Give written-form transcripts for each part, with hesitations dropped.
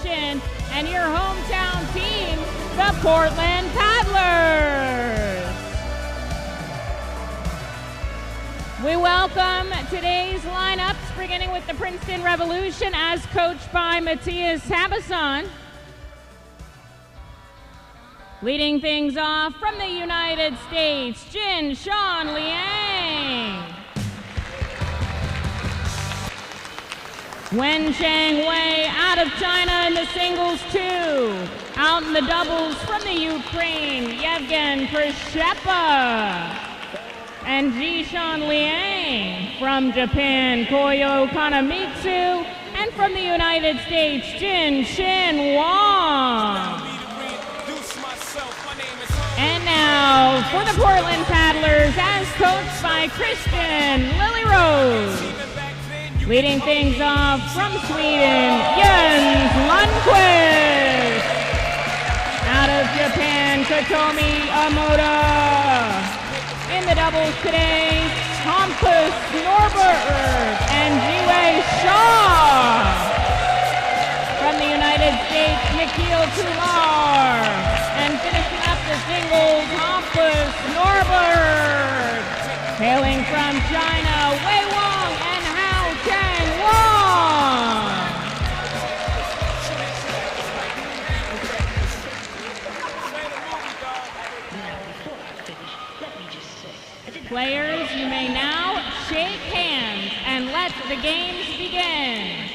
Revolution, and your hometown team, the Portland Paddlers. We welcome today's lineups, beginning with the Princeton Revolution as coached by Matthias Habasson. Leading things off from the United States, Jinshan Liang. Wensheng Wei out of China in the singles 2. Out in the doubles from the Ukraine, Yevgen Prishepa. And Jishan Liang from Japan, Koyo Kanemitsu. And from the United States, Jin Shin Wang. And now for the Portland Paddlers as coached by Kristen Lily Rose. Leading things off from Sweden, Jens Lundqvist. Out of Japan, Kotomi Omoda. In the doubles today, Hampus Norberg and Jiwei Shaw. From the United States, Nikhil Kumar. And finishing up the singles, Hampus Norberg. Hailing from China, Wei Wang and Hao Chang Wang. Players, you may now shake hands and let the games begin.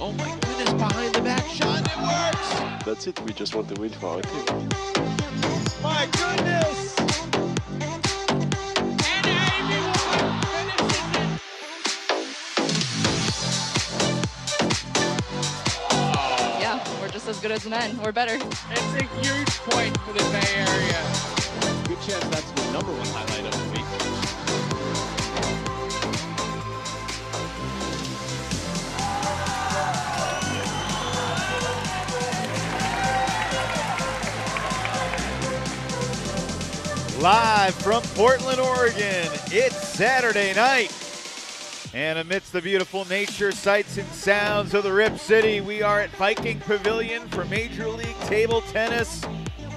Oh my goodness, behind the back shot, it works! That's it, we just want to win for our team. My goodness! As good as the men, or better. It's a huge point for the Bay Area. Good chance that's the #1 highlight of the week. Live from Portland, Oregon, it's Saturday night. And amidst the beautiful nature, sights, and sounds of the Rip City, we are at Viking Pavilion for Major League Table Tennis.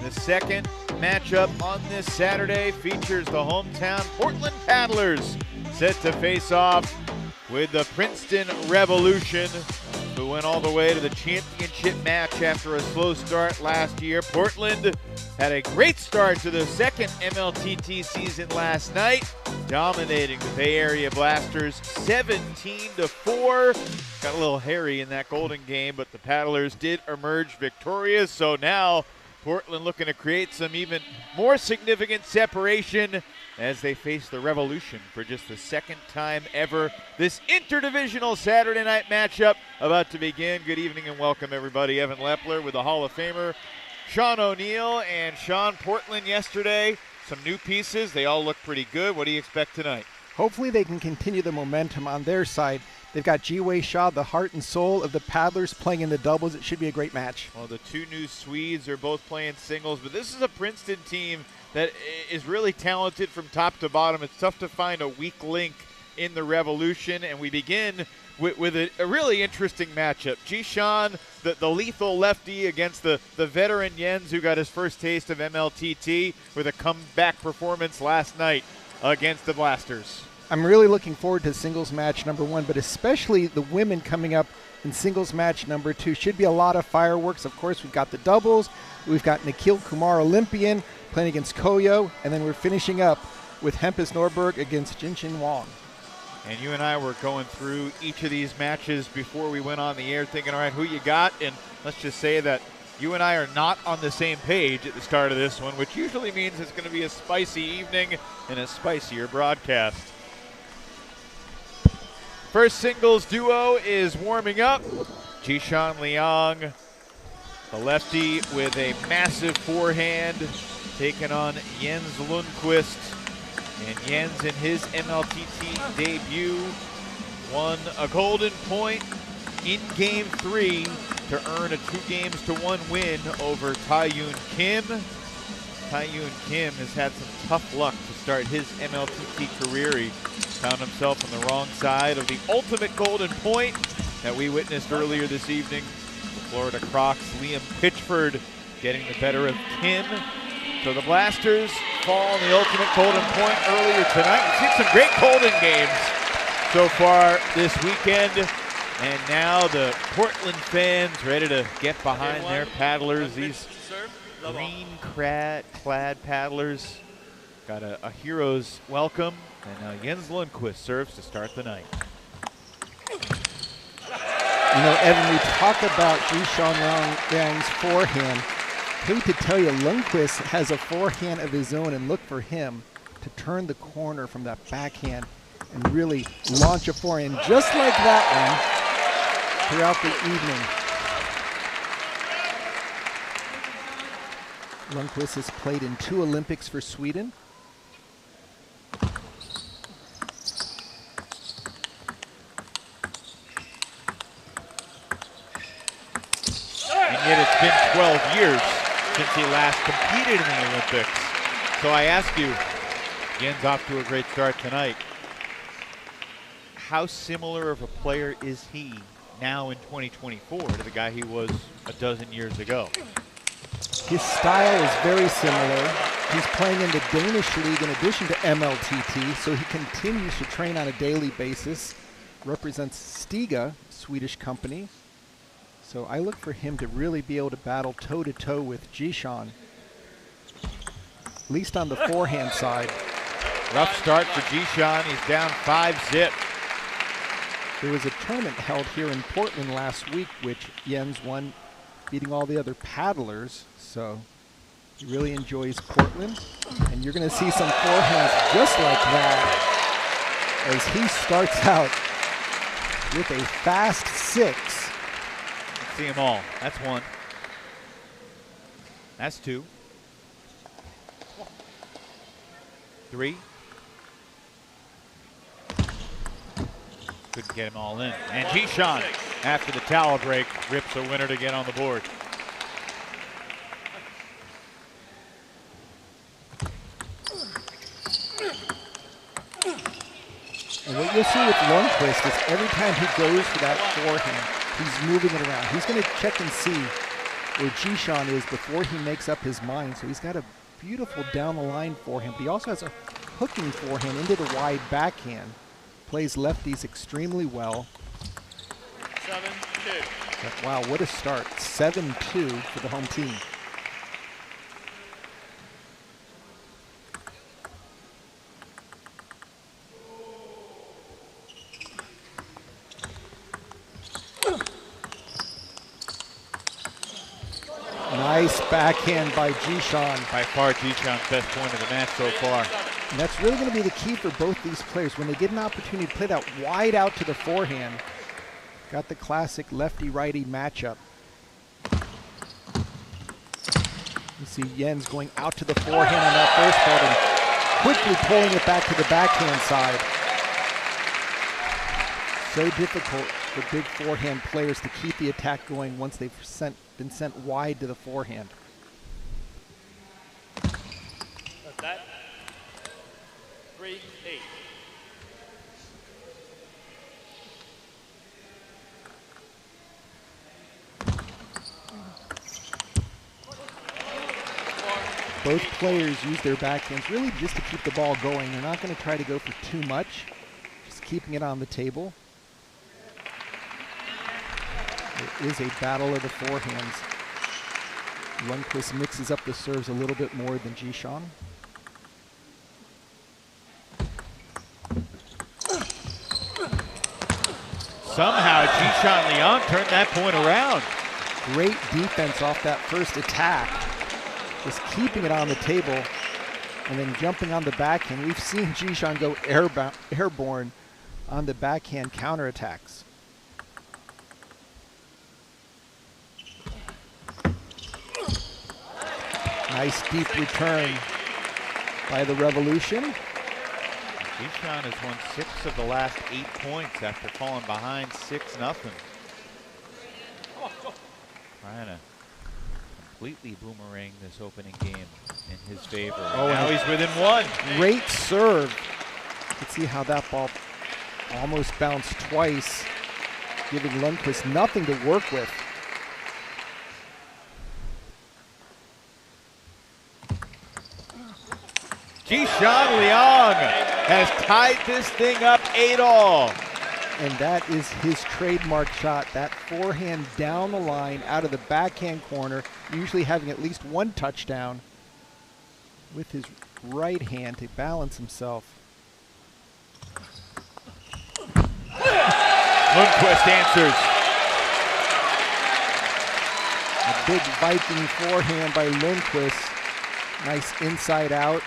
The second matchup on this Saturday features the hometown Portland Paddlers set to face off with the Princeton Revolution, who went all the way to the championship match after a slow start last year. Portland had a great start to the second MLTT season last night, dominating the Bay Area Blasters 17-4. Got a little hairy in that Golden game, but the Paddlers did emerge victorious. So now Portland looking to create some even more significant separation as they face the Revolution for just the second time ever. This interdivisional Saturday night matchup about to begin. Good evening and welcome everybody. Evan Lepler with the Hall of Famer Sean O'Neill. And Sean, Portland yesterday, some new pieces. They all look pretty good. What do you expect tonight? Hopefully they can continue the momentum on their side. They've got Jiwei Shaw, the heart and soul of the Paddlers, playing in the doubles. It should be a great match. Well, the two new Swedes are both playing singles, but this is a Princeton team that is really talented from top to bottom. It's tough to find a weak link in the Revolution, and we begin with a really interesting matchup. Jishan, the lethal lefty, against the veteran Jens, who got his first taste of MLTT with a comeback performance last night against the Blasters. I'm really looking forward to singles match #1, but especially the women coming up in singles match #2. Should be a lot of fireworks. Of course, we've got the doubles. We've got Nikhil Kumar, Olympian, playing against Koyo, and then we're finishing up with Hampus Norberg against Jinshin Wang. And you and I were going through each of these matches before we went on the air, thinking, all right, who you got? And let's just say that you and I are not on the same page at the start of this one, which usually means it's going to be a spicy evening and a spicier broadcast. First singles duo is warming up. Jishan Liang, the lefty with a massive forehand, taking on Jens Lundqvist. And Jens, in his MLTT debut, won a golden point in Game 3 to earn a 2-1 win over Taeyoon Kim. Taeyoon Kim has had some tough luck to start his MLTT career. He found himself on the wrong side of the ultimate golden point that we witnessed earlier this evening. The Florida Crocs, Liam Pitchford getting the better of Kim. So the Blasters fall on the ultimate golden point earlier tonight. We've seen some great golden games so far this weekend. And now the Portland fans ready to get behind their paddlers. These green-clad paddlers got a hero's welcome. And Jens Lundqvist serves to start the night. You know, Evan, we talk about Jishan Liang's forehand. Hate to tell you, Lundqvist has a forehand of his own, and look for him to turn the corner from that backhand and really launch a forehand just like that one throughout the evening. Lundqvist has played in 2 Olympics for Sweden. And yet it's been 12 years since he last competed in the Olympics. So I ask you, Jens off to a great start tonight. How similar of a player is he now in 2024 to the guy he was a dozen years ago? His style is very similar. He's playing in the Danish league in addition to MLTT, so he continues to train on a daily basis. Represents Stiga, Swedish company. So I look for him to really be able to battle toe-to-toe with Jishan, at least on the forehand side. Rough start for Jishan. He's down 5-0. There was a tournament held here in Portland last week, which Jens won, beating all the other paddlers. So he really enjoys Portland. And you're going to see some forehands just like that as he starts out with a fast 6. Let's see them all. That's 1. That's 2. 3. Couldn't get him all in. And Jishan, after the towel break, rips a winner to get on the board. And what you'll see with Lundqvist is every time he goes for that forehand, he's moving it around. He's going to check and see where Jishan is before he makes up his mind. So he's got a beautiful down the line forehand, but he also has a hooking forehand into the wide backhand. Plays lefties extremely well. 7-2. Wow, what a start. 7-2 for the home team. Nice backhand by Jishan. By far Jishan's best point of the match so far. And that's really going to be the key for both these players. When they get an opportunity to play that wide out to the forehand, got the classic lefty-righty matchup. You see Jens going out to the forehand on that first ball and quickly pulling it back to the backhand side. So difficult for big forehand players to keep the attack going once they've been sent wide to the forehand. That's that. 3-8. Both players use their backhands really just to keep the ball going. They're not going to try to go for too much, just keeping it on the table. It is a battle of the forehands. Lundqvist mixes up the serves a little bit more than Jishan. Somehow Jishan Liang turned that point around. Great defense off that first attack. Just keeping it on the table and then jumping on the backhand. We've seen Jishan go airborne on the backhand counterattacks. Nice deep return by the Revolution. Jishan has won 6 of the last 8 points after falling behind 6-0. Trying to completely boomerang this opening game in his favor. Oh, now he's within one. Great serve. Let's see how that ball almost bounced twice, giving Lundqvist nothing to work with. Jishan Liang has tied this thing up 8-all. And that is his trademark shot, that forehand down the line out of the backhand corner, usually having at least one touchdown with his right hand to balance himself. Lundqvist answers. A big Viking forehand by Lundqvist. Nice inside out.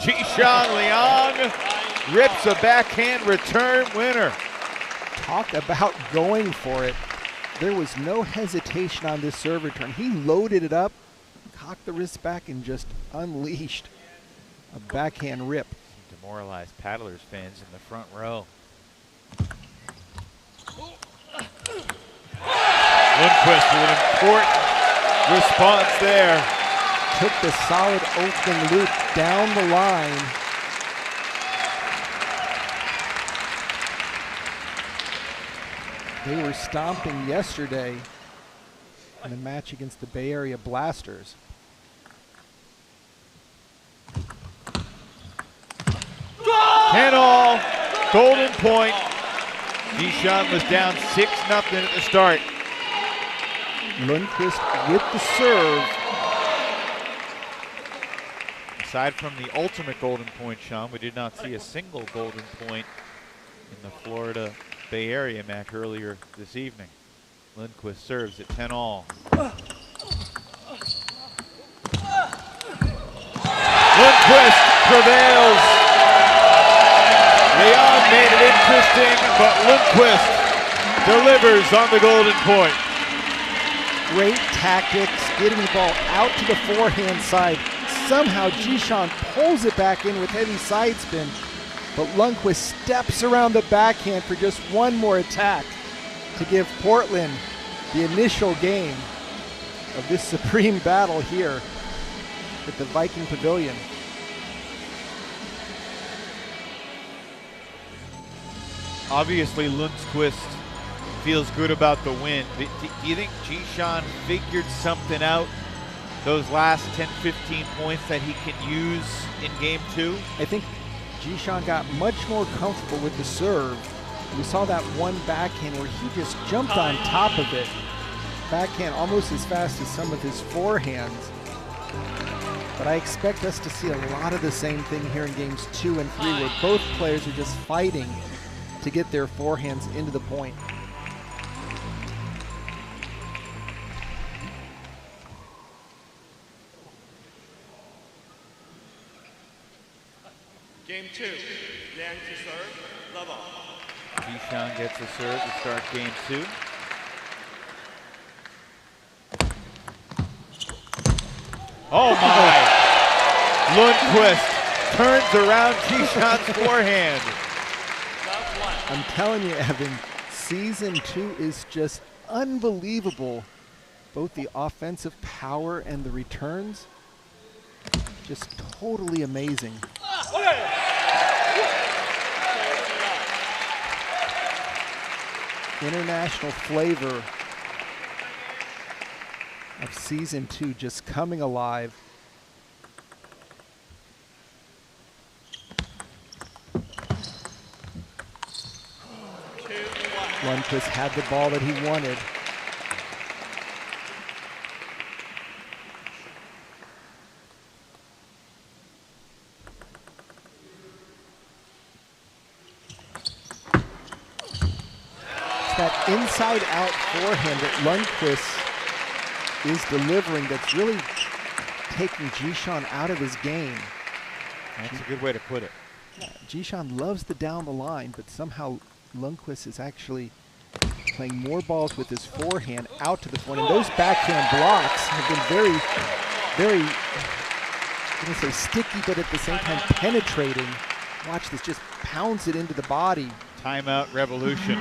Jishan Liang rips a backhand return winner. Talk about going for it. There was no hesitation on this serve return. He loaded it up, cocked the wrist back, and just unleashed a backhand rip. Demoralized Paddlers fans in the front row. Lundqvist with an important response there. Took the solid opening loop down the line. They were stomping yesterday in a match against the Bay Area Blasters. Ten all, golden point. Jishan was down 6-0 at the start. Lundqvist with the serve. Aside from the ultimate golden point, Sean, we did not see a single golden point in the Florida Bay Area match earlier this evening. Lundqvist serves at 10 all. Lundqvist prevails. Leon made it interesting, but Lundqvist delivers on the golden point. Great tactics, getting the ball out to the forehand side. Somehow Jishan pulls it back in with heavy side spin, but Lundqvist steps around the backhand for just one more attack to give Portland the initial game of this supreme battle here at the Viking Pavilion. Obviously, Lundqvist feels good about the win. Do you think Jishan figured something out, those last 10-15 points that he can use in game two? I think Jishan got much more comfortable with the serve. We saw that one backhand where he just jumped on top of it. Backhand almost as fast as some of his forehands. But I expect us to see a lot of the same thing here in games 2 and 3, where both players are just fighting to get their forehands into the point. Game 2, Liang to serve, level. Jishan gets a serve to start game 2. Oh my! Lundqvist turns around Jishan's forehand. I'm telling you, Evan, season 2 is just unbelievable. Both the offensive power and the returns, just totally amazing. International flavor of season 2 just coming alive. Lundqvist had the ball that he wanted. That inside out forehand that Lundqvist is delivering that's really taking Jishan out of his game. That's a good way to put it. Jishan loves the down the line, but somehow Lundqvist is actually playing more balls with his forehand out to the front. And those backhand blocks have been very, I'm going to say sticky, but at the same time penetrating. watch this, just pounds it into the body. Timeout Revolution.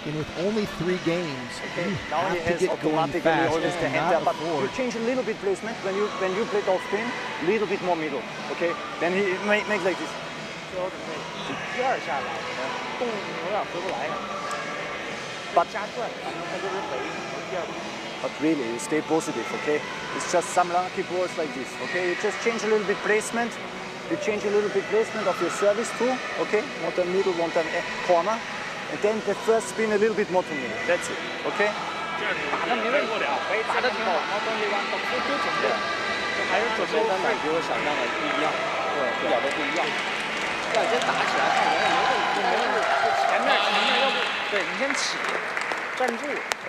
And with only 3 games, Okay, you now he have to has get going automatically fast. always You the hand cannot there, but you afford. change a little bit placement when you play off spin, a little bit more middle. Okay, then he makes like this. But really, you stay positive, okay? It's just some lucky balls like this, okay? You just change a little bit placement. You change a little bit placement of your service too, okay? One time middle, one time corner. And then the first spin a little bit more to middle. That's it, okay? 那没问题，可以打得挺好。还是准备单打比我想象的不一样，对，一点都不一样。要先打起来，看人没问题，就前面要不对你先起，站住。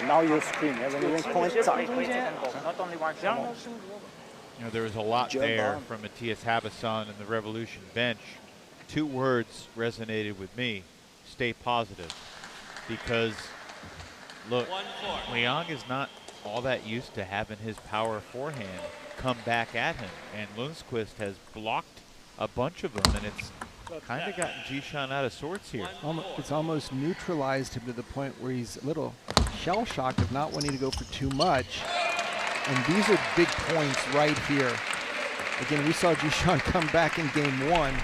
Now you screen, when you point 在中间。You know, there was a lot there from Matthias Habasson and the Revolution bench. 2 words resonated with me: stay positive. Because, look, Liang is not all that used to having his power forehand come back at him, and Lundqvist has blocked a bunch of them, and it's kind of gotten Jishan out of sorts here. It's almost neutralized him to the point where he's a little shell-shocked of not wanting to go for too much. And these are big points right here. Again, we saw Jishan come back in game 1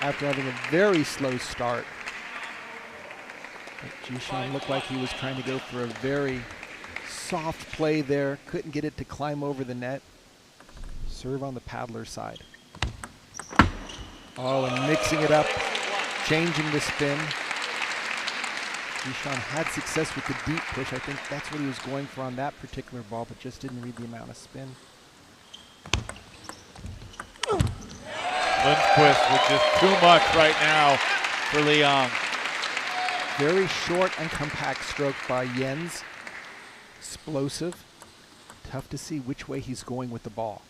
after having a very slow start. But Jishan looked like he was trying to go for a very soft play there. Couldn't get it to climb over the net. Serve on the paddler side. Oh, and mixing it up, changing the spin. Jishan had success with the deep push. I think that's what he was going for on that particular ball, but just didn't read the amount of spin. Lundqvist with just too much right now for Liang. Very short and compact stroke by Jens. Explosive. Tough to see which way he's going with the ball.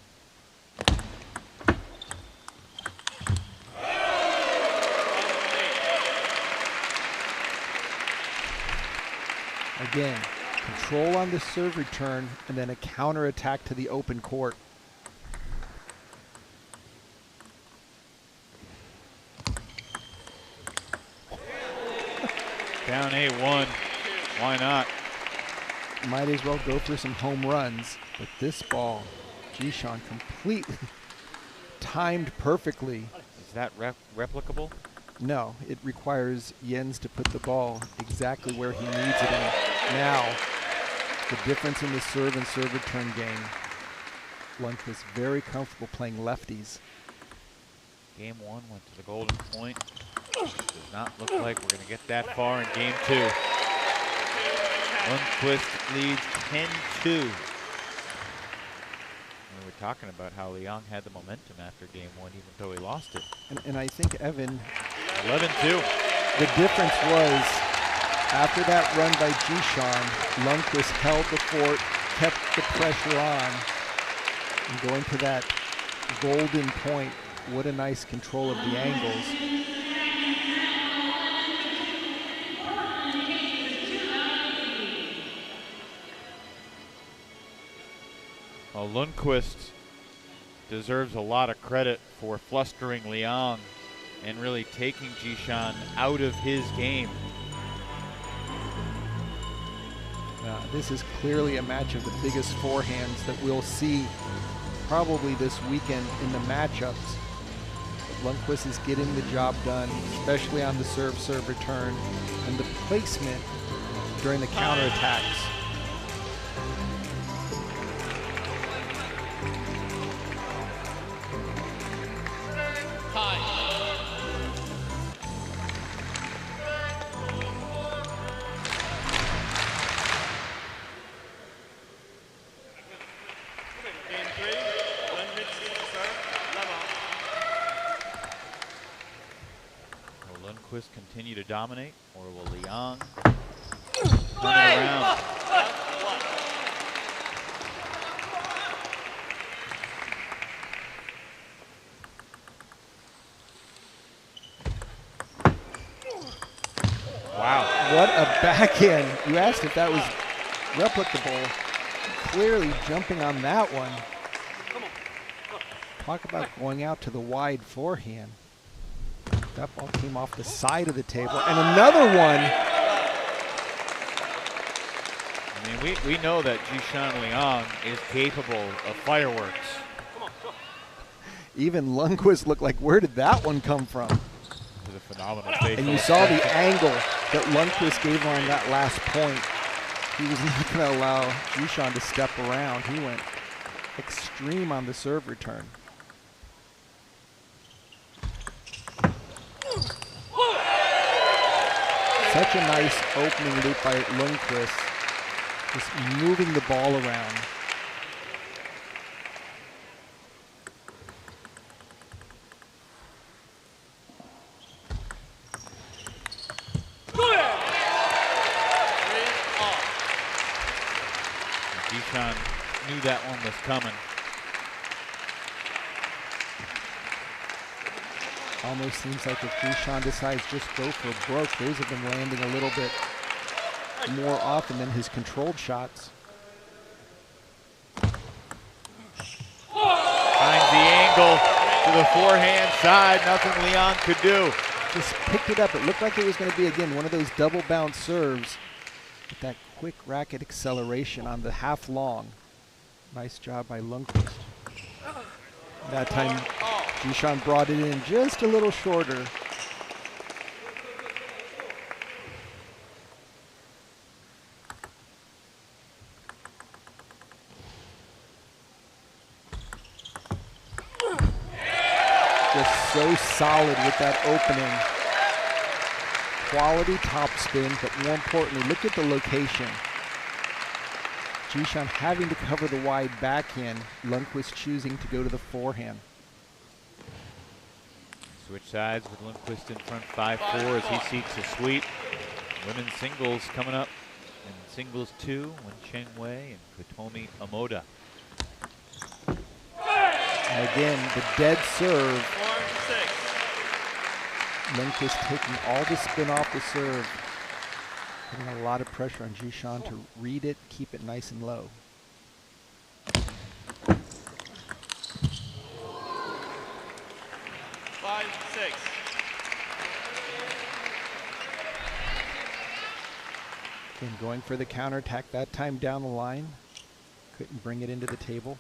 Again, control on the serve return and then a counter attack to the open court. Down 8-1. Why not? Might as well go for some home runs, but this ball, Jishan completely timed perfectly. Is that replicable? No, it requires Jens to put the ball exactly where he needs it in. Now, the difference in the serve and serve return game. Lundqvist very comfortable playing lefties. Game 1 went to the golden point. Does not look like we're going to get that far in game 2. Lundqvist leads 10-2. We were talking about how Liang had the momentum after game 1, even though he lost it. And I think, Evan, 11-2. the difference was after that run by Jishan, Lundqvist held the fort, kept the pressure on, and going to that golden point. What a nice control of the angles. Well, Lundqvist deserves a lot of credit for flustering Liang and really taking Jishan out of his game. This is clearly a match of the biggest forehands that we'll see probably this weekend in the matchups. But Lundqvist is getting the job done, especially on the serve return and the placement during the counterattacks. Lundqvist continue to dominate, or will Liang turn it around? Wow. What a backhand. You asked if that was replicable. Clearly jumping on that one. Talk about going out to the wide forehand. That ball came off the side of the table. And another one. I mean, we know that Jishan Liang is capable of fireworks. Even Lundqvist looked like, where did that one come from? It was a phenomenal facial. And you saw the angle that Lundqvist gave on that last point. He was not going to allow Jishan to step around. He went extreme on the serve return. Such a nice opening loop by Lundqvist, just moving the ball around. Jishan knew that one was coming. Almost seems like if Jishan decides just go for broke, those have been landing a little bit more often than his controlled shots. Finds the angle to the forehand side, nothing Liang could do. Just picked it up. It looked like it was going to be, again, one of those double bounce serves with that quick racket acceleration on the half long. Nice job by Lundqvist. That time, Jishan brought it in just a little shorter. Just so solid with that opening. Quality topspin, but more importantly, look at the location. Jishan having to cover the wide backhand, Lundqvist choosing to go to the forehand. Switch sides with Lundqvist in front 5-4 as he seeks a sweep. Women's singles coming up in singles 2, Wensheng Wei and Kotomi Omoda. And again, the dead serve. Lundqvist taking all the spin off the serve. Putting a lot of pressure on Jishan to read it, keep it nice and low. Again, going for the counterattack, that time down the line. Couldn't bring it into the table.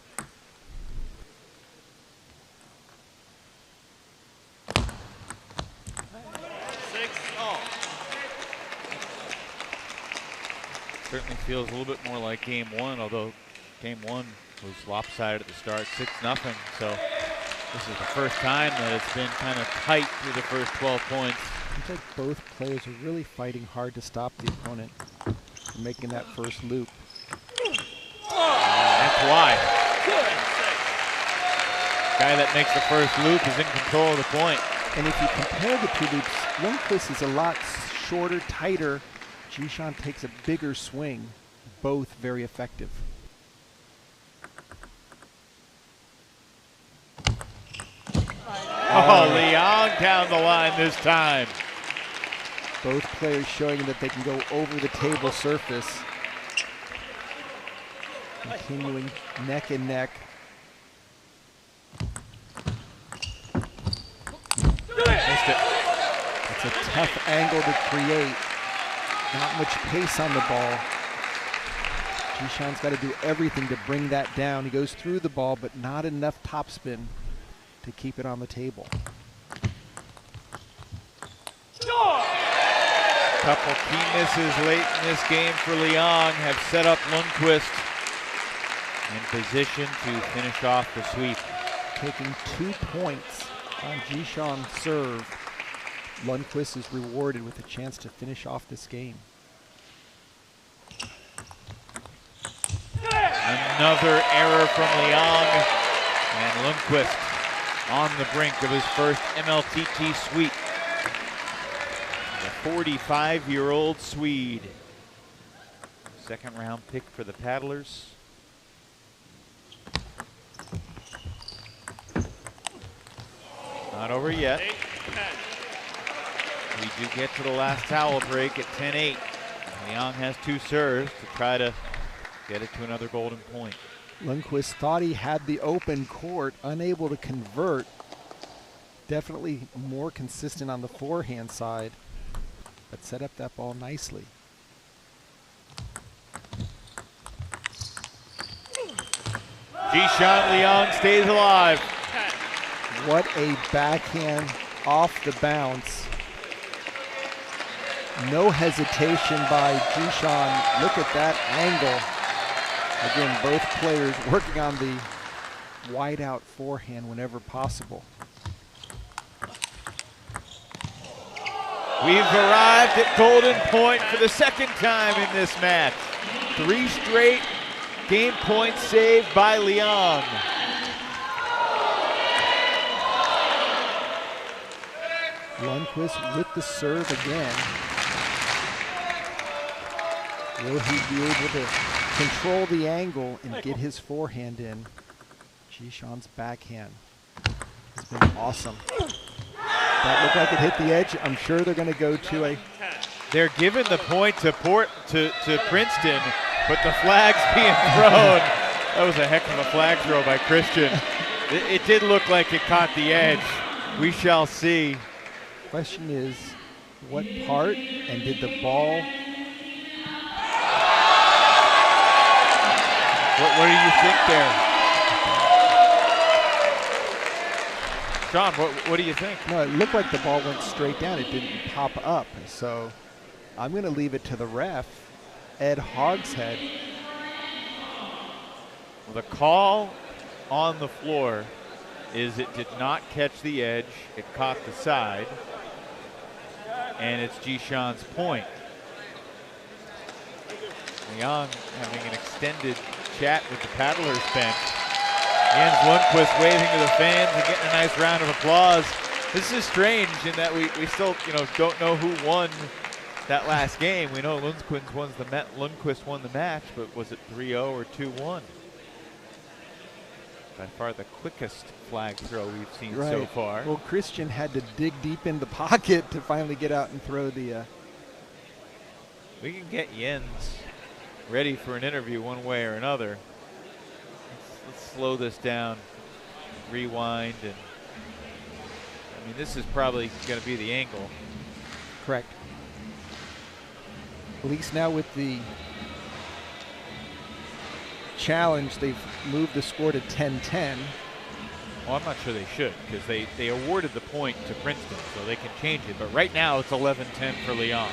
Certainly feels a little bit more like game one, although game one was lopsided at the start, 6-0. So this is the first time that it's been kind of tight through the first 12 points. Seems like both players are really fighting hard to stop the opponent from making that first loop. That's why. Guy that makes the first loop is in control of the point. And if you compare the two loops, Lundqvist is a lot shorter, tighter. Jishan takes a bigger swing, both very effective. Oh, Liang down the line this time. Both players showing that they can go over the table surface. Continuing neck and neck. Missed it. It's a tough angle to create. Not much pace on the ball. Jishan's got to do everything to bring that down. He goes through the ball, but not enough topspin to keep it on the table. Couple key misses late in this game for Liang have set up Lundqvist in position to finish off the sweep. Taking 2 points on Jishan's serve. Lundqvist is rewarded with a chance to finish off this game. Another error from Liang, and Lundqvist on the brink of his first MLTT sweep. The 45-year-old Swede. Second round pick for the Paddlers. Not over yet. We do get to the last towel break at 10-8. Liang has 2 serves to try to get it to another golden point. Lundqvist thought he had the open court, unable to convert. Definitely more consistent on the forehand side, but set up that ball nicely. Jishan Liang stays alive. What a backhand off the bounce. No hesitation by Jishan. Look at that angle. Again, both players working on the wide out forehand whenever possible. We've arrived at golden point for the second time in this match. 3 straight game points saved by Liang. Lundqvist with the serve again. Will he be able to control the angle and get his forehand in? Jishan's backhand has been awesome. That looked like it hit the edge. I'm sure they're going to go to a... They're giving the point to Princeton, but the flag's being thrown. That was a heck of a flag throw by Christian. It did look like it caught the edge. We shall see. Question is, what part, and did the ball... What do you think there? John, what do you think? No, it looked like the ball went straight down. It didn't pop up. So I'm going to leave it to the ref, Ed Hogshead. Well, the call on the floor is it did not catch the edge. It caught the side. And it's Jishan's point. Liang having an extended chat with the paddlers bench. Jens Lundqvist waving to the fans and getting a nice round of applause. This is strange in that we still don't know who won that last game. We know Lundqvist won the match, but was it 3-0 or 2-1? By far the quickest flag throw we've seen so far. Well, Christian had to dig deep in the pocket to finally get out and throw the... We can get Jens ready for an interview one way or another. Let's slow this down, rewind, and I mean, this is probably going to be the angle. Correct. At least now with the challenge, they've moved the score to 10-10. Well, I'm not sure they should, because they awarded the point to Princeton, so they can change it. But right now, it's 11-10 for Liang.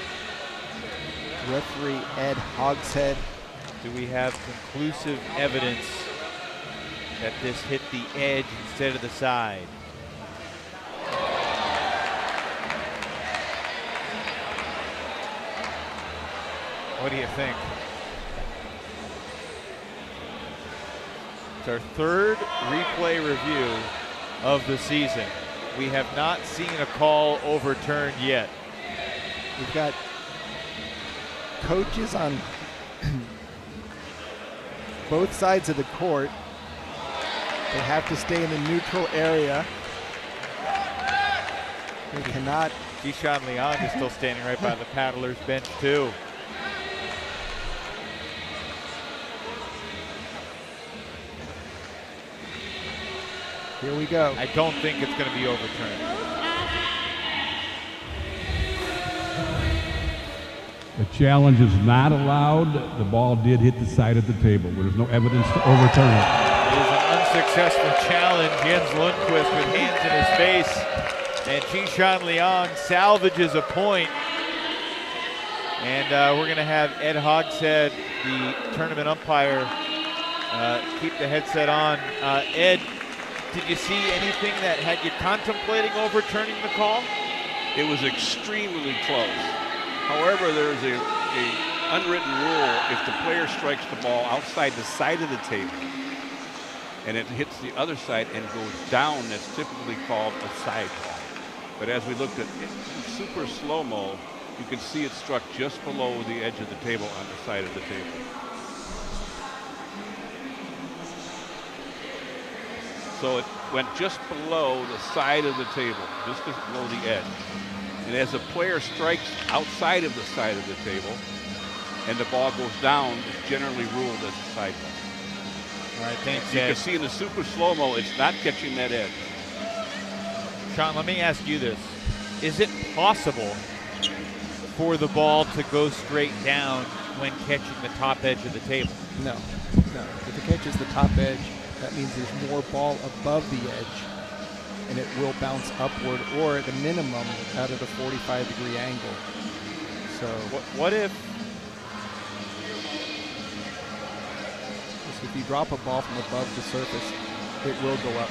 Referee Ed Hogshead. Do we have conclusive evidence that this hit the edge instead of the side? What do you think? It's our third replay review of the season. We have not seen a call overturned yet. We've got coaches on both sides of the court. They have to stay in the neutral area. They cannot. Jishan Liang is still standing right by the paddlers bench too. Here we go. I don't think it's going to be overturned. The challenge is not allowed. The ball did hit the side of the table. There's no evidence to overturn it. It is an unsuccessful challenge. Jens Lundqvist with hands in his face. And Jishan Liang salvages a point. And we're going to have Ed Hogshead, the tournament umpire, keep the headset on. Ed, did you see anything that had you contemplating overturning the call? It was extremely close. However, there's a unwritten rule. If the player strikes the ball outside the side of the table and it hits the other side and goes down, that's typically called a side ball. But as we looked at super slow-mo, you can see it struck just below the edge of the table on the side of the table. So it went just below the side of the table, just below the edge. And as a player strikes outside of the side of the table and the ball goes down, it's generally ruled as a side ball. All right, thanks, You Ed. can see in the super slow-mo, it's not catching that edge. Sean, let me ask you this. Is it possible for the ball to go straight down when catching the top edge of the table? No. If it catches the top edge, that means there's more ball above the edge, and it will bounce upward, or at a minimum, out at a 45-degree angle. So what if you drop a ball from above the surface, it will go up.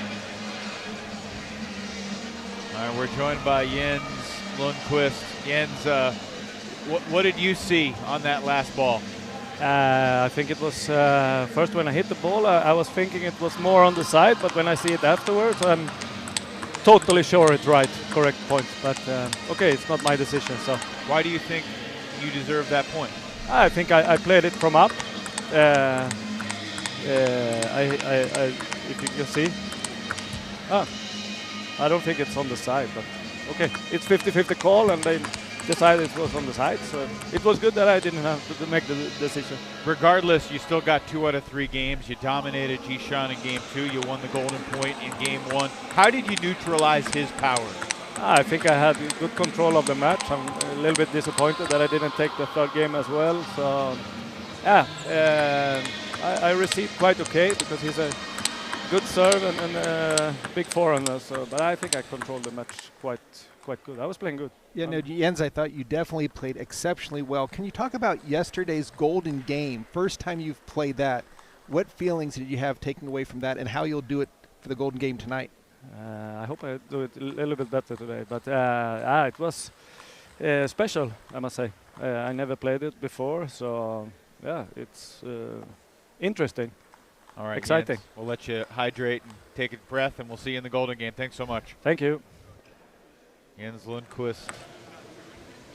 All right, we're joined by Jens Lundqvist. Jens, what did you see on that last ball? I think it was first when I hit the ball, I was thinking it was more on the side, but when I see it afterwards, I'm totally sure it's right, correct point. But okay, it's not my decision. So why do you think you deserve that point? I think I played it from up. If you can see, I don't think it's on the side, but okay, it's 50-50 call, and they decided it was on the side, so it was good that I didn't have to make the decision. Regardless, you still got 2 out of 3 games. You dominated Jishan in game 2. You won the golden point in game 1. How did you neutralize his power? I think I had good control of the match. I'm a little bit disappointed that I didn't take the third game as well. So, yeah, I received quite okay because he's a good serve and a big forehand. So, but I think I controlled the match quite good. I was playing good. Yeah, no, Jens, I thought you definitely played exceptionally well. Can you talk about yesterday's golden game? First time you've played that. What feelings did you have taking away from that, and how you'll do it for the golden game tonight? I hope I do it a little bit better today, but it was special, I must say. I never played it before, so yeah, it's interesting. All right, exciting. Jens, we'll let you hydrate and take a breath, and we'll see you in the golden game. Thanks so much. Thank you. Jens Lundqvist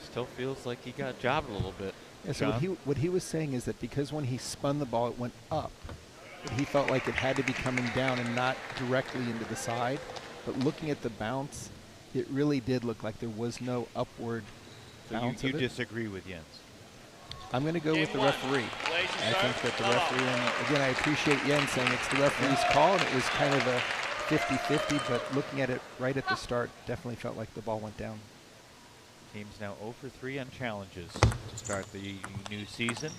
still feels like he got jobbed a little bit. Yeah, so what he was saying is that because when he spun the ball, it went up. But he felt like it had to be coming down and not directly into the side. But looking at the bounce, it really did look like there was no upward bounce. So you disagree with Jens? I'm going to go with the referee. I think that the referee, and again, I appreciate Jens saying it's the referee's call, and it was kind of a 50-50, but looking at it right at the start, definitely felt like the ball went down. Team's now 0 for 3 on challenges to start the new season.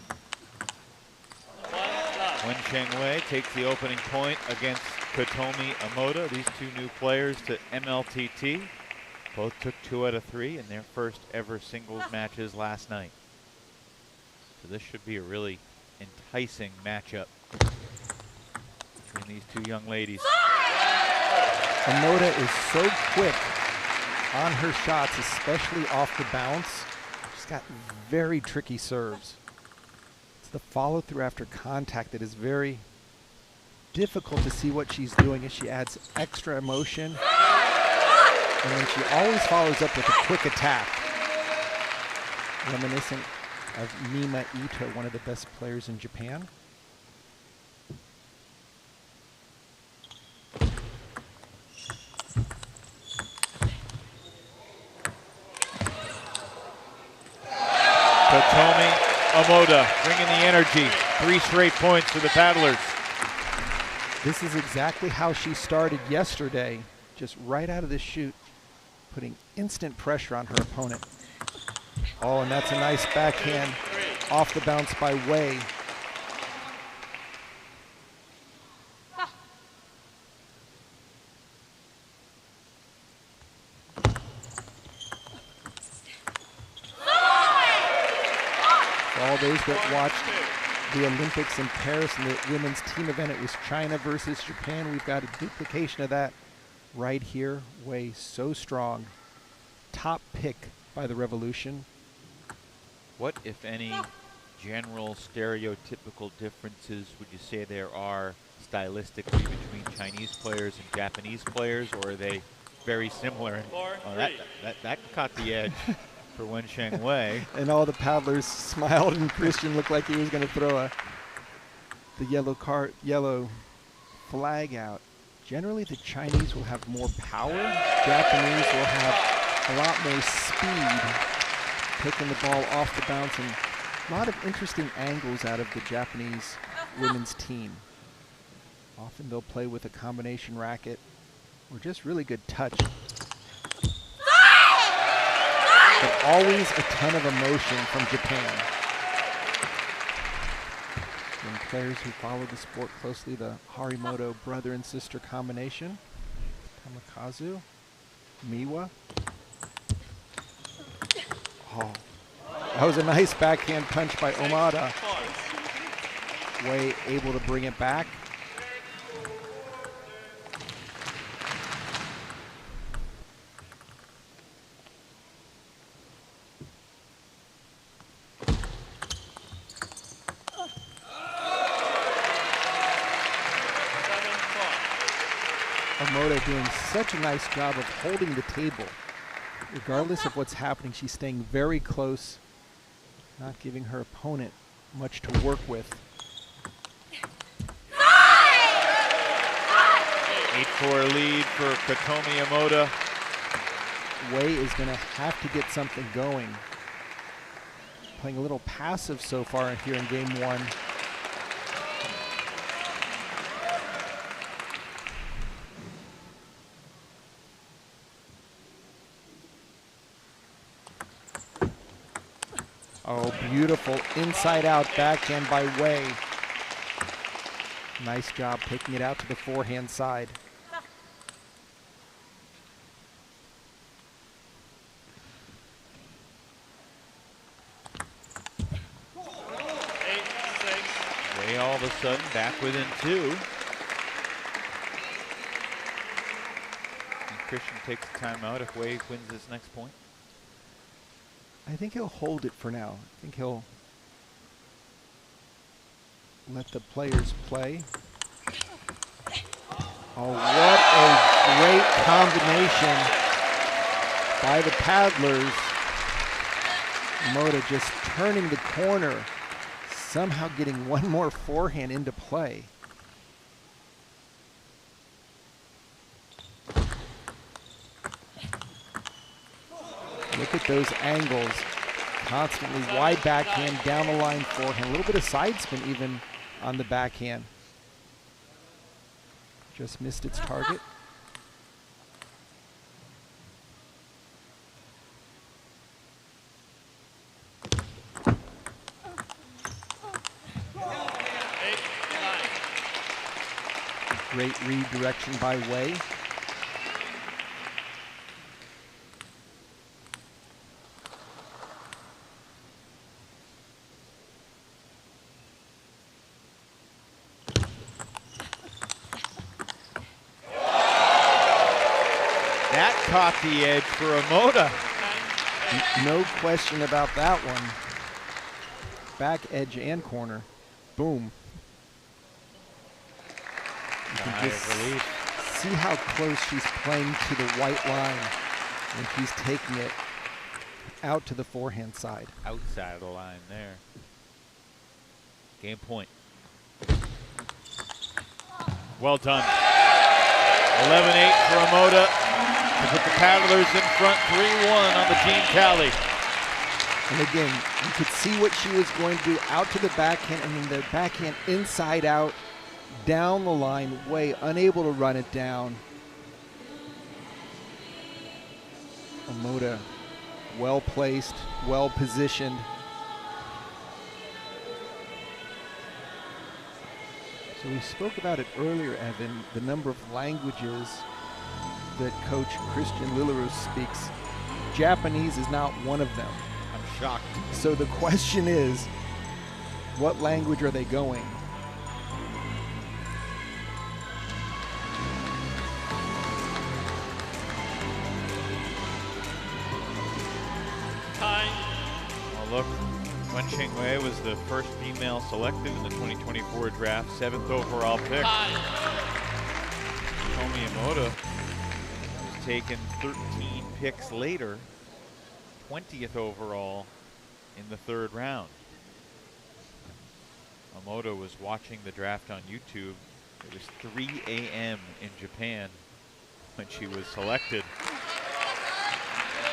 Wensheng Wei takes the opening point against Kotomi Omoda. These 2 new players to MLTT. Both took 2 out of 3 in their first ever singles matches last night. So this should be a really enticing matchup between these 2 young ladies. Omoda is so quick on her shots, especially off the bounce. She's got very tricky serves. It's the follow-through after contact that is very difficult to see what she's doing as she adds extra emotion. And then she always follows up with a quick attack. Reminiscent of Mima Ito, one of the best players in Japan. Kotomi Omoda bringing the energy. 3 straight points for the paddlers. This is exactly how she started yesterday, just right out of the chute, putting instant pressure on her opponent. Oh, and that's a nice backhand off the bounce by Wei. All those that watched the Olympics in Paris and the women's team event, it was China versus Japan. We've got a duplication of that right here. Wei so strong. Top pick by the Revolution. What, if any, general stereotypical differences would you say there are stylistically between Chinese players and Japanese players, or are they very similar? That caught the edge for Wensheng Wei. And all the paddlers smiled, and Christian looked like he was going to throw the yellow flag out. Generally, the Chinese will have more power. Japanese will have a lot more speed, taking the ball off the bounce, and a lot of interesting angles out of the Japanese women's team. Often they'll play with a combination racket or just really good touch. But always a ton of emotion from Japan. And players who follow the sport closely, the Harimoto brother and sister combination. Tamikazu, Miwa. Oh, that was a nice backhand punch by Omoda. Wei able to bring it back. Omoda doing such a nice job of holding the table. Regardless of what's happening, she's staying very close, not giving her opponent much to work with. 8-4 lead for Kotomi Omoda. Wei is going to have to get something going. Playing a little passive so far here in game one. Oh, beautiful inside-out backhand by Wei. Nice job taking it out to the forehand side. Wei all of a sudden back within 2. And Christian takes the timeout if Wei wins this next point. I think he'll hold it for now. I think he'll let the players play. Oh, what a great combination by the paddlers. Omoda just turning the corner, somehow getting one more forehand into play. Look at those angles. Constantly wide backhand, down the line forehand. A little bit of side spin even on the backhand. Just missed its target. Great redirection by Wei. That caught the edge for Omoda. No question about that one. Back edge and corner. Boom. You can just see how close she's playing to the white line when she's taking it out to the forehand side. Outside of the line there. Game point. Well done. 11-8 for Omoda to put the paddlers in front 3-1 on the team tally. And again, you could see what she was going to do out to the backhand, and then the backhand inside out, down the line, Wei unable to run it down. Omoda well placed, well positioned. So we spoke about it earlier, Evan, the number of languages that Coach Christian Lillerus speaks. Japanese is not one of them. I'm shocked. So the question is, what language are they going? Well, look, Wensheng Wei was the first female selected in the 2024 draft, 7th overall pick. Kotomi Omoda was taken 13 picks later, 20th overall in the 3rd round. Omoda was watching the draft on YouTube. It was 3 a.m. in Japan when she was selected.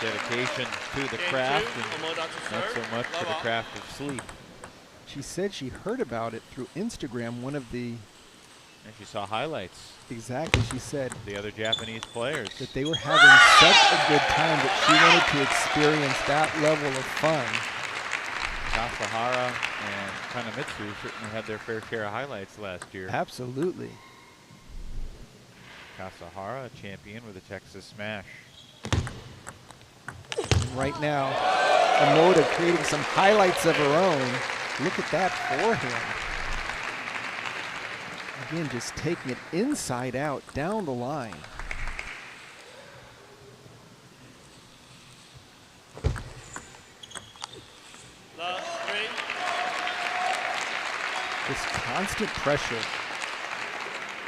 Dedication to the craft and not so much to the craft of sleep. She said she heard about it through Instagram. One of the And she saw highlights. Exactly, she said. The other Japanese players. That they were having such a good time that she wanted to experience that level of fun. Kasahara and Kanemitsu certainly had their fair share of highlights last year. Absolutely. Kasahara, a champion with a Texas smash. Right now, Omoda creating some highlights of her own. Look at that forehand. Again, just taking it inside out, down the line. This constant pressure.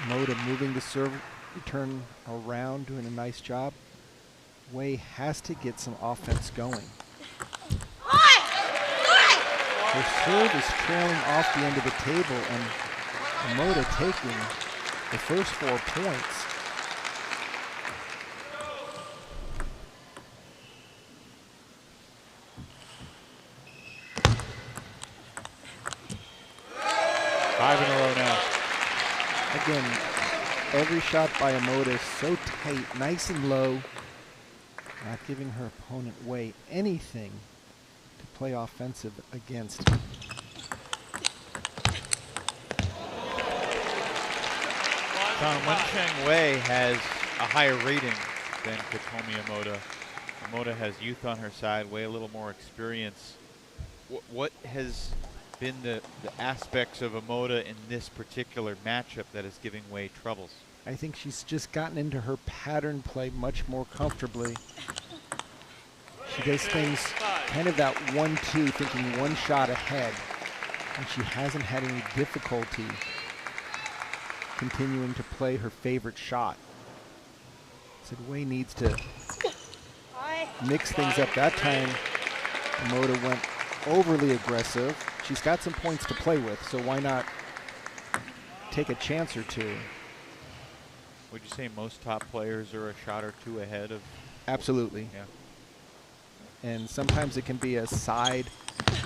Omoda moving the serve return around, doing a nice job. Wei has to get some offense going. Her serve is trailing off the end of the table, and Omoda taking the first 4 points. Five in a row now. Again, every shot by Omoda is so tight, nice and low, not giving her opponent Wei anything to play offensive against. Wensheng Wei has a higher rating than Kotomi Omoda. Omoda has youth on her side, Wei a little more experience. What has been the aspects of Omoda in this particular matchup that is giving Wei troubles? I think she's just gotten into her pattern play much more comfortably. She does things kind of that 1-2, thinking one shot ahead, and she hasn't had any difficulty continuing to play her favorite shot. Said Wei needs to mix things up. That time, Omoda went overly aggressive. She's got some points to play with, so why not take a chance or two? Would you say most top players are a shot or two ahead of? Absolutely. Yeah. And sometimes it can be a side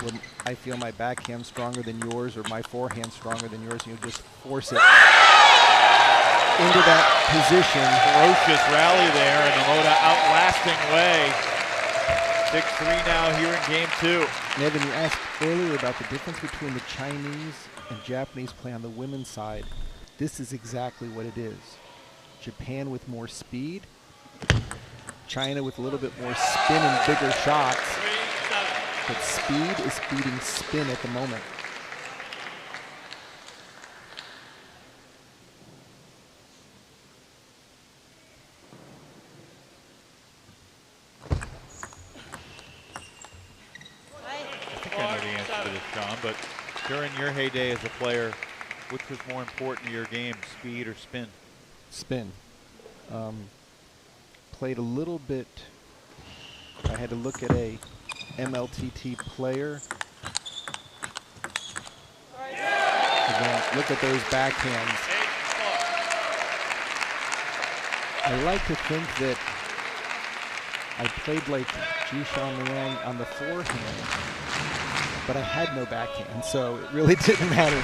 where I feel my backhand stronger than yours or my forehand stronger than yours, and you just force it into that position. Ferocious rally there, and Omoda outlasting Wei. 6-3 now here in game 2. Nevin, you asked earlier about the difference between the Chinese and Japanese play on the women's side. This is exactly what it is. Japan with more speed, China with a little bit more spin and bigger shots, but speed is beating spin at the moment. I know the answer to this, Sean, but during your heyday as a player, which was more important to your game, speed or spin? Spin. Played a little bit. I had to look at a MLTT player. Again, look at those backhands. I like to think that I played like Jishan Liang on the forehand, but I had no backhand, so it really didn't matter.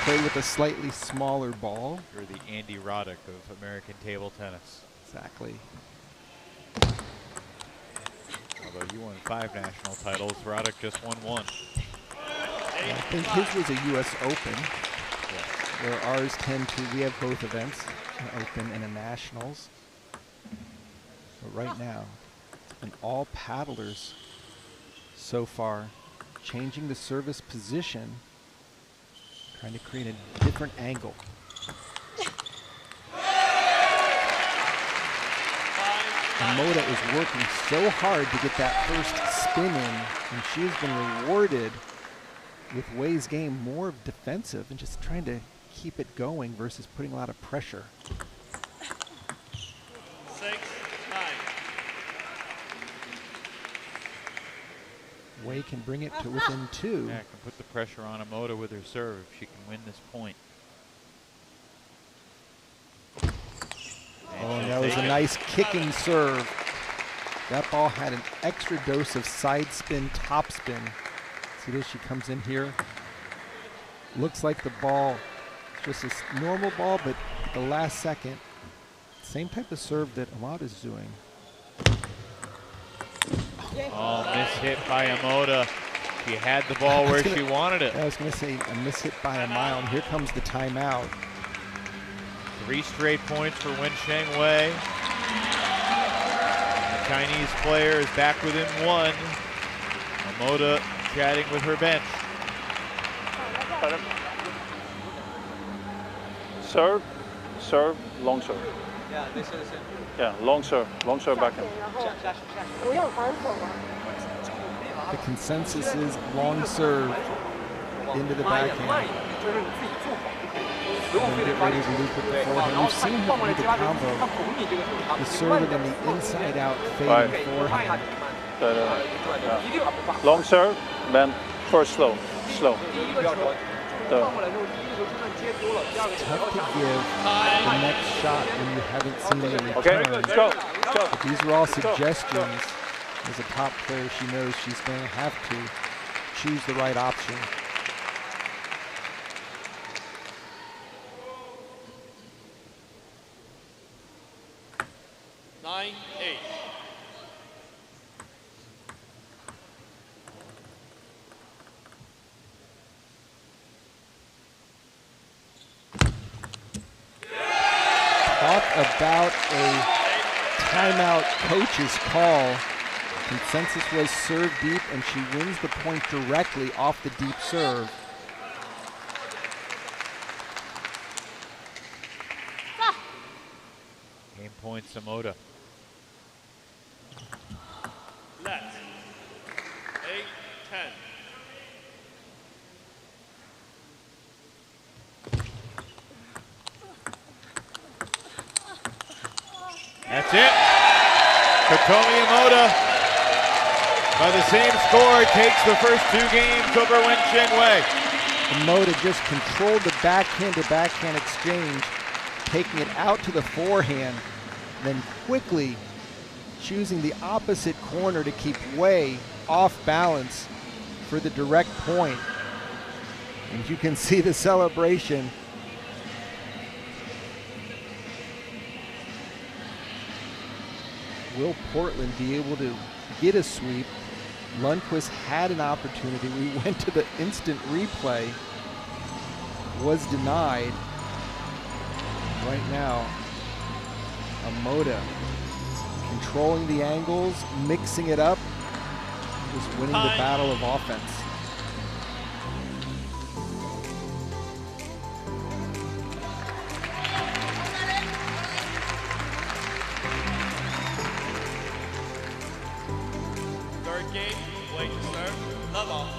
Played with a slightly smaller ball. You're the Andy Roddick of American table tennis. Exactly. Although you won 5 national titles, Roddick just won 1. I think his was a U.S. Open, where ours tend to, we have both events, an Open and a Nationals. But right now, it's been all paddlers so far, changing the service position, trying to create a different angle. Omoda is working so hard to get that first spin in, and she's been rewarded with Wei's game more of defensive and just trying to keep it going versus putting a lot of pressure. 6-9. Wei can bring it to within 2. Yeah, can put the pressure on Omoda with her serve if she can win this point. Oh, and that was a nice kicking serve. That ball had an extra dose of side spin, top spin. See this, she comes in here. Looks like the ball Just a normal ball, but at the last second, same type of serve that Omoda's doing. Oh, miss hit by Omoda. She had the ball where she wanted it. I was going to say a miss hit by a mile, and here comes the timeout. 3 straight points for Wensheng Wei. And the Chinese player is back within 1. Omoda chatting with her bench. Serve, serve, long serve. Yeah, long serve backhand. The consensus is long serve into the backhand. And get ready to loop with the forehand. We've seen her do the combo. The serve and then the inside out fading forehand. Long serve, then first slow. It's tough to give the next shot when you haven't seen the return. Okay, let's go. But these are all suggestions. As a top player, she knows she's going to have to choose the right option. Talk about a timeout coach's call. Consensus was serve deep, and she wins the point directly off the deep serve. Game points, Omoda. Left. 8-10. That's it. Kotomi Omoda, by the same score, takes the first 2 games over Wensheng Wei. Omoda just controlled the backhand-to-backhand exchange, taking it out to the forehand, then quickly choosing the opposite corner to keep Wei off balance for the direct point. And you can see the celebration. Will Portland be able to get a sweep? Lundqvist had an opportunity. We went to the instant replay. Was denied. Right now, Omoda controlling the angles, mixing it up, just winning the battle of offense. Third game, Wei to serve, love off.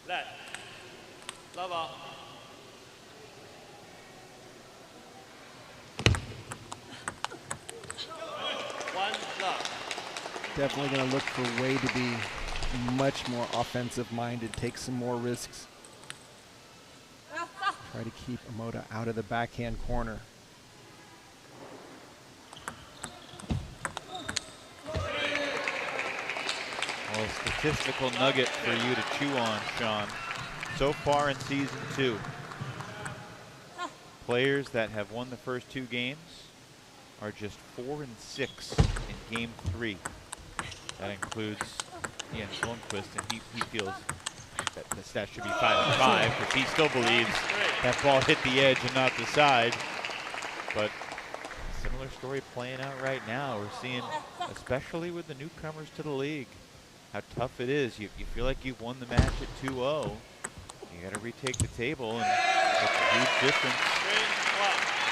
Let. Love off. One love. Definitely going to look for Wei to be much more offensive minded, take some more risks. Try to keep Omoda out of the backhand corner. Well, statistical nugget for you to chew on, Sean. So far in season 2, players that have won the first 2 games are just 4 and 6 in game 3. That includes Ian Lundqvist, and he feels that the stat should be 5 and 5 because he still believes that ball hit the edge and not the side. But similar story playing out right now. We're seeing, especially with the newcomers to the league, how tough it is. You feel like you've won the match at 2-0. You got to retake the table, and it's a huge difference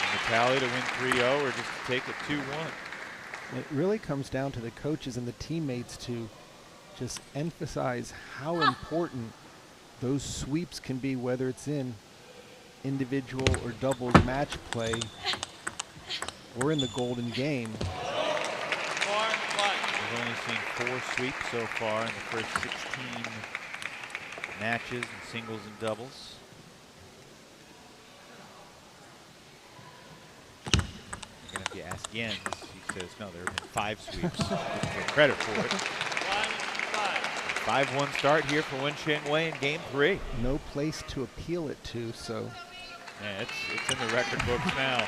in the tally to win 3-0 or just to take it 2-1. It really comes down to the coaches and the teammates to just emphasize how important those sweeps can be, whether it's in individual or doubles match play or in the golden game. We've only seen 4 sweeps so far in the first 16 matches in singles and doubles. Going to you ask Jens, he says, no, there have been 5 sweeps. Didn't get credit for it. 5-1 start here for Wensheng Wei in game 3. No place to appeal it to, so. Yeah, it's in the record books now.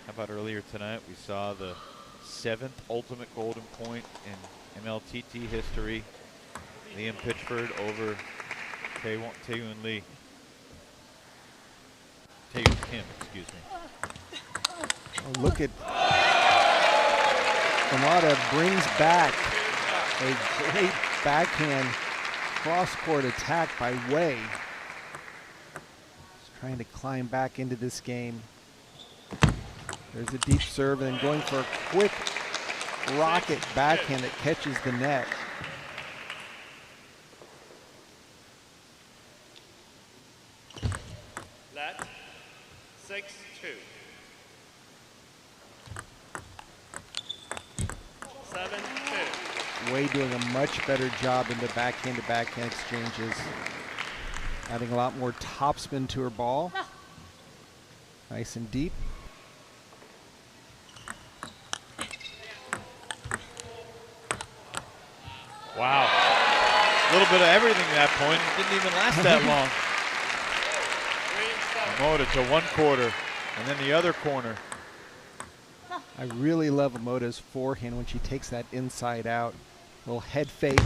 How about earlier tonight, we saw the 7th ultimate golden point in MLTT history. Liam Pitchford over Tae-Yoon Lee. Tae-Yoon Kim, excuse me. Oh, look at Omoda brings back a great backhand cross-court attack by Wei. He's trying to climb back into this game. There's a deep serve and then going for a quick rocket backhand that catches the net. Let 6-2. Wei doing a much better job in the backhand-to-backhand exchanges. Adding a lot more topspin to her ball. Nice and deep. Wow. A little bit of everything at that point. It didn't even last that long. Omoda to one quarter, and then the other corner. I really love Omoda's forehand when she takes that inside out. Little head fake.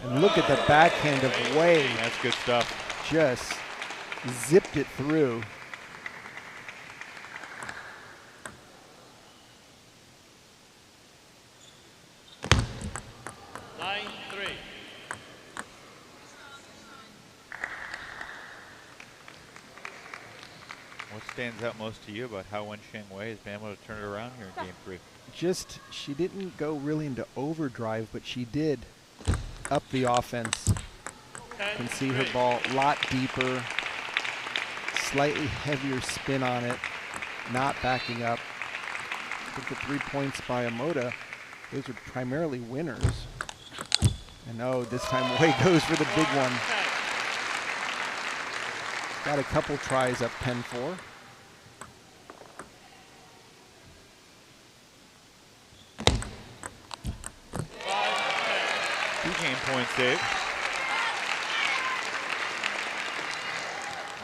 And look at the backhand of Wei. That's good stuff. Just zipped it through. What stands out most to you about how Wensheng Wei has been able to turn it around here in game 3? Just, she didn't go really into overdrive, but she did up the offense. You can see her ball a lot deeper, slightly heavier spin on it, not backing up. I think the 3 points by Omoda, those are primarily winners. And oh, this time Wei goes for the big one. Got a couple tries up 10-4. Game points, Dave.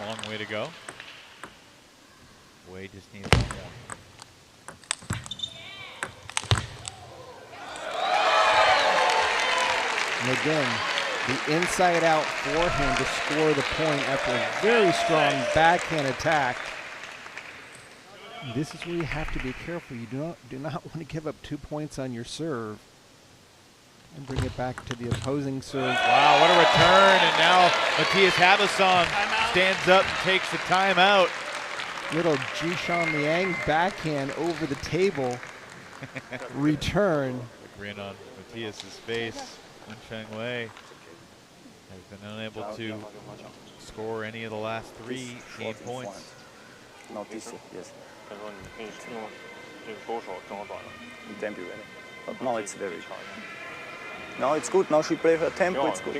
Long way to go. Wei just needs one more. And again, the inside out forehand to score the point after a very strong backhand attack. This is where you have to be careful. You do not want to give up 2 points on your serve. And bring it back to the opposing serve. Wow, what a return. And now Matthias Habasong stands up and takes the timeout. Little Jishan Liang backhand over the table. Return. The grin on Matthias's face. Wensheng Wei has been unable to score any of the last 3 game points. Not this, yes. But now it's very hard. Now it's good. Now she plays her tempo. It's good.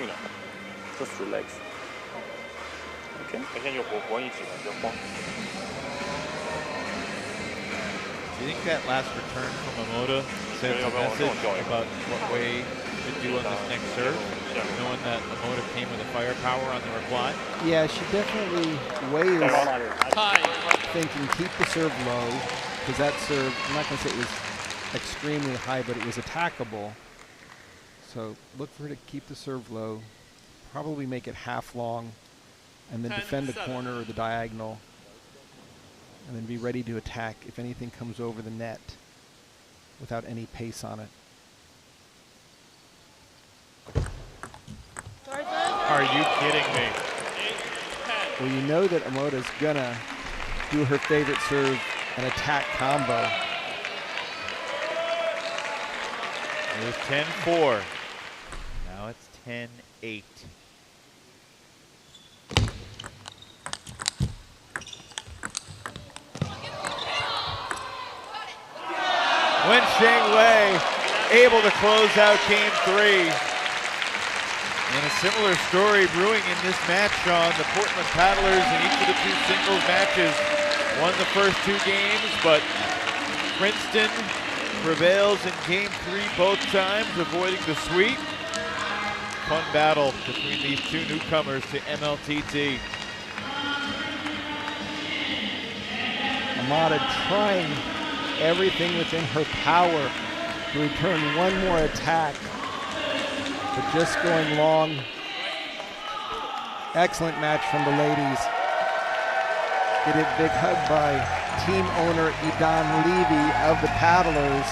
Just relax. Okay. Do you think that last return from Omoda sends a message about what Wei should do on this next serve, knowing that Omoda came with a firepower on the reply? Yeah, she definitely, Wei is thinking keep the serve low, because that serve, I'm not going to say it was extremely high, but it was attackable. So look for her to keep the serve low, probably make it half long, and then defend the corner or the diagonal, and then be ready to attack if anything comes over the net without any pace on it. Are you kidding me? Well, you know that Omoda's gonna do her favorite serve, an attack combo. It was 10-4. Now it's 10-8. Wensheng Wei able to close out game 3. And a similar story brewing in this match, Sean. The Portland Paddlers in each of the 2 singles matches won the first 2 games, but Princeton prevails in game 3 both times, avoiding the sweep. Fun battle between these 2 newcomers to MLTT. Omoda trying everything within her power to return one more attack, but just going long. Excellent match from the ladies. Get a big hug by team owner Idan Levy of the Paddlers.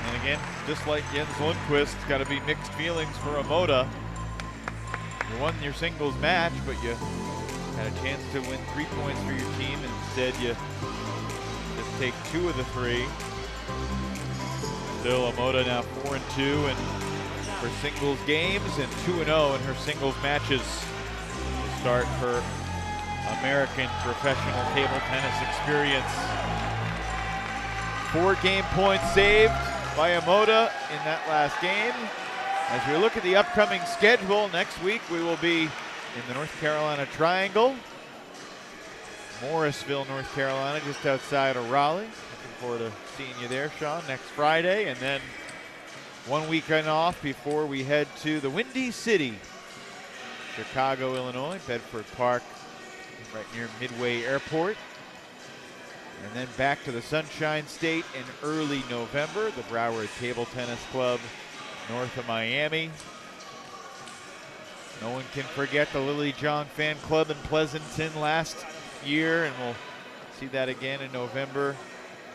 And again, just like Jens Lundqvist, got to be mixed feelings for Omoda. You won your singles match, but you had a chance to win 3 points for your team, and instead you just take 2 of the 3. Still, Omoda now 4-2 in her singles games and 2-0 in her singles matches to start her American professional table tennis experience. 4 game points saved by Omoda in that last game. As we look at the upcoming schedule, next week we will be in the North Carolina Triangle, Morrisville, North Carolina, just outside of Raleigh. Looking forward to seeing you there, Sean, next Friday. And then 1 weekend off before we head to the Windy City, Chicago, Illinois, Bedford Park, right near Midway Airport. And then back to the Sunshine State in early November, the Broward Table Tennis Club, north of Miami. No one can forget the Lily John Fan Club in Pleasanton last year, and we'll see that again in November,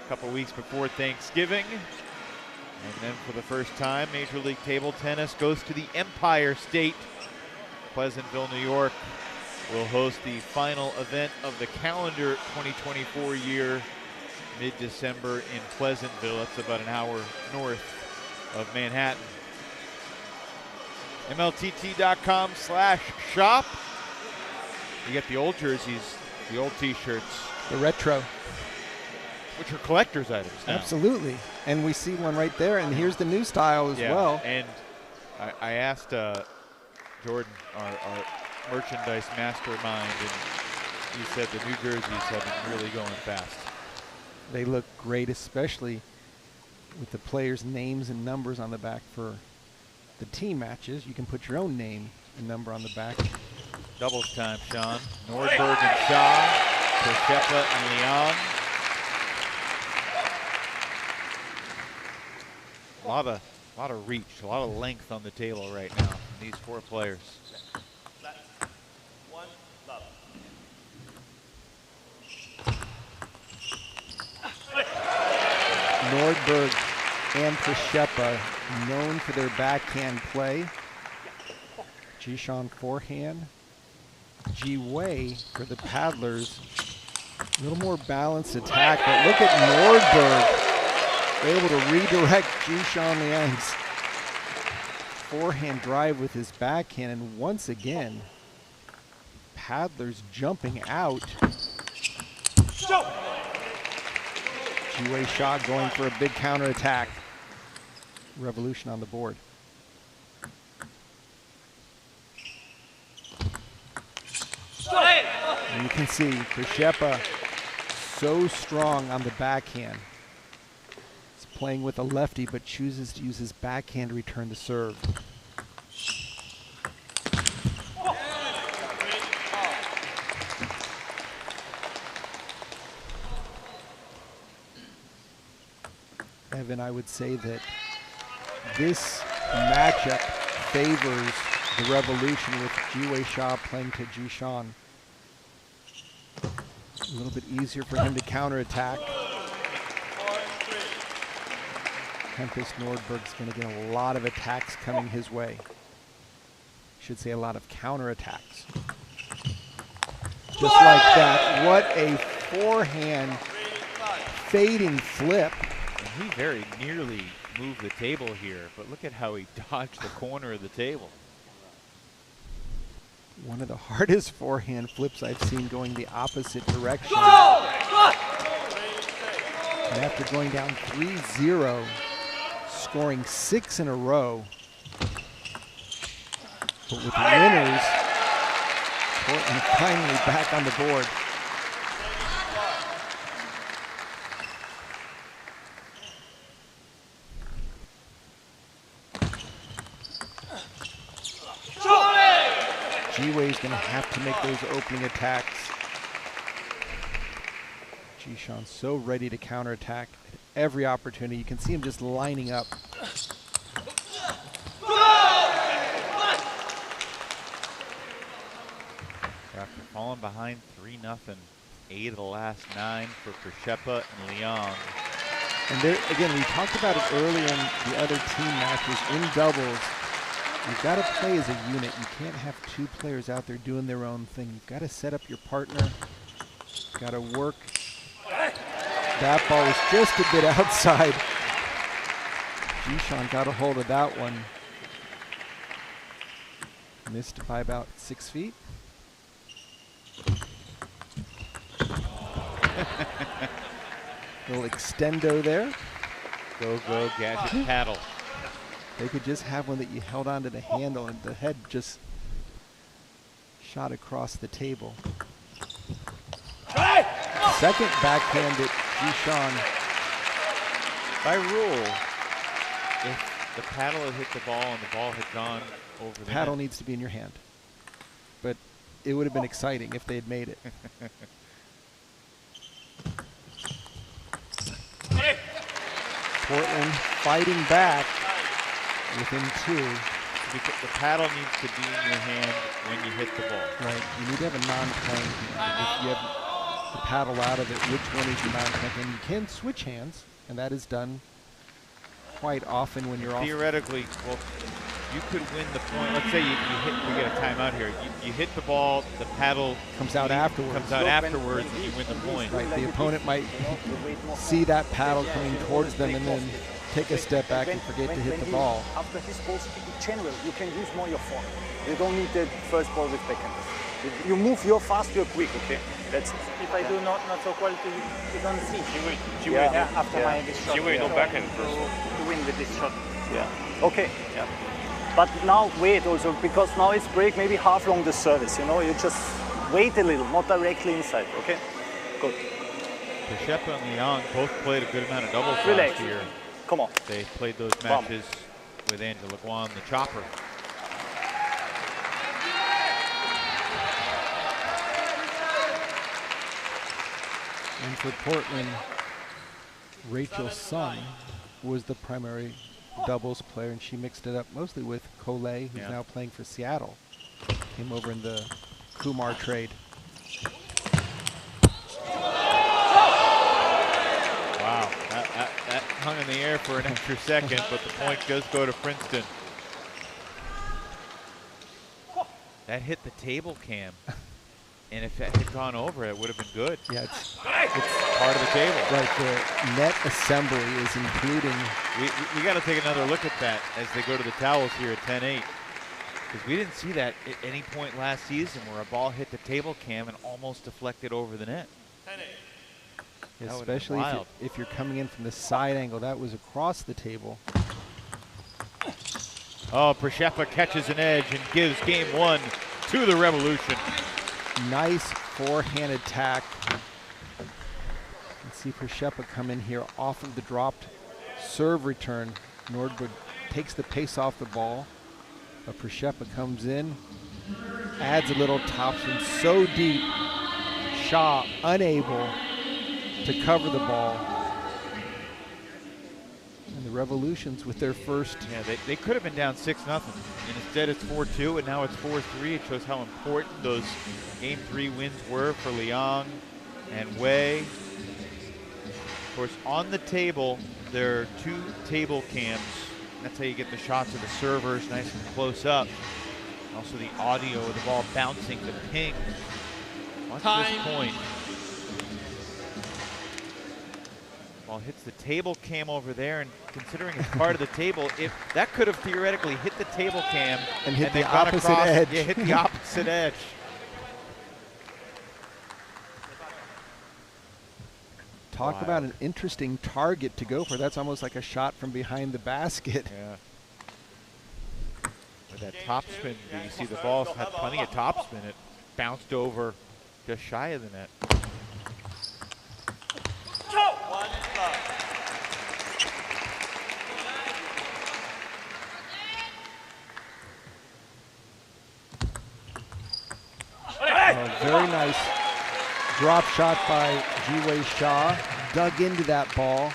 a couple weeks before Thanksgiving. And then for the first time, Major League Table Tennis goes to the Empire State. Pleasantville, New York will host the final event of the calendar 2024 year, mid-December in Pleasantville. That's about an hour north of Manhattan. MLTT.com/shop. You get the old jerseys, the old t-shirts. The retro. Which are collector's items now. Absolutely. And we see one right there, and here's the new style as well. And I asked Jordan, our merchandise mastermind, and he said the new jerseys have been really going fast. They look great, especially with the players' names and numbers on the back for the team matches. You can put your own name and number on the back. Doubles time, Sean. Nordberg and Shaw, Persepa and Leon. A lot of reach, a lot of length on the table right now from these 4 players. Nordberg and Persepa, known for their backhand play. Jishan forehand. Ji Wei for the Paddlers. A little more balanced attack, but look at Nordberg. Able to redirect Jishan Liang's forehand drive with his backhand, and once again, Paddlers jumping out. Ji Wei shot going for a big counter attack. Revolution on the board. And you can see Persepa so strong on the backhand. He's playing with a lefty, but chooses to use his backhand to return the serve. Evan, I would say that this matchup favors the Revolution, with Ji Wei Sha playing to Jishan. A little bit easier for him to counterattack. Tempest Nordberg's going to get a lot of attacks coming his way. Should say a lot of counterattacks. Just like that. What a forehand fading flip. And he very nearly moved the table here, but look at how he dodged the corner of the table. One of the hardest forehand flips I've seen, going the opposite direction. And after going down 3-0, scoring 6 in a row, But with the winners, Portland finally back on the board. Ji-Wei's going to have to make those opening attacks. Ji-Sean so ready to counterattack at every opportunity. You can see him just lining up. After falling behind 3-0, 8 of the last 9 for Przeszepa and Liang. And there, again, we talked about it earlier in the other team matches in doubles. You've got to play as a unit. You can't have 2 players out there doing their own thing. You've got to set up your partner. You've got to work. That ball was just a bit outside. Ji-Sean got a hold of that one. Missed by about 6 feet. Little extendo there. Go, gadget paddle. They could just have one that you held onto the handle and the head just shot across the table. Second backhand at Ji-Sean. By rule, if the paddle had hit the ball and the ball had gone over the paddle net. needs to be in your hand. But it would have been exciting if they had made it. Portland fighting back within 2. Because the paddle needs to be in your hand when you hit the ball. Right. You need to have a non-playing hand. If you have the paddle out of it, which one is your non-playing hand? You can switch hands, and that is done quite often when you're off. Theoretically, well, you could win the point. Let's say you hit, we get a timeout here. You hit the ball, the paddle comes out afterwards. And you win the point. Right, the opponent might see that paddle coming towards them and then take a step back and forget to hit the ball. After his balls, in general, you can use more your forehand. You don't need the first ball with backhand. You move, you're fast, you're quick, okay? That's it. If I do not so quality, you don't see. After my this shot. No backhand first. To win with this shot. Yeah. Okay. Yeah. But now wait also, because now it's break maybe half long the service, you know? You just wait a little, not directly inside, okay? Good. Przeszepa and Liang both played a good amount of doubles last year. Come on. They played those matches with Angela Guan, the chopper. And for Portland, Rachel Sun was the primary doubles player, and she mixed it up mostly with Collet, who's now playing for Seattle. Came over in the Kumar trade. Wow, that hung in the air for an extra second, but the point does go to Princeton. That hit the table cam, and if that had gone over, it would have been good. Yeah, it's part of the table. Right, the net assembly is including. We got to take another look at that as they go to the towels here at 10-8. Because we didn't see that at any point last season where a ball hit the table cam and almost deflected over the net. 10-8. Especially if you're coming in from the side angle. That was across the table. Oh, Przeszepa catches an edge and gives game 1 to the Revolution. Nice forehand attack. Let's see Przeszepa come in here off of the dropped serve return. Nordberg takes the pace off the ball. But Przeszepa comes in, adds a little topspin so deep. Shaw unable to cover the ball. And the Revolutions with their first. Yeah, they could have been down 6-0. And instead it's 4-2, and now it's 4-3. It shows how important those game 3 wins were for Liang and Wei. Of course, on the table, there are 2 table cams. That's how you get the shots of the servers nice and close up. Also the audio of the ball bouncing the ping. Watch this point. Ball hits the table cam over there, and considering it's part of the table, if that could have theoretically hit the table cam and hit the opposite edge. Yeah, hit the opposite edge. Talk about an interesting target to go for. That's almost like a shot from behind the basket. Yeah. With that topspin, you see the ball had plenty of topspin. It bounced over just shy of the net. Very nice drop shot by Ji-Wei Shaw. Dug into that ball.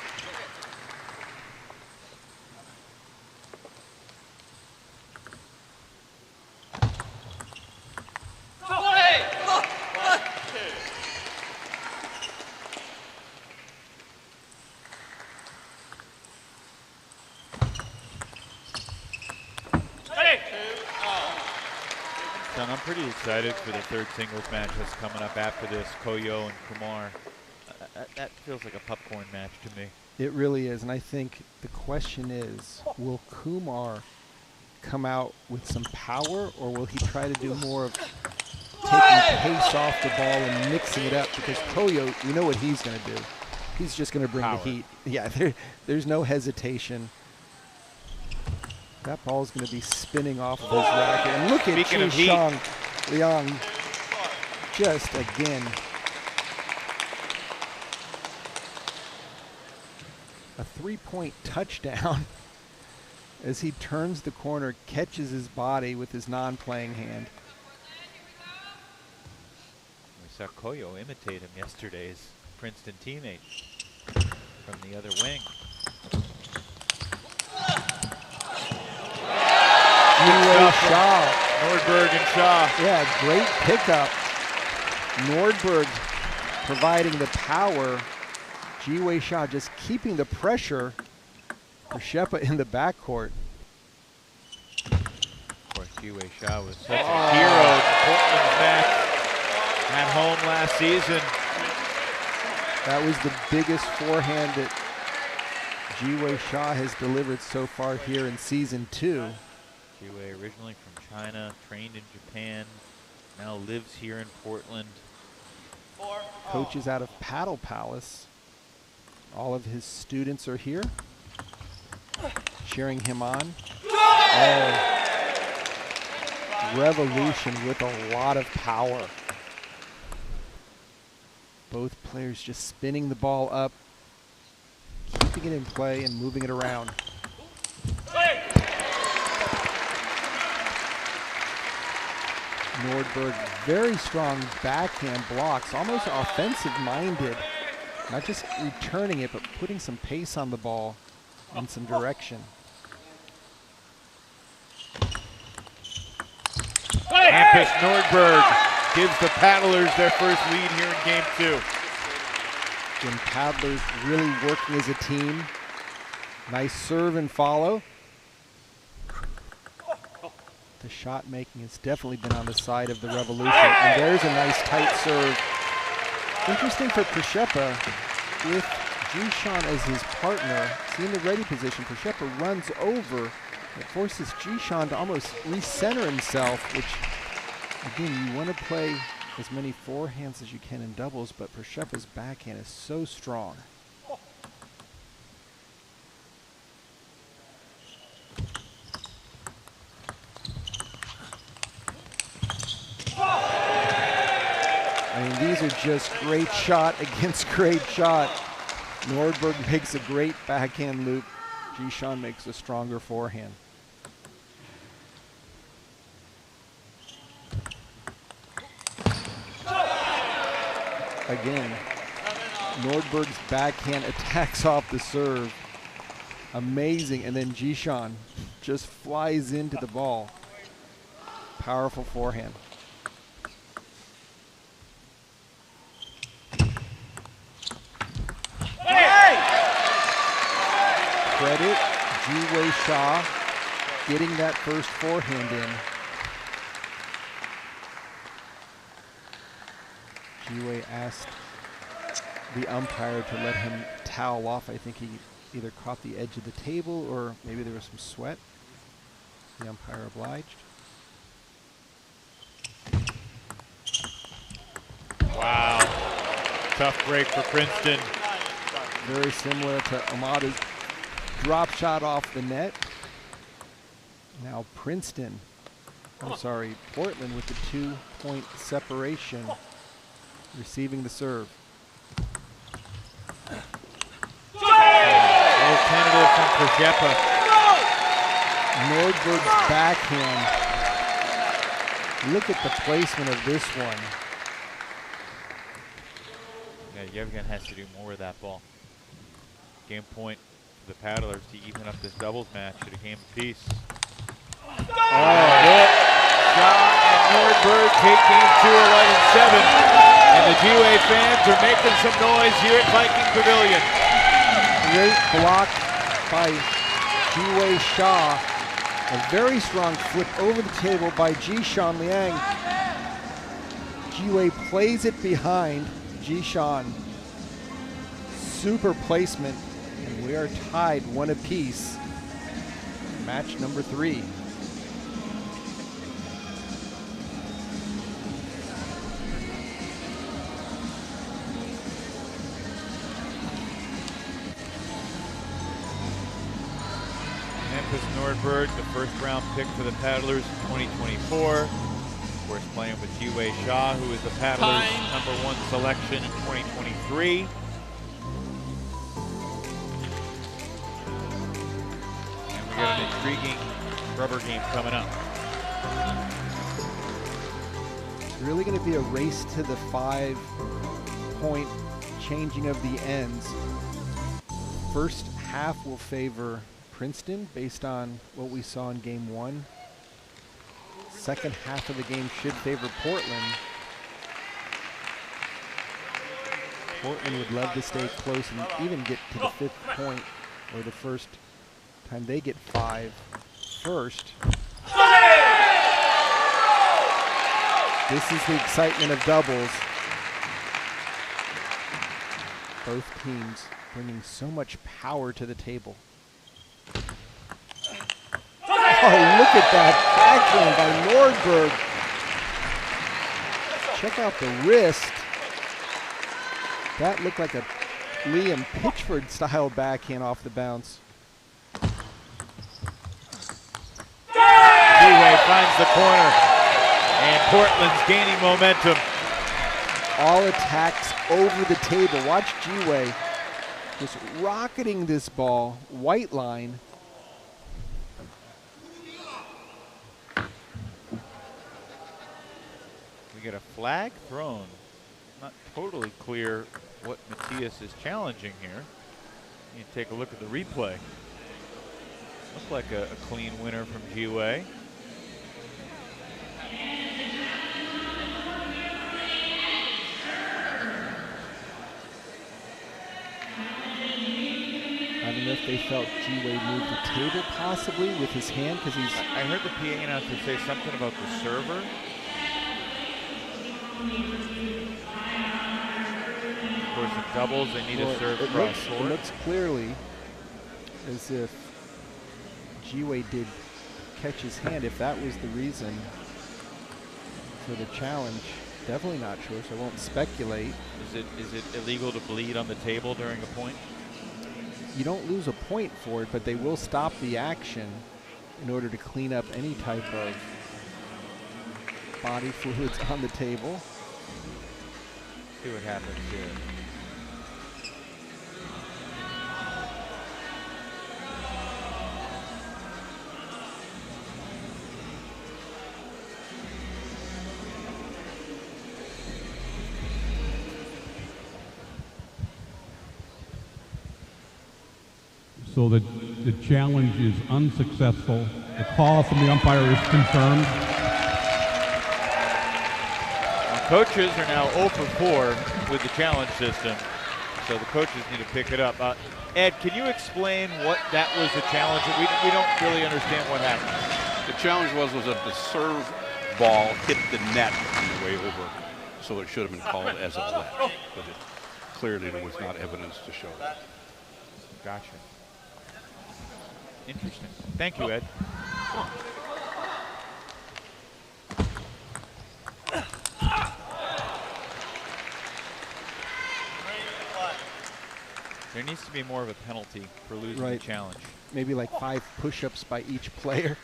I'm pretty excited for the third singles match that's coming up after this, Koyo and Kumar. That feels like a popcorn match to me. It really is, and I think the question is, will Kumar come out with some power, or will he try to do more of taking pace off the ball and mixing it up? Because Koyo, you know what he's going to do. He's just going to bring the heat. Yeah, there's no hesitation. That ball's going to be spinning off of his racket. And look at Jishang Liang just again. A three-point touchdown as he turns the corner, catches his body with his non-playing hand. We saw Koyo imitate him yesterday, his Princeton teammate from the other wing. Shaw. Nordberg and Shaw. Yeah, great pickup. Nordberg providing the power. Ji-Wei Shaw just keeping the pressure for Shepa in the backcourt. Of course, Ji-Wei Shaw was such a hero in Portland's match at home last season. That was the biggest forehand that Ji-Wei Shaw has delivered so far here in season 2. Ji-Wei originally from China, trained in Japan, now lives here in Portland. Coaches out of Paddle Palace. All of his students are here, cheering him on. Oh, Revolution with a lot of power. Both players just spinning the ball up, keeping it in play and moving it around. Nordberg, very strong backhand blocks, almost offensive-minded. Not just returning it, but putting some pace on the ball and some direction. Hampus Nordberg gives the Paddlers their first lead here in game 2. Again, Paddlers really working as a team. Nice serve and follow. The shot making has definitely been on the side of the Revolution. And there's a nice tight serve. Interesting for Przhepa, with Jishan as his partner, seeing the ready position, Przhepa runs over. It forces Jishan to almost recenter himself, which, again, you want to play as many forehands as you can in doubles, but Przhepa's backhand is so strong. I mean, these are just great shot against great shot. Nordberg makes a great backhand loop. Jishan makes a stronger forehand. Again, Nordberg's backhand attacks off the serve. Amazing, and then Jishan just flies into the ball. Powerful forehand. Credit Ji-Wei Shaw getting that first forehand in. Ji-Wei asked the umpire to let him towel off. I think he either caught the edge of the table or maybe there was some sweat. The umpire obliged. Wow. Tough break for Princeton. Very similar to Omoda's drop shot off the net. Now Princeton I'm sorry, Portland with the 2-point separation, receiving the serve. A little tentative from Krzyzewska. Nordberg's backhand. Look at the placement of this one. Yeah, Yevgen has to do more with that ball. Game point for the Paddlers to even up this doubles match at a game apiece. Shaw and Nordberg take game 2, 11-7. And the GWA fans are making some noise here at Viking Pavilion. Great block by GWA Shaw. A very strong flip over the table by Jishan Liang. GWA plays it behind Jishan. Super placement. And we are tied 1 apiece. Match number 3. Nordberg, the first-round pick for the Paddlers in 2024. Of course, playing with Ji-Wei Shaw, who is the Paddlers' #1 selection in 2023. And we got an intriguing rubber game coming up. It's really going to be a race to the 5-point changing of the ends. First half will favor Princeton based on what we saw in game 1. Second half of the game should favor Portland. Portland would love to stay close and even get to the 5th point, or the first time they get 5 first. This is the excitement of doubles. Both teams bringing so much power to the table. Oh, look at that backhand by Nordberg. Check out the wrist. That looked like a Liam Pitchford style backhand off the bounce. Ji-Wei finds the corner, and Portland's gaining momentum. All attacks over the table. Watch Ji-Wei just rocketing this ball, white line. We get a flag thrown. Not totally clear what Matthias is challenging here. You can take a look at the replay. Looks like a clean winner from Ji-Wei. I don't know if they felt Ji-Wei moved the table possibly with his hand, because he's... I heard the PA announcer say something about the server. Of course, in doubles, they need to serve cross court. It looks clearly as if Ji-Wei did catch his hand, if that was the reason for the challenge. Definitely not sure, so I won't speculate. Is it illegal to bleed on the table during a point? You don't lose a point for it, but they will stop the action in order to clean up any type of body fluids on the table. See what happens here. So the challenge is unsuccessful. The call from the umpire is confirmed. Coaches are now 0 for 4 with the challenge system, so the coaches need to pick it up. Ed, can you explain what that was the challenge? We don't really understand what happened. The challenge was that the serve ball hit the net on the way over, so it should have been called as a let, but clearly there was not evidence to show that. Gotcha. Interesting. Thank you, Ed. There needs to be more of a penalty for losing the challenge. Maybe like 5 push-ups by each player.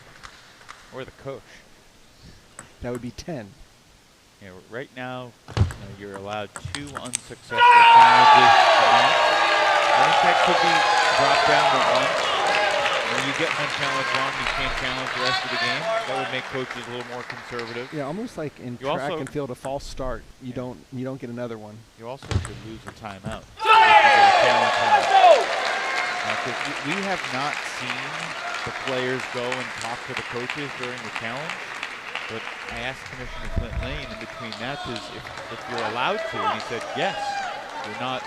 Or the coach. that would be 10. Yeah, right now, you're allowed 2 unsuccessful challenges a match. I think that could be dropped down to 1. When you get one challenge wrong, you can't challenge the rest of the game. That would make coaches a little more conservative. Yeah, almost like in track and field, a false start. You don't get another one. You also could lose a timeout. If you get a challenge wrong. We have not seen the players go and talk to the coaches during the challenge. But I asked Commissioner Clint Lane in between matches if you're allowed to, and he said yes. You're not.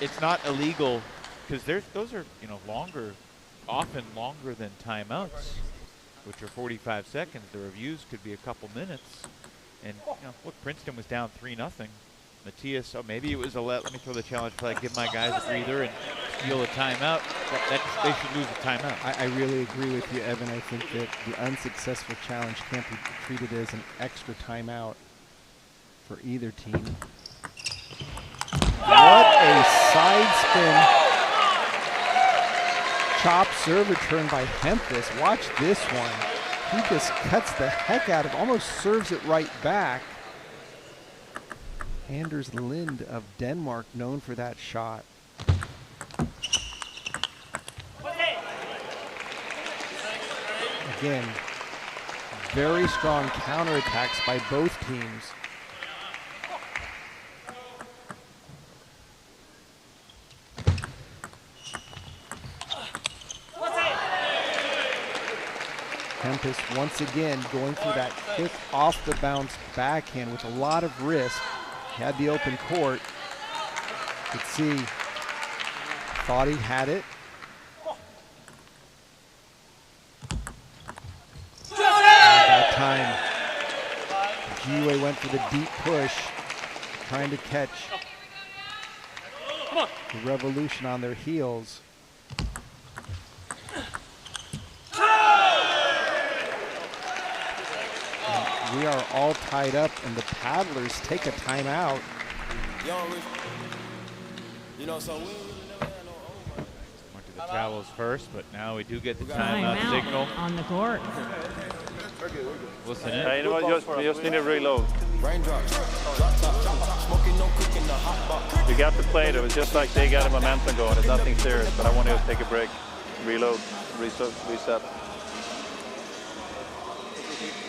It's not illegal, because those are longer, often longer than timeouts, which are 45 seconds. The reviews could be a couple minutes, and look, Princeton was down 3-0. Matthias, maybe it was let me throw the challenge play, give my guys a breather and steal a timeout. They should lose a timeout. I really agree with you, Evan. I think that the unsuccessful challenge can't be treated as an extra timeout for either team. What a side spin. Chop serve return by Hempus. Watch this one. He just cuts the heck out of, almost serves it right back. Anders Lind of Denmark, known for that shot. Again, very strong counterattacks by both teams. Hempus once again going for that quick off the bounce backhand with a lot of risk. Had the open court. Could see, thought he had it. At that time, G-Wei went for the deep push, trying to catch the Revolution on their heels. We are all tied up, and the Paddlers take a timeout. Went to the towels first, but now we do get the timeout signal on the court. Listen in. We just need to reload. You got to play it. It was just like they got a momentum going. It's nothing serious, but I want to take a break, reload, reset.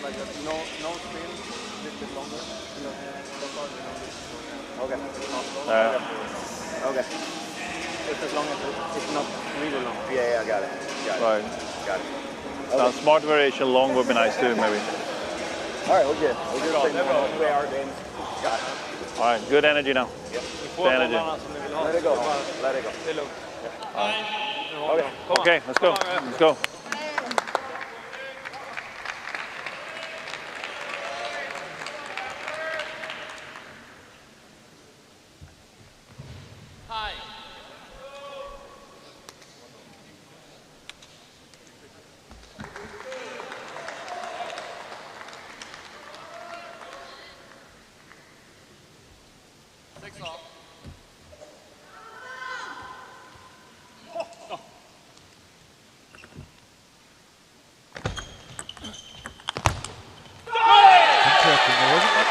Like no spin, a little bit longer. Okay. Okay. Just as long as it's not really long. Yeah, I got it. Got it. Okay. Smart variation, long would be nice too, maybe. All right, we're good. Play our games. Got it. All right, good energy now. Yep. Energy. Let it go. Okay, let's go.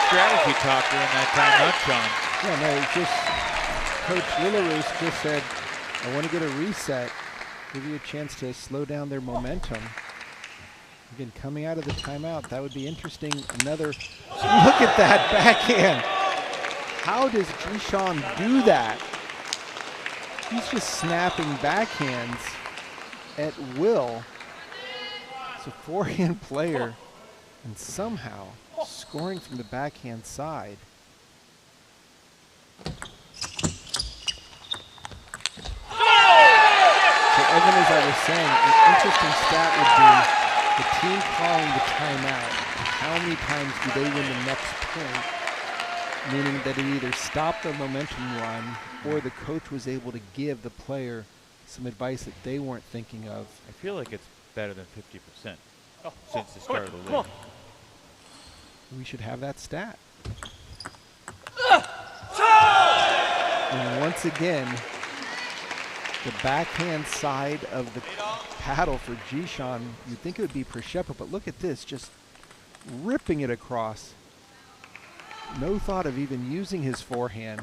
Strategy talk during that timeout, Sean. Yeah, no, it's just Coach Lillarus just said, I want to get a reset, give you a chance to slow down their momentum. Again, coming out of the timeout, that would be interesting. Another, look at that backhand. How does Jishan do that? He's just snapping backhands at will. It's a forehand player, and somehow scoring from the backhand side. So Evan, as I was saying, an interesting stat would be the team calling the timeout. How many times do they win the next point? Meaning that it either stopped the momentum run or the coach was able to give the player some advice that they weren't thinking of. I feel like it's better than 50% since the start of the league. We should have that stat. And once again, the backhand side of the paddle for Jishan, you'd think it would be Przeszepa, but look at this, just ripping it across. No thought of even using his forehand.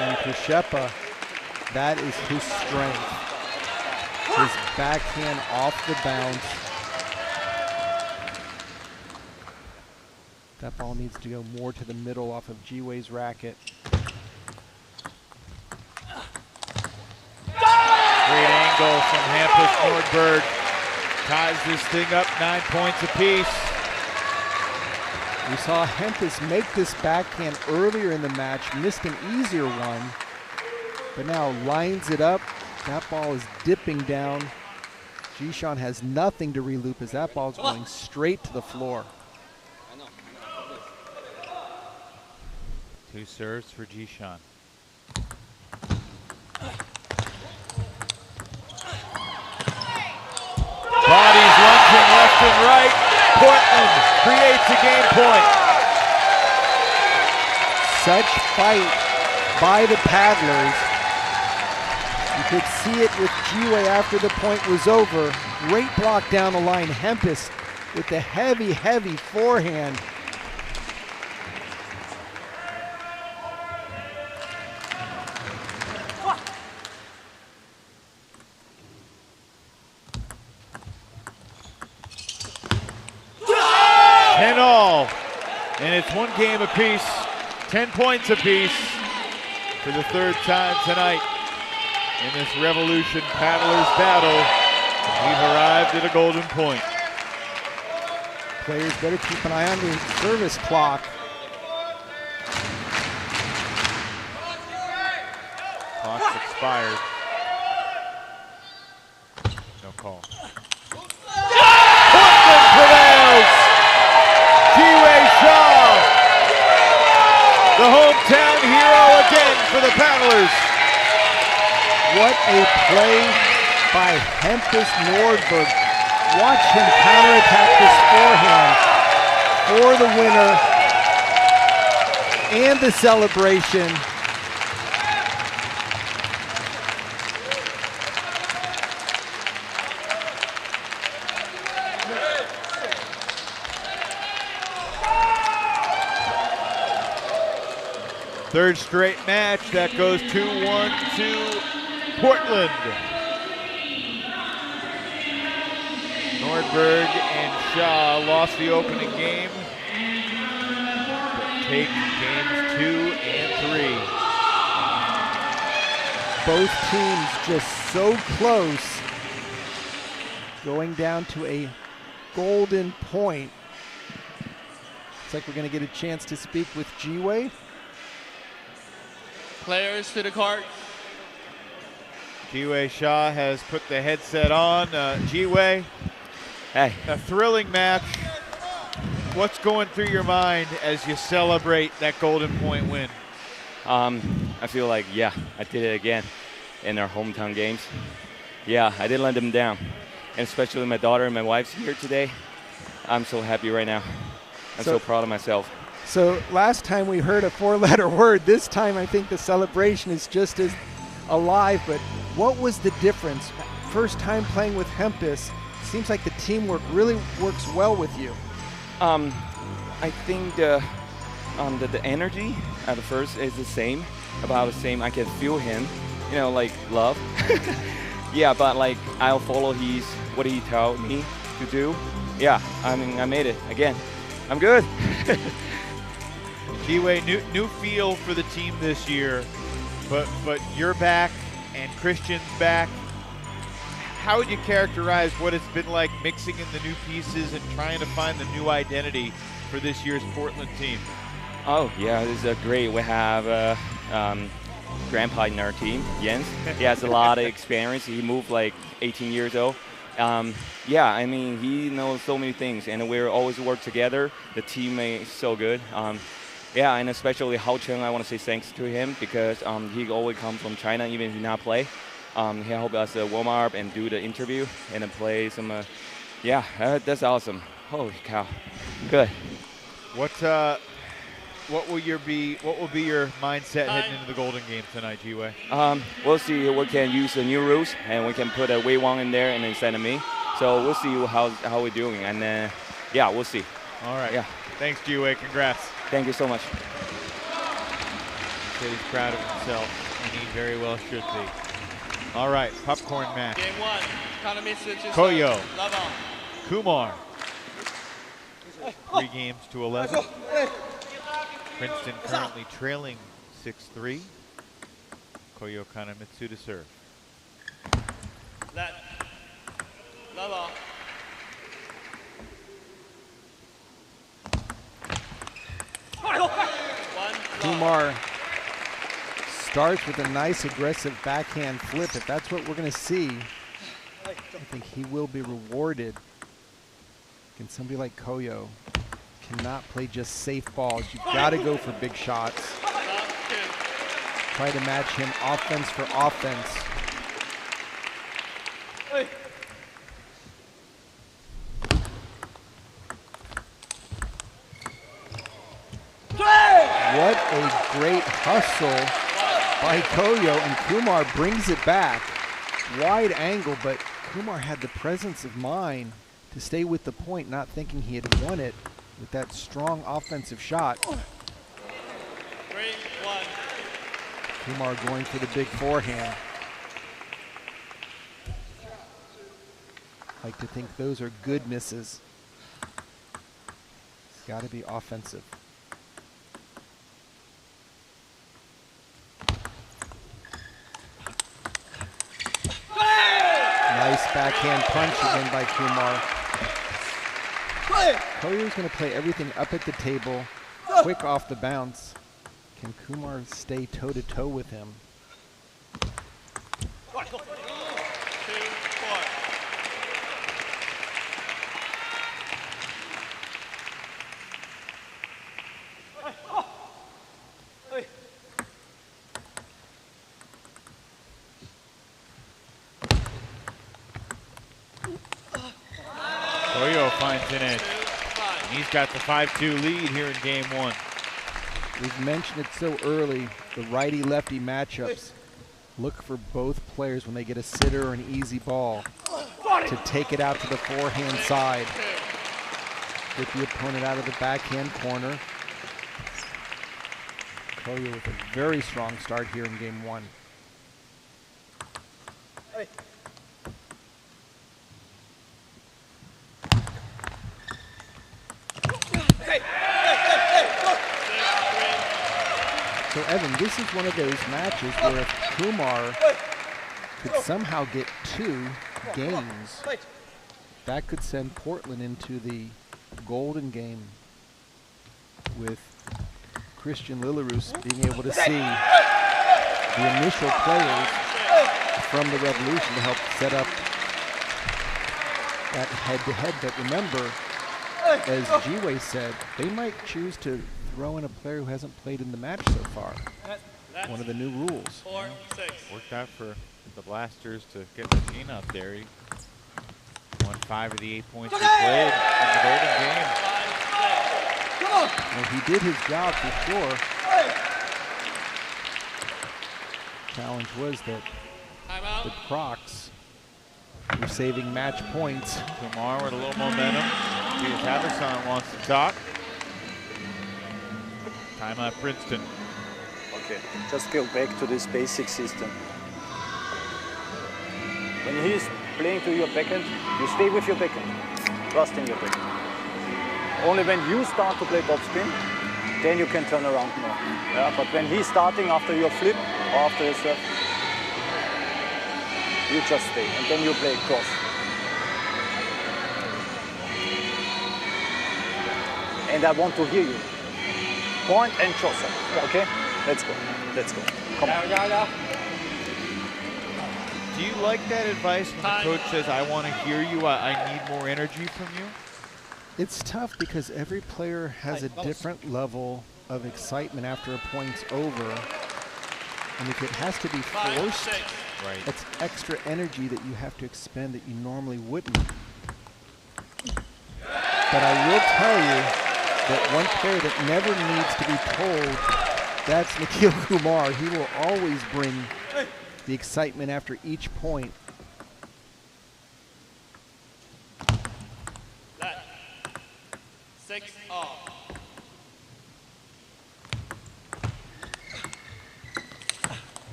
And Przeppa, that is his strength. His backhand off the bounce. That ball needs to go more to the middle off of Ji-Wei's racket. Great angle from Hampus Nordberg. Ties this thing up 9 points apiece. We saw Hampus make this backhand earlier in the match, missed an easier one, but now lines it up. That ball is dipping down. Jishan has nothing to reloop as that ball is going straight to the floor. 2 serves for Jishan. Bodies lunging left and right. Portland creates a game point. Such fight by the paddlers. You could see it with Ji-Wei after the point was over. Great block down the line. Hampus with the heavy, heavy forehand. And it's 1 game apiece, 10 points apiece for the 3rd time tonight in this Revolution Paddlers battle. We've arrived at a golden point. Players better keep an eye on the service clock. Clock's expired. No call. Portland prevails! Ji-Wei Shaw, the hometown hero again for the paddlers. What a play by Hampus Nordberg. Watch him counterattack this forehand for the winner and the celebration. Third straight match that goes 2-1 to Portland. Nordberg and Shaw lost the opening game, but take games 2 and 3. Both teams just so close, going down to a golden point. Looks like we're going to get a chance to speak with Ji-Wei. Players to the court. Ji-Wei Shaw has put the headset on. Ji-Wei, hey, a thrilling match. What's going through your mind as you celebrate that golden point win? I feel like, yeah, I did it again in our hometown games. Yeah, I didn't let them down. And especially my daughter and my wife's here today. I'm so happy right now. I'm so proud of myself. So last time we heard a 4-letter word. This time I think the celebration is just as alive, but what was the difference? First time playing with Hampus, seems like the teamwork really works well with you. I think the energy at the first is the same, about the same. I can feel him, you know, like love. Yeah, but like I'll follow what he told me to do. Yeah, I mean, I made it again. I'm good. Ji-Wei, new feel for the team this year, but you're back and Christian's back. How would you characterize what it's been like mixing in the new pieces and trying to find the new identity for this year's Portland team? Oh yeah, this is great. We have grandpa in our team, Jens. He has a lot of experience. He moved like 18 years old. Yeah, I mean, he knows so many things, and we always work together. The teammate is so good. Yeah, and especially Hao Cheng, I want to say thanks to him because he always comes from China, even if he not play. He helped us warm up and do the interview and then play some. Yeah, that's awesome. Holy cow, good. What what will be your mindset heading into the Golden Game tonight, G-Wei? We'll see. We can use the new rules, and we can put a Wei Wang in there and instead of me. So we'll see how we're doing, and yeah, we'll see. All right. Yeah. Thanks, G-Wei. Congrats. Thank you so much. He's proud of himself, and he very well should be. All right, popcorn match. Game 1. Kotomi Koyo. Love all. Kumar. 3 games to 11. Princeton currently trailing 6-3. Koyo Kanamitsu to serve. Let. Love all. Kumar starts with a nice aggressive backhand flip. If that's what we're going to see, I think he will be rewarded. And somebody like Koyo cannot play just safe balls. You've got to go for big shots. Try to match him offense for offense. What a great hustle by Koyo, and Kumar brings it back. Wide angle, but Kumar had the presence of mind to stay with the point, not thinking he had won it with that strong offensive shot. 3-1. Kumar going for the big forehand. Like to think those are good misses. It's got to be offensive. Nice backhand punch again by Kumar. Koyo's going to play everything up at the table, quick off the bounce. Can Kumar stay toe-to-toe with him? Koyo finds an edge. He's got the 5-2 lead here in game 1. We've mentioned it so early, the righty-lefty matchups. Look for both players when they get a sitter or an easy ball to take it out to the forehand side. Get the opponent out of the backhand corner. Koyo with a very strong start here in game 1. So Evan, this is one of those matches where if Kumar could somehow get 2 games, that could send Portland into the Golden Game with Christian Lillerus being able to see the initial players from the Revolution to help set up that head-to-head. But remember, as G-Wei said, they might choose to throw in a player who hasn't played in the match so far. One of the new rules. 4-6. Worked out for the Blasters to get Machine out there. He won 5 of the 8 points he played in the Golden Game. Well, he did his job for sure. Challenge was that the Crocs were saving match points. Kumar with a little momentum. Here's Haverson wants to talk. Timeout Princeton. Okay, just go back to this basic system. When he's playing to your backhand, you stay with your backhand. Trust in your backhand. Only when you start to play topspin, then you can turn around more. Yeah, but when he's starting after your flip or after your serve, you just stay and then you play cross. And I want to hear you. Point and crosser. Okay? Let's go. Let's go. Come on. Do you like that advice when the coach says, I want to hear you, I need more energy from you? It's tough because every player has a different level of excitement after a point's over. And if it has to be forced, it's extra energy that you have to expend that you normally wouldn't. But I will tell you, But one player that never needs to be told, that's Nikhil Kumar. He will always bring the excitement after each point. Left. 6 off.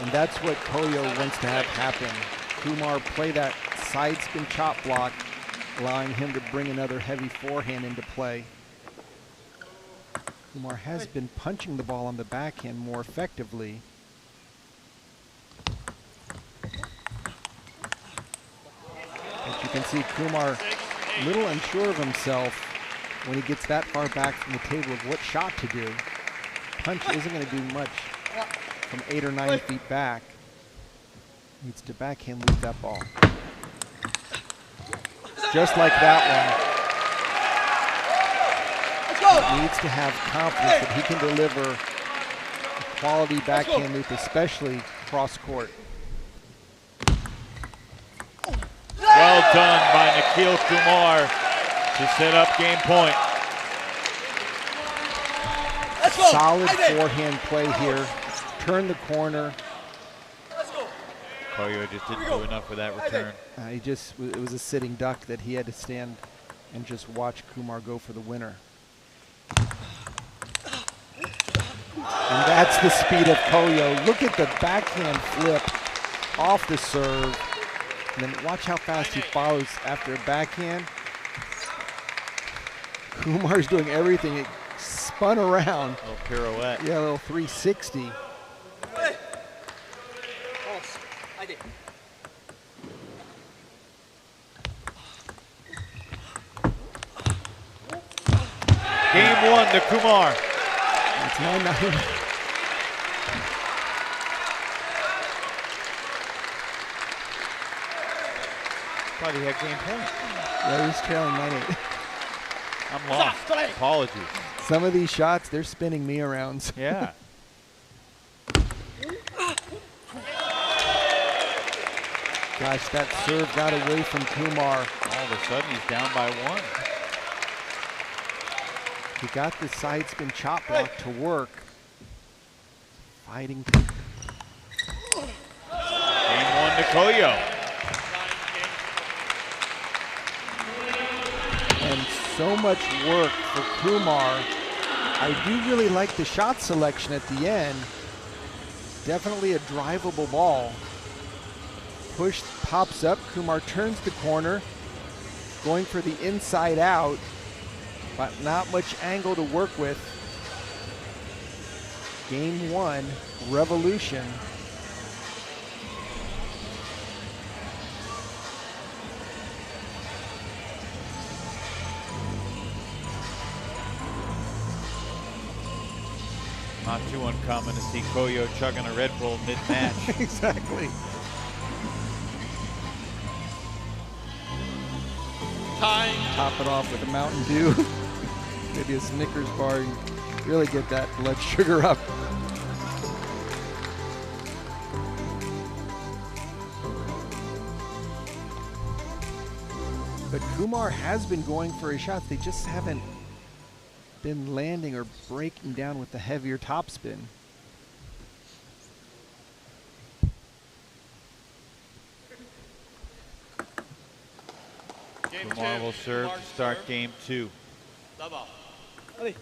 And that's what Koyo wants to have happen. Kumar play that side spin chop block, allowing him to bring another heavy forehand into play. Kumar has been punching the ball on the backhand more effectively. But you can see Kumar a little unsure of himself when he gets that far back from the table of what shot to do. Punch isn't going to do much from 8 or 9 feet back. Needs to backhand lead that ball. Just like that one. Needs to have confidence that he can deliver a quality backhand loop, especially cross court. Well done by Nikhil Kumar to set up game point. Solid forehand play here. Turn the corner. Koyo just didn't do enough for that return. It was a sitting duck that he had to stand and just watch Kumar go for the winner. And that's the speed of Koyo. Look at the backhand flip off the serve. And then watch how fast he follows after a backhand. Kumar's doing everything. It spun around. A little pirouette. Yeah, a little 360. Game 1 to Kumar. It's 9-9. Thought he had game point. Yeah, he's trailing 9-8. I'm lost. Apologies. Some of these shots, they're spinning me around. Yeah. Gosh, that serve got away from Kumar. All of a sudden, he's down by 1. He got the side spin chop block to work. Fighting. Game 1 to Koyo. And so much work for Kumar. I do really like the shot selection at the end. Definitely a drivable ball. Push pops up, Kumar turns the corner, going for the inside out, but not much angle to work with. Game 1, Revolution. Not too uncommon to see Koyo chugging a Red Bull mid-match. Exactly. Time. Top it off with a Mountain Dew. Maybe a Snickers bar. And really get that blood sugar up. But Kumar has been going for his shots. They just haven't been landing or breaking down with the heavier topspin. Kumar will serve to start game 2. Love off. Let's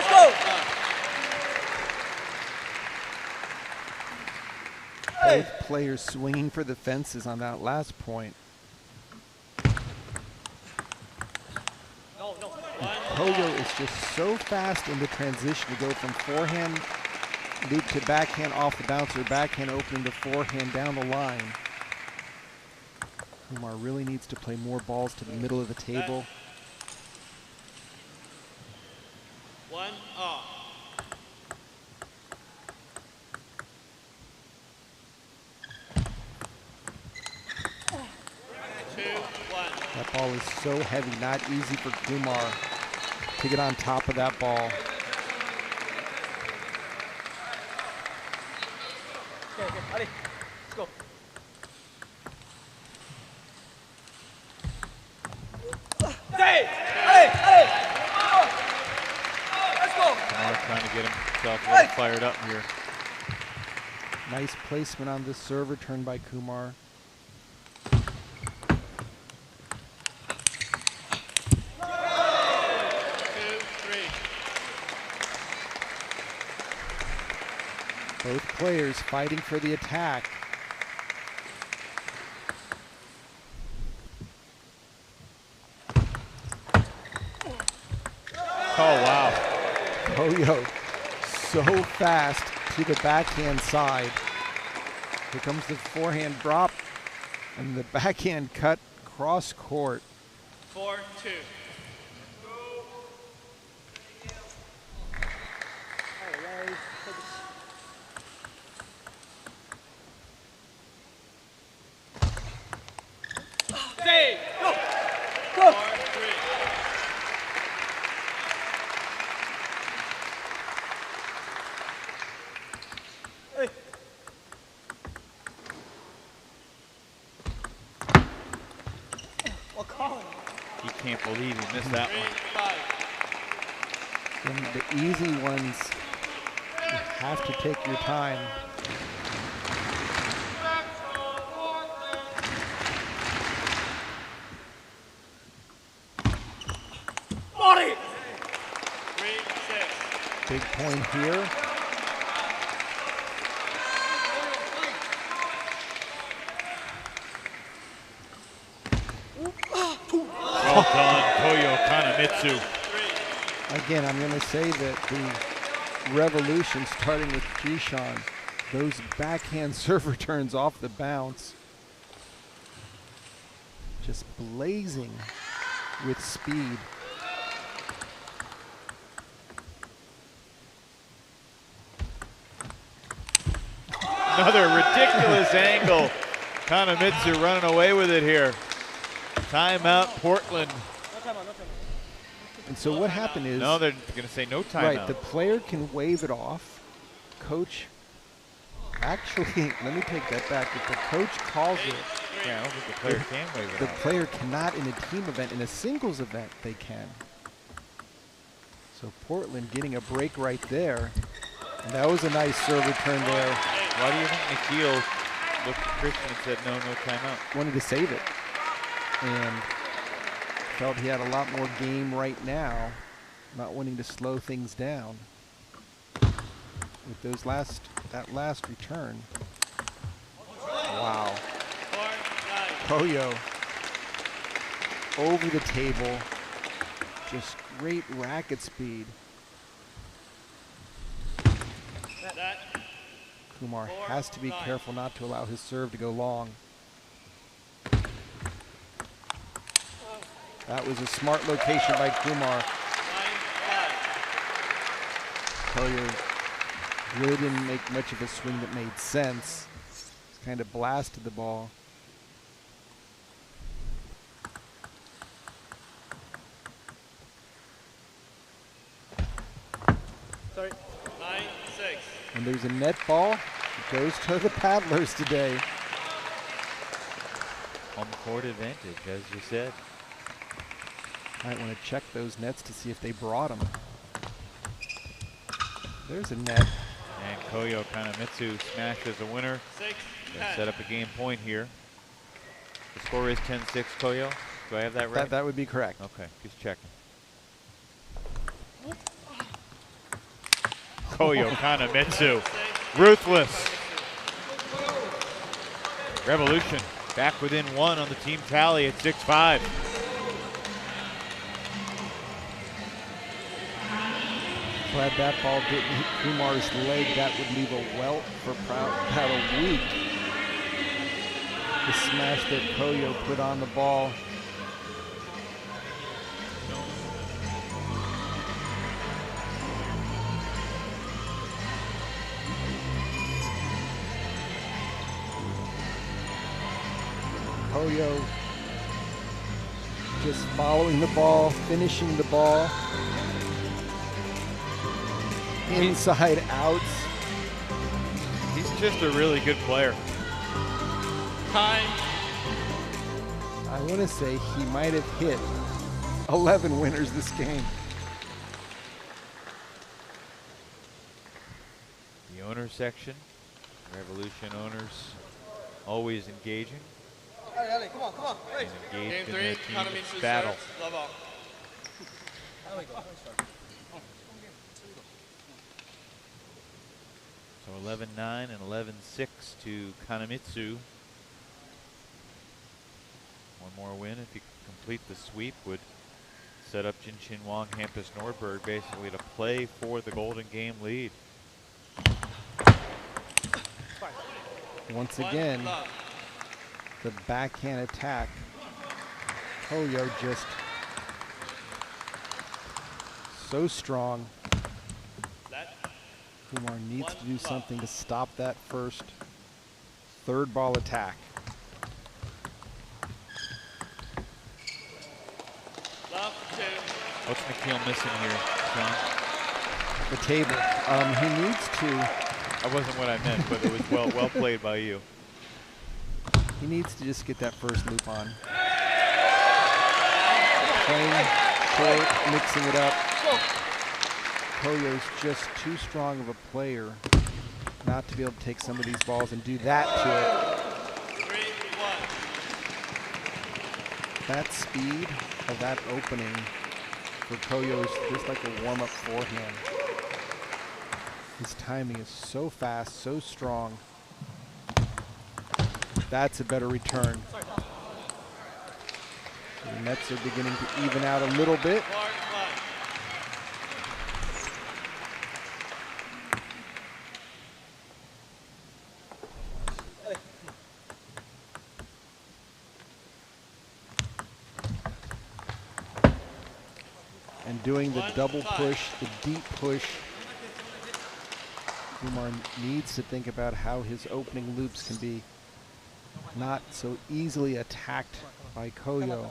go! Both players swinging for the fences on that last point. Koyo is just so fast in the transition to go from forehand loop to backhand off the bouncer, backhand opening to forehand down the line. Kumar really needs to play more balls to the middle of the table. 1 off. That ball is so heavy, not easy for Kumar to get on top of that ball. go. Hey! Hey! Hey! Let's go! Kumar trying to get himself a little fired up here. Nice placement on this serve return by Kumar. Both players fighting for the attack. Oh, wow. Koyo so fast to the backhand side. Here comes the forehand drop and the backhand cut cross court. 4-2. Hey! Go! Go! 4-3. Hey! Well, Colin. He can't believe he missed that one. 3-5. And the easy ones, you have to take your time. Body! 3-6. Big point here. Well done, Koyo Kanemitsu. Again, I'm going to say that the Revolution, starting with Jishan, those backhand serve returns off the bounce, just blazing with speed. Another ridiculous angle. Kanemitsu running away with it here. Timeout, Portland. And so what happened is... No, they're going to say no timeout. Right, the player can wave it off. Coach, actually, let me take that back. If the coach calls it... Yeah, I don't think the player can wave it The off. player cannot in a team event. In a singles event, they can. So Portland getting a break right there. And that was a nice serve return there. Why do you think Nikhil looked at Christian and said no timeout? Wanted to save it. And felt he had a lot more game right now, not wanting to slow things down. With those that last return. Wow. 4-9. Koyo over the table. Just great racket speed. That. Kumar has to be careful not to allow his serve to go long. That was a smart location by Kumar. 9-5. Koyo really didn't make much of a swing that made sense. Just kind of blasted the ball. Sorry. 9-6. And there's a net ball. It goes to the paddlers today. Home court advantage, as you said. Might want to check those nets to see if they brought them. There's a net. And Koyo Kanemitsu smashed as a winner. 6-10. Set up a game point here. The score is 10-6, Koyo. Do I have that right? That would be correct. Okay, just checking. Koyo Kanemitsu, ruthless. Revolution back within one on the team tally at 6-5. Glad that ball didn't hit Kumar's leg. That would leave a welt for about a week. The smash that Koyo put on the ball. Koyo just following the ball, finishing the ball. Inside outs. He's just a really good player. Time. I want to say he might have hit 11 winners this game. The owner section, Revolution owners always engaging. Come on, come on. And engaged Game in their 3, team's battle. Love all. So 11-9 and 11-6 to Kanamitsu. One more win if he can complete the sweep would set up Jin Wang, Hampus Nordberg basically to play for the Golden Game lead. Once again, the backhand attack. Koyo just so strong. Kumar needs to do something to stop that first third ball attack. What's Nikhil missing here, Sean? The table. He needs to. That wasn't what I meant, but it was well played by you. He needs to just get that first loop on. Playing short, mixing it up. Koyo's just too strong of a player not to be able to take some of these balls and do that to it. That speed of that opening for Koyo is just like a warm-up forehand. His timing is so fast, so strong. That's a better return. The nets are beginning to even out a little bit. And doing the double push, the deep push. Kumar needs to think about how his opening loops can be not so easily attacked by Koyo.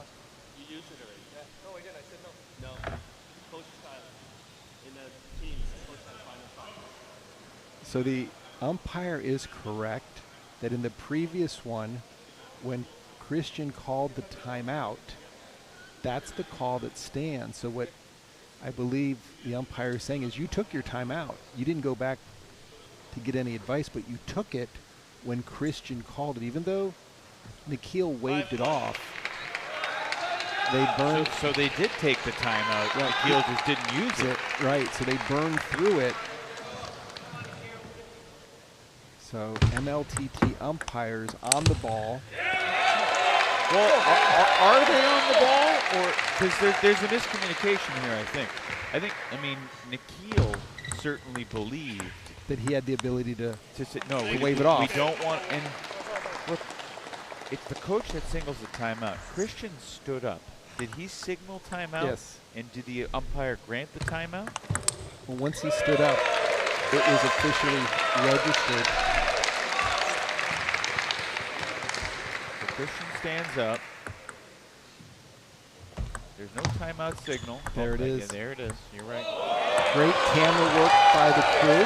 So the umpire is correct that in the previous one, when Christian called the timeout, that's the call that stands. So what I believe the umpire is saying is you took your timeout. You didn't go back to get any advice, but you took it when Christian called it. Even though Nikhil waved it off, they burned. So they did take the timeout. Right. Nikhil just didn't use it. Right, so they burned through it. So MLTT umpires on the ball. Well, are they on the ball? Or because there's a miscommunication here, I mean, Nikhil certainly believed that he had the ability to say, wave it off. We don't want, and look, it's the coach that signals the timeout. Christian stood up. Did he signal timeout? Yes. And did the umpire grant the timeout? Well, once he stood up, it was officially registered. So Christian stands up. There's no timeout signal. There it is. Yeah, there it is. You're right. Great camera work by the crew.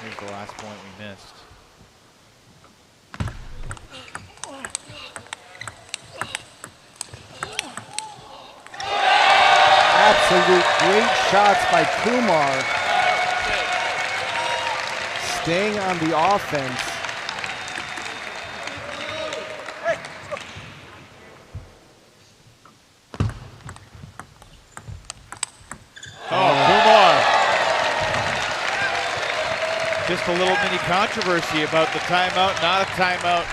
Here's the last point we missed. Absolute great shots by Kumar. Staying on the offense. Just a little mini controversy about the timeout, not a timeout,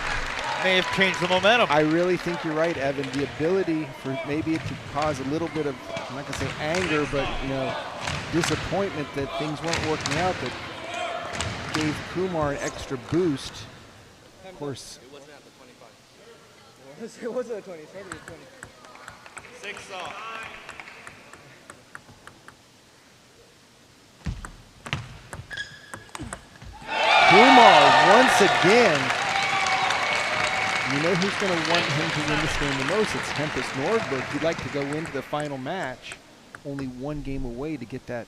may have changed the momentum. I really think you're right, Evan. The ability for maybe it to cause a little bit of, I'm not gonna say anger, but disappointment that things weren't working out, that gave Kumar an extra boost. Of course. It wasn't at the 25. It wasn't at 20, it started at 20. 6 off. Kumar once again. You know who's going to want him to win this game the most? It's Hampus Nordberg. He'd like to go into the final match only one game away to get that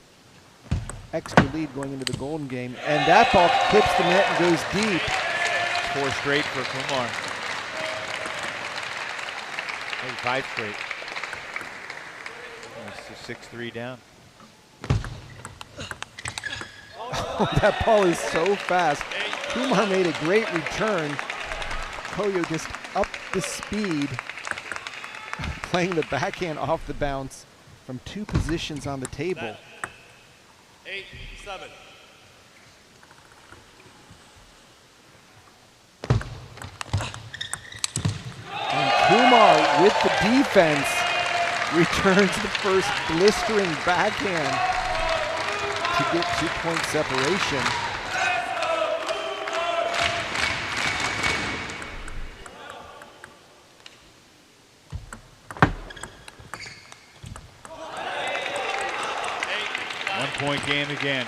extra lead going into the Golden game. And that ball clips the net and goes deep. 4 straight for Kumar. Maybe 5 straight. That's a 6-3 down. Oh, that ball is so fast. Kumar made a great return. Koyo just upped the speed, playing the backhand off the bounce from 2 positions on the table. 8-7. And Kumar with the defense returns the first blistering backhand to get 2-point separation. One-point game again.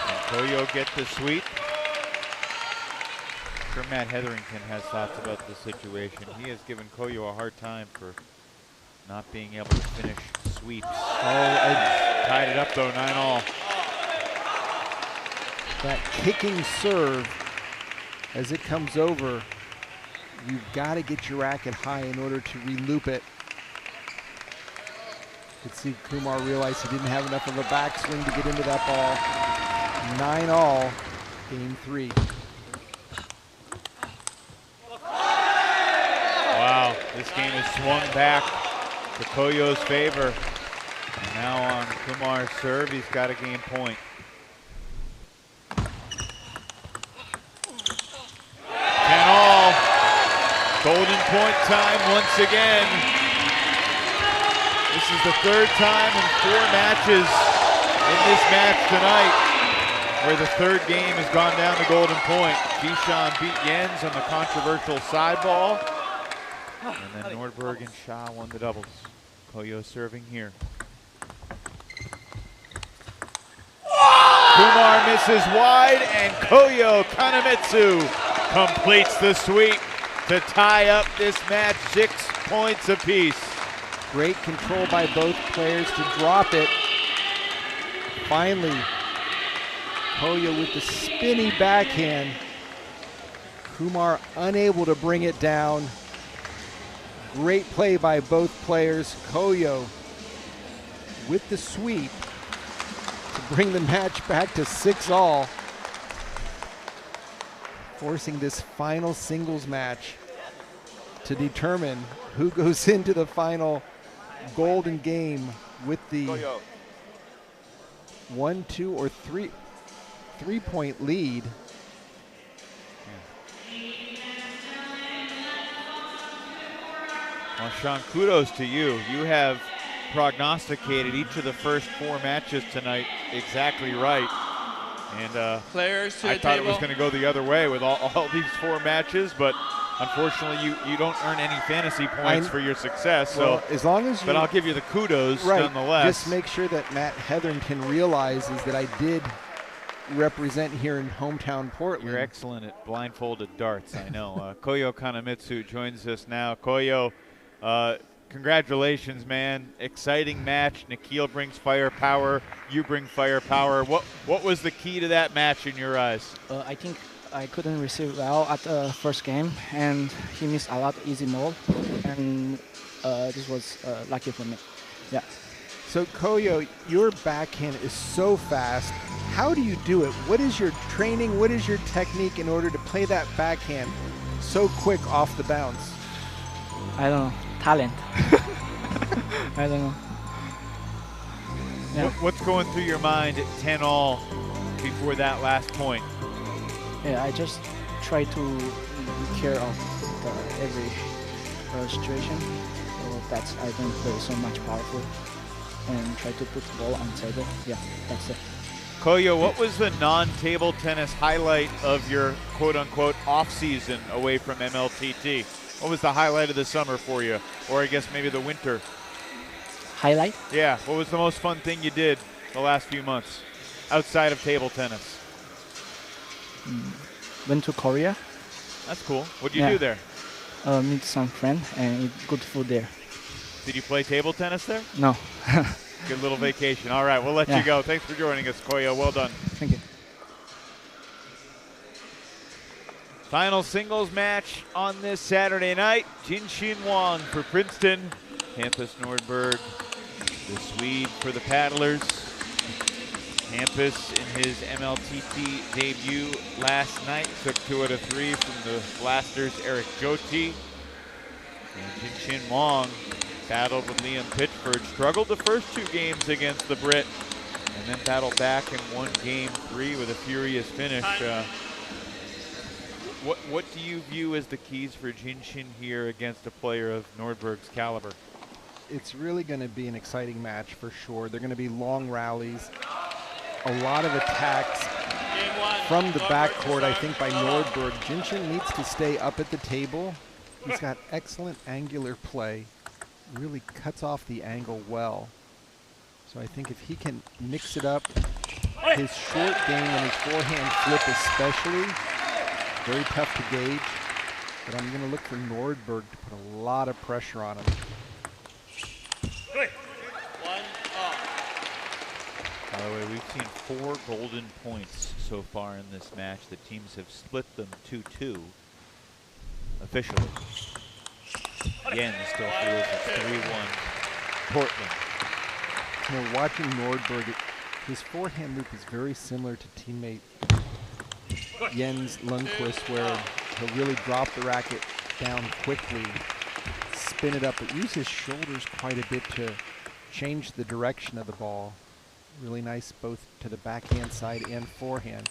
And Koyo get the sweep. I'm sure Matt Hetherington has thoughts about the situation. He has given Koyo a hard time for not being able to finish sweeps. Oh, and tied it up though, 9-all. That kicking serve, as it comes over, you've got to get your racket high in order to re-loop it. You could see Kumar realize he didn't have enough of a backswing to get into that ball. 9-all, game 3. Wow, this game is swung back to Koyo's favor. And now on Kumar's serve, he's got to gain point. 10-all. Golden point time once again. This is the 3rd time in 4 matches in this match tonight where the 3rd game has gone down to golden point. Jishan beat Jens on the controversial side ball. And then Nordberg and Shah won the doubles. Koyo serving here. Kumar misses wide, and Koyo Kanemitsu completes the sweep to tie up this match 6 points apiece. Great control by both players to drop it. Finally, Koyo with the spinny backhand. Kumar unable to bring it down. Great play by both players. Koyo with the sweep to bring the match back to 6-all, forcing this final singles match to determine who goes into the final golden game with the 1, 2, or 3-point lead. Well, Sean, kudos to you. You have prognosticated each of the first 4 matches tonight exactly right. And players to I the thought table. it was going to go the other way with all these 4 matches, but unfortunately you don't earn any fantasy points for your success. Well, so as long as you, but I'll give you the kudos nonetheless. Just make sure that Matt Hetherington realizes that I did represent here in hometown Portland. You're excellent at blindfolded darts, I know. Koyo Kanemitsu joins us now. Koyo, congratulations, man. Exciting match. Nikhil brings firepower. You bring firepower. What was the key to that match in your eyes? I think I couldn't receive well at the first game, and he missed a lot of easy note, and this was lucky for me. Yeah. So Koyo, your backhand is so fast. How do you do it? What is your training? What is your technique in order to play that backhand so quick off the bounce? I don't know. Talent. I don't know. Yeah. What's going through your mind at 10-all before that last point? Yeah, I just try to be care of every situation. So that's, I think, there's so much powerful, and try to put the ball on the table. Yeah, that's it. Koyo, what was the non-table tennis highlight of your quote-unquote off-season away from MLTT? What was the highlight of the summer for you? Or I guess maybe the winter? Highlight? Yeah, what was the most fun thing you did the last few months outside of table tennis? Went to Korea. That's cool. What did you do there? Meet some friends and eat good food there. Did you play table tennis there? No. Good little vacation. All right, we'll let you go. Thanks for joining us, Koyo. Well done. Thank you. Final singles match on this Saturday night. Jinshin Wang for Princeton. Hampus Nordberg, the Swede for the Paddlers. Hampus in his MLTT debut last night took 2 out of 3 from the Blasters' Eric Joti. And Jinshin Wang battled with Liam Pitchford, struggled the first 2 games against the Brit, and then battled back and won game 3 with a furious finish. What do you view as the keys for Jinshin here against a player of Nordberg's caliber? It's really going to be an exciting match for sure. They're going to be long rallies, a lot of attacks from the backcourt, I think, by Nordberg. Jinshin needs to stay up at the table. He's got excellent angular play, really cuts off the angle well. So I think if he can mix it up, his short game and his forehand flip especially, very tough to gauge, but I'm going to look for Nordberg to put a lot of pressure on him. By the way, we've seen 4 golden points so far in this match. The teams have split them 2-2 officially. Yen still feels it's 3-1 Portland. You know, watching Nordberg, his forehand loop is very similar to teammate Jens Lundqvist, where he'll really drop the racket down quickly, spin it up, but use his shoulders quite a bit to change the direction of the ball. Really nice both to the backhand side and forehand.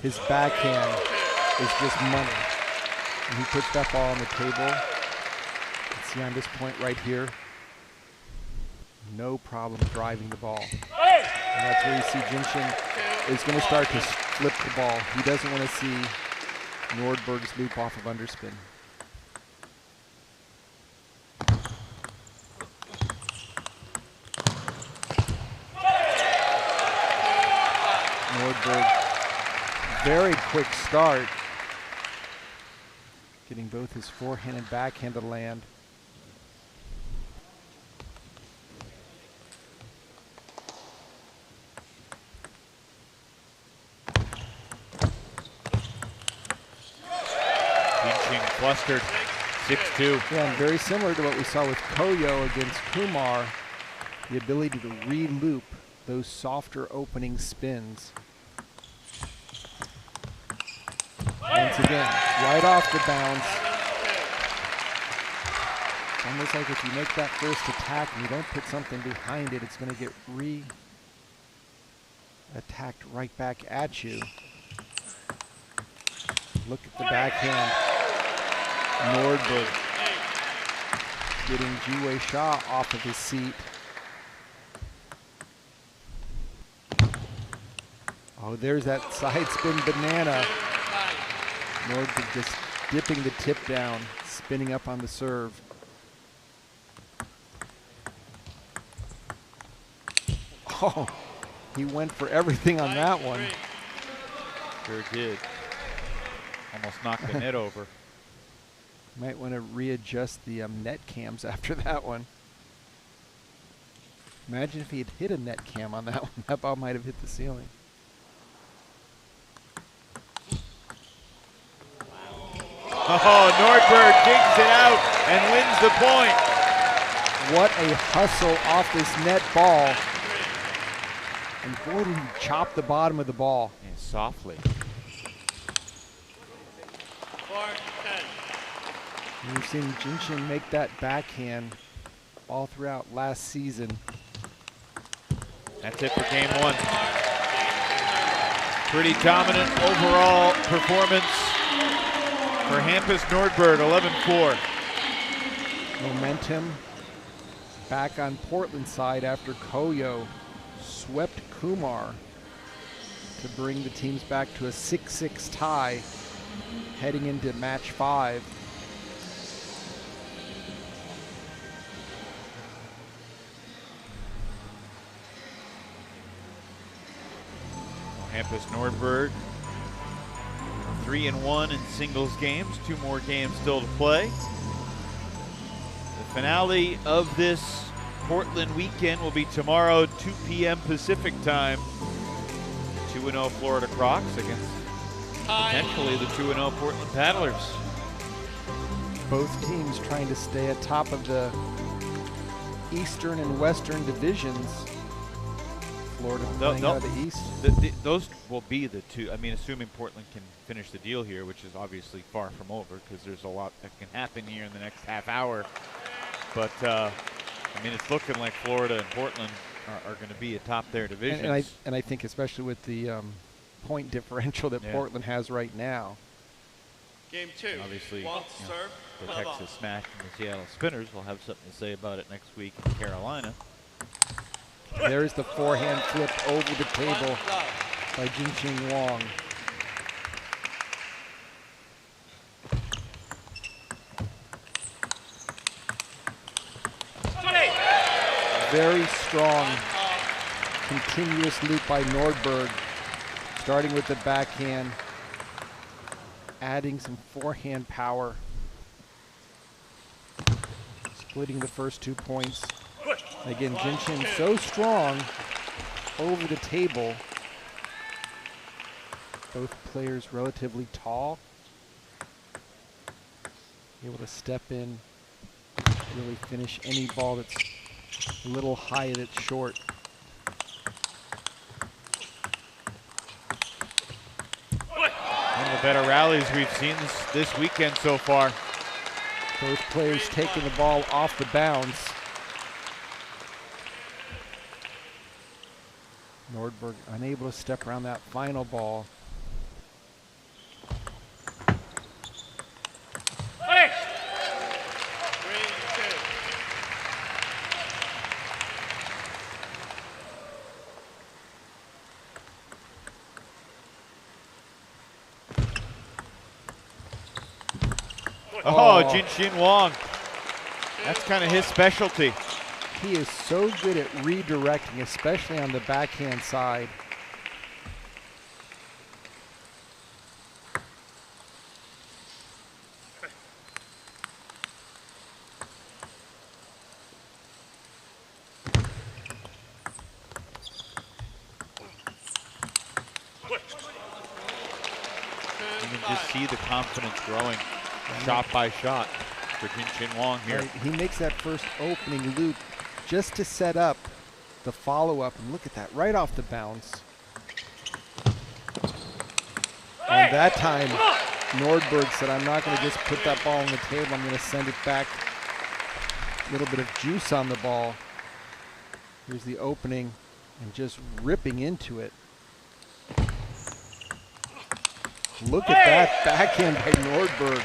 His backhand is just money. And he puts that ball on the table. You see on this point right here, no problem driving the ball. And that's where you see Jinshin is going to start to flip the ball. He doesn't want to see Nordberg's loop off of underspin. Nordberg, very quick start, getting both his forehand and backhand to land. Flustered, 6-2. Yeah, and very similar to what we saw with Koyo against Kumar, the ability to re-loop those softer opening spins. Once again, right off the bounce. It's almost like if you make that first attack and you don't put something behind it, it's going to get attacked right back at you. Look at the backhand. Nordberg getting Ji-Wei Sha off of his seat. Oh, there's that side spin banana. Nordberg just dipping the tip down, spinning up on the serve. Oh, he went for everything on that one. Sure did. Almost knocked the net over. Might want to readjust the net cams after that one. Imagine if he had hit a net cam on that one. That ball might have hit the ceiling. Oh, Nordberg digs it out and wins the point. What a hustle off this net ball. And boy, did he chop the bottom of the ball. Yeah, softly. We've seen Jinshin make that backhand all throughout last season. That's it for game 1. Pretty dominant overall performance for Hampus Nordberg, 11-4. Momentum back on Portland's side after Koyo swept Kumar to bring the teams back to a 6-6 tie heading into match 5. Hampus Nordberg, 3-1 in singles games, 2 more games still to play. The finale of this Portland weekend will be tomorrow, 2 p.m. Pacific time. 2-0 Florida Crocs against potentially the 2-0 Portland Paddlers. Both teams trying to stay atop of the Eastern and Western divisions. Florida playing out of the East. Those will be the two. I mean, assuming Portland can finish the deal here, which is obviously far from over because there's a lot that can happen here in the next half hour. But, I mean, it's looking like Florida and Portland are going to be atop their divisions. And I think especially with the point differential that Portland has right now. Game 2. And obviously, Serve. the Texas Smash and the Seattle Spinners will have something to say about it next week in Carolina. There's the forehand flip over the table by Wensheng Wei. Very strong continuous loop by Nordberg, starting with the backhand, adding some forehand power, splitting the first 2 points. Again, Wensheng so strong over the table. Both players relatively tall, able to step in, really finish any ball that's a little high that's short. One of the better rallies we've seen this weekend so far. Both players taking the ball off the bounce. Nordberg unable to step around that final ball. Oh, Wensheng Wei. That's kind of his specialty. He is so good at redirecting, especially on the backhand side. You can just see the confidence growing shot by shot for Wensheng Wei here. Right, he makes that first opening loop just to set up the follow-up, and look at that, right off the bounce. And that time, Nordberg said, I'm not going to just put that ball on the table, I'm going to send it back. A little bit of juice on the ball. Here's the opening, and just ripping into it. Look at that backhand by Nordberg.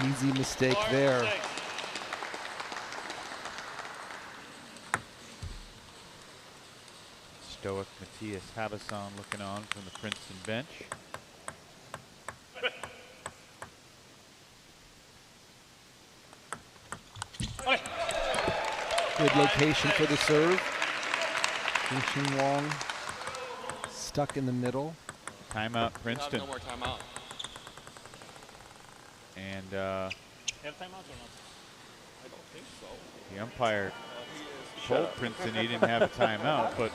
Easy mistake there. Stoic Matthias Habasson looking on from the Princeton bench. Good location for the serve. Wensheng Wei stuck in the middle. Timeout Princeton. No more timeout. And Have timeouts or not? I don't think so. the umpire told Princeton he didn't have a timeout, but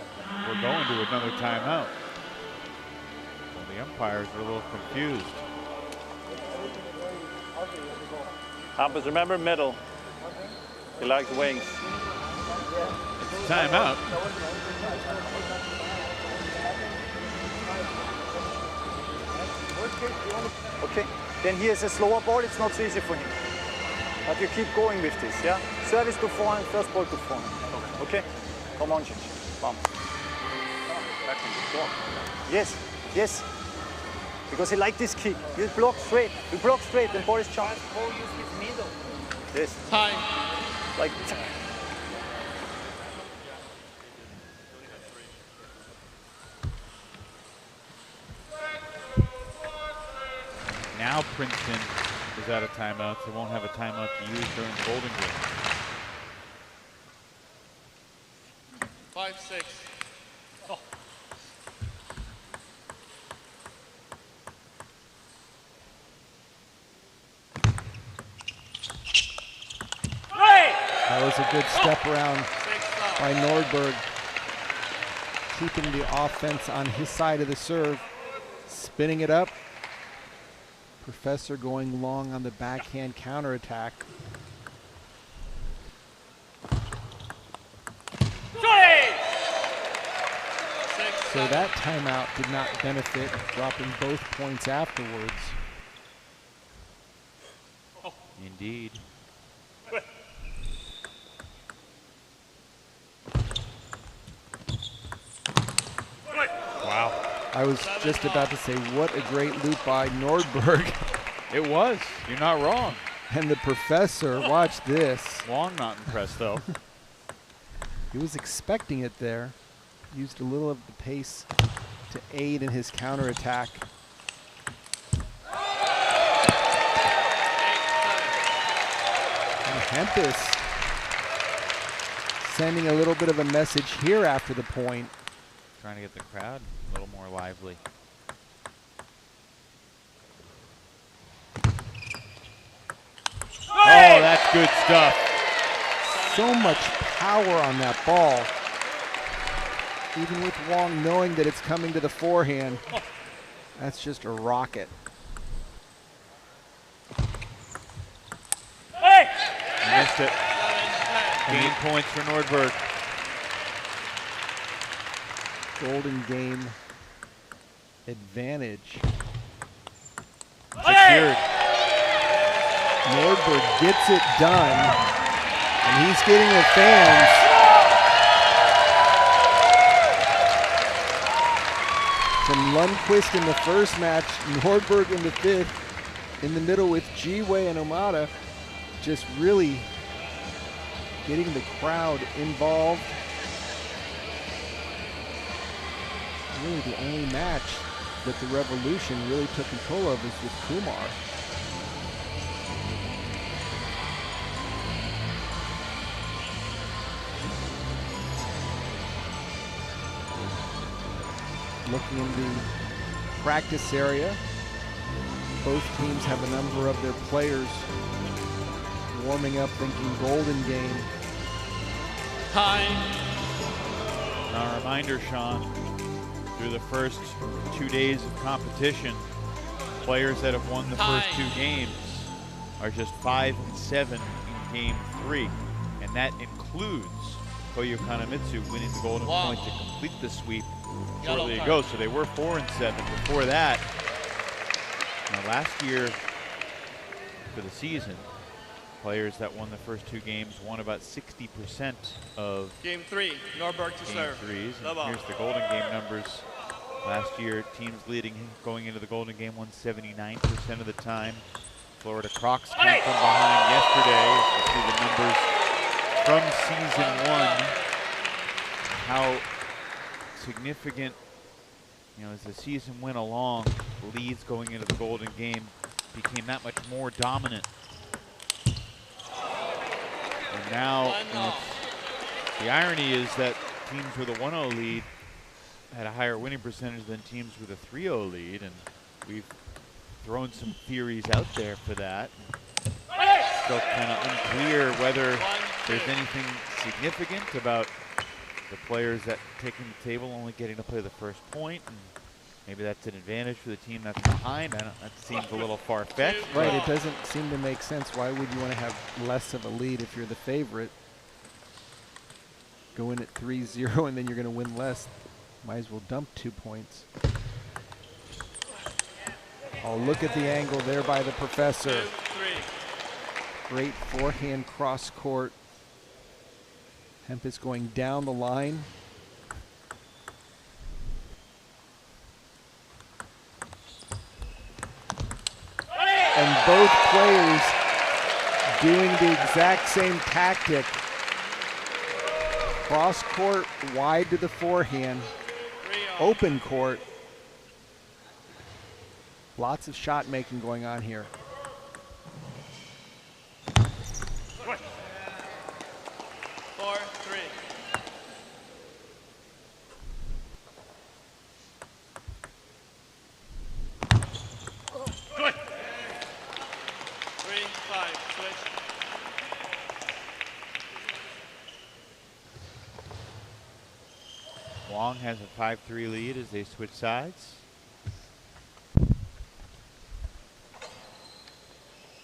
we're going to another timeout. So the umpires are a little confused. Hampus, remember middle. He likes wings. It's a timeout. Okay, then here's a slower ball, it's not so easy for him. But you keep going with this, yeah? Service to forehand, first ball to forehand. Okay? Come on, Wensheng. Bam. Yes, yes. Because he likes this kick. You block straight, then ball is jumped. Yes. Time. Like. Now Princeton is out of timeouts. They won't have a timeout to use during the Golden Game. 5-6. good step around by Nordberg, keeping the offense on his side of the serve, spinning it up. Professor going long on the backhand counterattack. So that timeout did not benefit, dropping both points afterwards. Indeed. Wow. I was just about to say, what a great loop by Nordberg. It was. You're not wrong. And the Professor, watch this. Long not impressed, though. He was expecting it there. Used a little of the pace to aid in his counterattack. And Hempis sending a little bit of a message here after the point. Trying to get the crowd a little more lively. Oh, that's good stuff. So much power on that ball. Even with Wong knowing that it's coming to the forehand, that's just a rocket. Missed it. Game points for Nordberg. Golden game advantage. Secured. Nordberg gets it done, and he's getting the fans. From Lundqvist in the first match, Nordberg in the fifth, in the middle with Ji-Wei and Omoda, just really getting the crowd involved. Really the only match that the Revolution really took control of is with Kumar. Looking in the practice area, both teams have a number of their players warming up, thinking golden game. Time. Now a reminder, Sean, through the first 2 days of competition, players that have won the first two games are just 5 and 7 in game 3, and that includes Koyo Kanamitsu winning the golden point to complete the sweep shortly ago. So they were 4 and 7 before that. Now last year for the season, players that won the first 2 games won about 60% of Game 3, Nordberg to game serve. threes. Love And off. here's the golden game numbers. Last year, teams leading going into the golden game won 79% of the time. Florida Crocs came from behind yesterday. You see the numbers from season 1, how significant, as the season went along, leads going into the golden game became that much more dominant. And now, the irony is that teams with a 1-0 lead had a higher winning percentage than teams with a 3-0 lead, and we've thrown some theories out there for that. Still kind of unclear whether there's anything significant about the players that taking the table only getting to play the first point, and maybe that's an advantage for the team that's behind. That seems a little far-fetched. Right, it doesn't seem to make sense. Why would you want to have less of a lead if you're the favorite? Go in at 3-0 and then you're going to win less. Might as well dump 2 points. Oh, look at the angle there by the Professor. Great forehand cross court. Hempis going down the line. And both players doing the exact same tactic. Cross court, wide to the forehand. Open court. Lots of shot making going on here. Wang has a 5-3 lead as they switch sides. I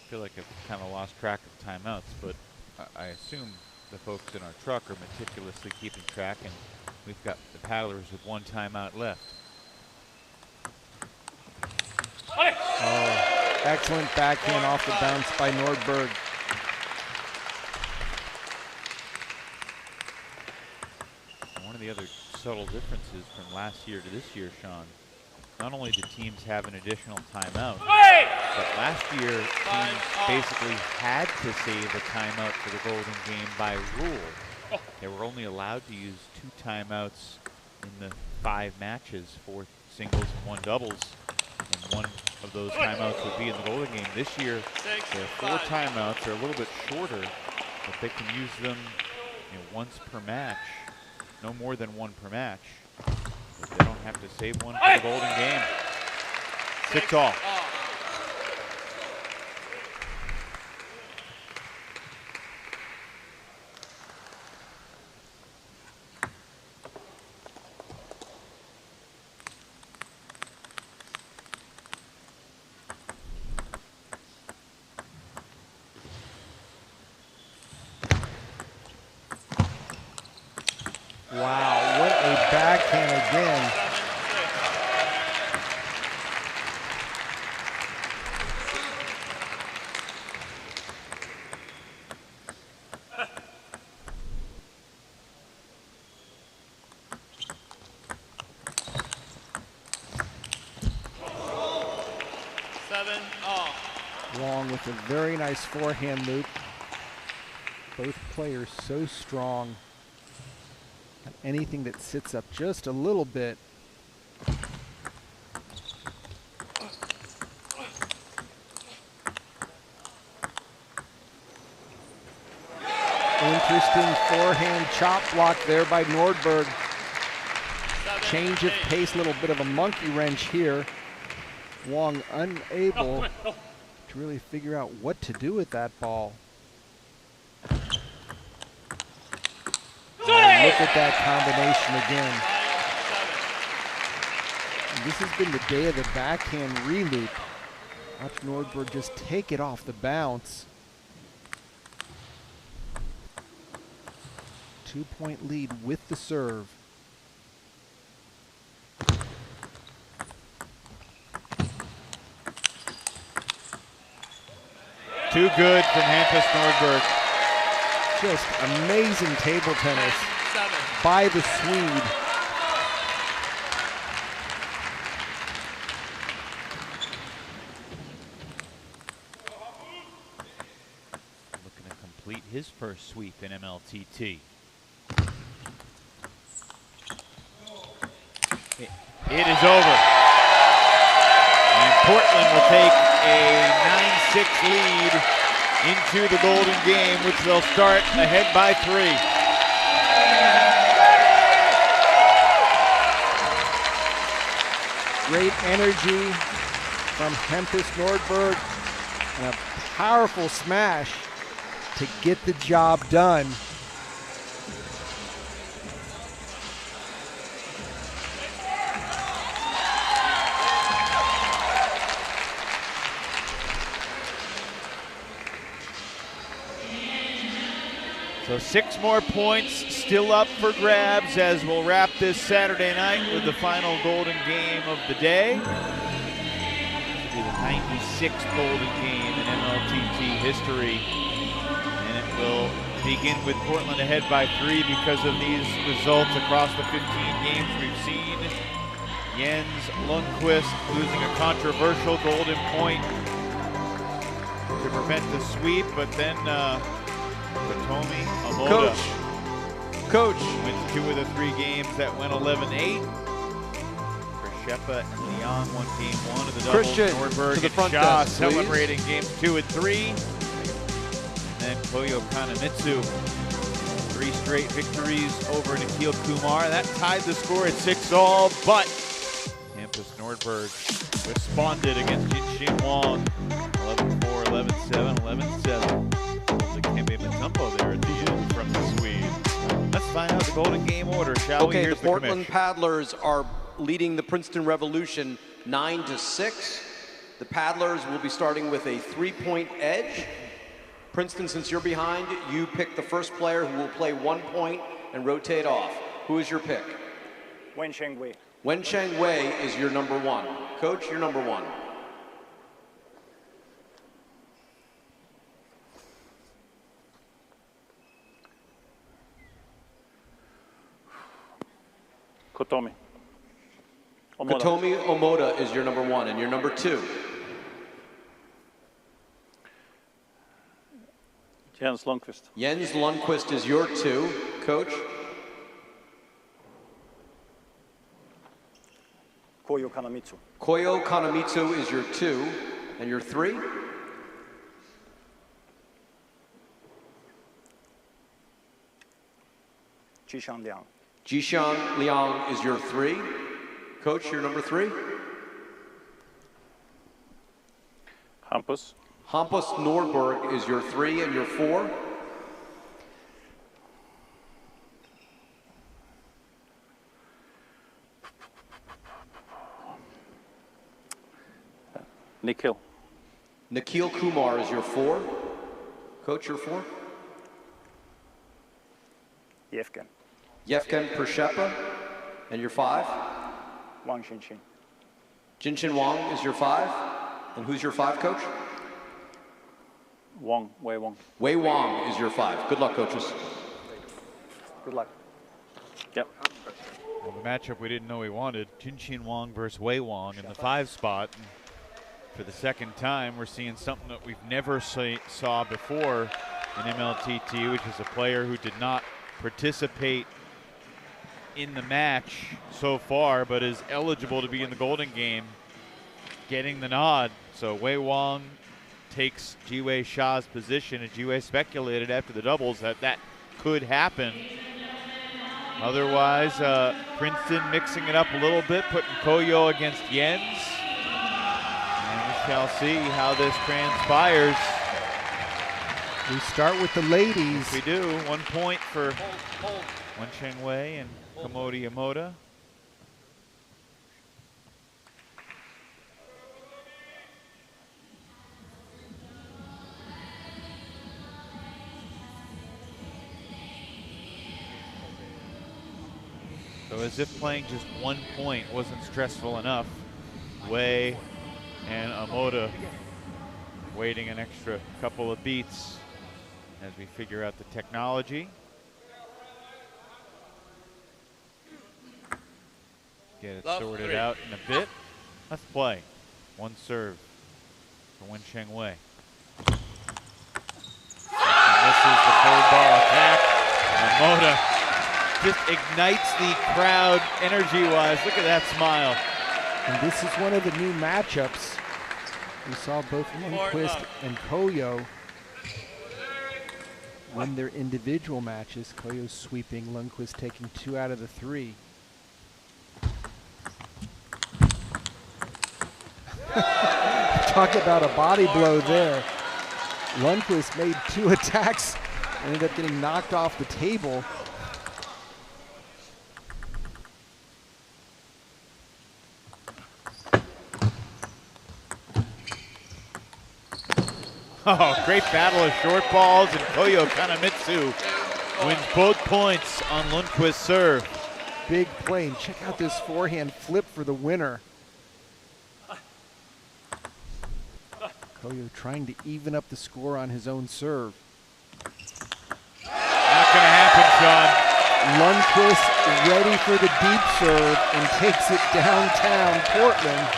feel like I've kind of lost track of timeouts, but I assume the folks in our truck are meticulously keeping track, and we've got the paddlers with 1 timeout left. Oh, excellent backhand off the bounce by Nordberg. One of the other subtle differences from last year to this year, Sean, not only did teams have an additional timeout, but last year teams basically had to save a timeout for the Golden Game by rule. They were only allowed to use 2 timeouts in the 5 matches, 4 singles and 1 doubles, and one of those timeouts would be in the Golden Game. This year, their 4 timeouts are a little bit shorter, but they can use them once per match, no more than 1 per match. But they don't have to save one for the Golden Game. 6-all. Wow, what a backhand again. Long with a very nice forehand loop. Both players so strong. And anything that sits up just a little bit. Interesting forehand chop block there by Nordberg. Change of pace, a little bit of a monkey wrench here. Wang unable to really figure out what to do with that ball. Look at that combination again. And this has been the day of the backhand reloop. Watch Nordberg just take it off the bounce. 2-point lead with the serve. Too good from Hampus Nordberg. Just amazing table tennis by the Swede. Looking to complete his first sweep in MLTT. It is over. And Portland will take a 9-6 lead into the Golden Game, which they'll start ahead by 3. Great energy from Hampus Nordberg and a powerful smash to get the job done. So 6 more points still up for grabs as we'll wrap this Saturday night with the final Golden Game of the day. This will be the 96th Golden Game in MLTT history. And it will begin with Portland ahead by 3 because of these results across the 15 games we've seen. Jens Lundqvist losing a controversial golden point to prevent the sweep, but then Kotomi Omoda. Coach wins 2 of the 3 games that went 11-8. Shepa and Leon won game 1 of the doubles. Christian Nordberg to the and front Shaw desk, celebrating games 2 and 3. And then Koyo Kanemitsu, 3 straight victories over Nikhil Kumar. That tied the score at 6-all, but Hampus Nordberg responded against Jinshin Wang. 11-4, 11-7, 11-7. Like Kembe Mutombo there at the end from the Swede. Let's find out the Golden Game order, shall we? Okay, Here's the Portland commish. Paddlers are leading the Princeton Revolution 9-6. The Paddlers will be starting with a 3-point edge. Princeton, since you're behind, you pick the first player who will play 1 point and rotate off. Who is your pick? Wensheng Wei. Wensheng Wei is your number 1. Coach, your number 1. Kotomi Omoda. Kotomi Omoda is your number 1, and your number 2. Jens Lundqvist. Jens Lundqvist is your 2. Coach? Koyo Kanamitsu. Koyo Kanamitsu is your 2, and your 3? Jishan Liang. Jishan Liang is your 3. Coach, your number 3? Hampus. Hampus Nordberg is your 3, and your 4? Nikhil. Nikhil Kumar is your 4. Coach, your 4? Yevgen. Yevgen Pershepa, and your 5? Wang Xinqin. Jinshin Wang is your 5. And who's your 5, Coach? Wei Wang. Wei Wang is your 5. Good luck, coaches. Good luck. Yep. Well, the matchup we didn't know we wanted, Jinshin Wang versus Wei Wang in the 5 spot. And for the second time, we're seeing something that we've never saw before in MLTT, which is a player who did not participate in the match so far, but is eligible to be in the Golden Game, getting the nod. So Wei Wang takes Jiwei Sha's position, and Jiwei speculated after the doubles that that could happen. Otherwise, Princeton mixing it up a little bit, putting Koyo against Jens. And we shall see how this transpires. We start with the ladies. Yes, we do. 1 point for Wensheng Wei and Kotomi Omoda. So as if playing just 1 point wasn't stressful enough, Wei and Omoda waiting an extra couple of beats as we figure out the technology. Get it sorted out in a bit. Let's play. 1 serve for Wensheng Wei. And this is the third ball attack. Omoda just ignites the crowd energy-wise. Look at that smile. And this is one of the new matchups. We saw both Lundqvist and Koyo win their individual matches. Koyo sweeping, Lundqvist taking 2 out of the 3. Talk about a body blow there. Lundqvist made 2 attacks, ended up getting knocked off the table. Oh, great battle of short balls, and Koyo Kanamitsu wins both points on Lundqvist's serve. Big play, and check out this forehand flip for the winner. Koyo trying to even up the score on his own serve. Not gonna happen, Sean. Lundqvist ready for the deep serve and takes it downtown Portland.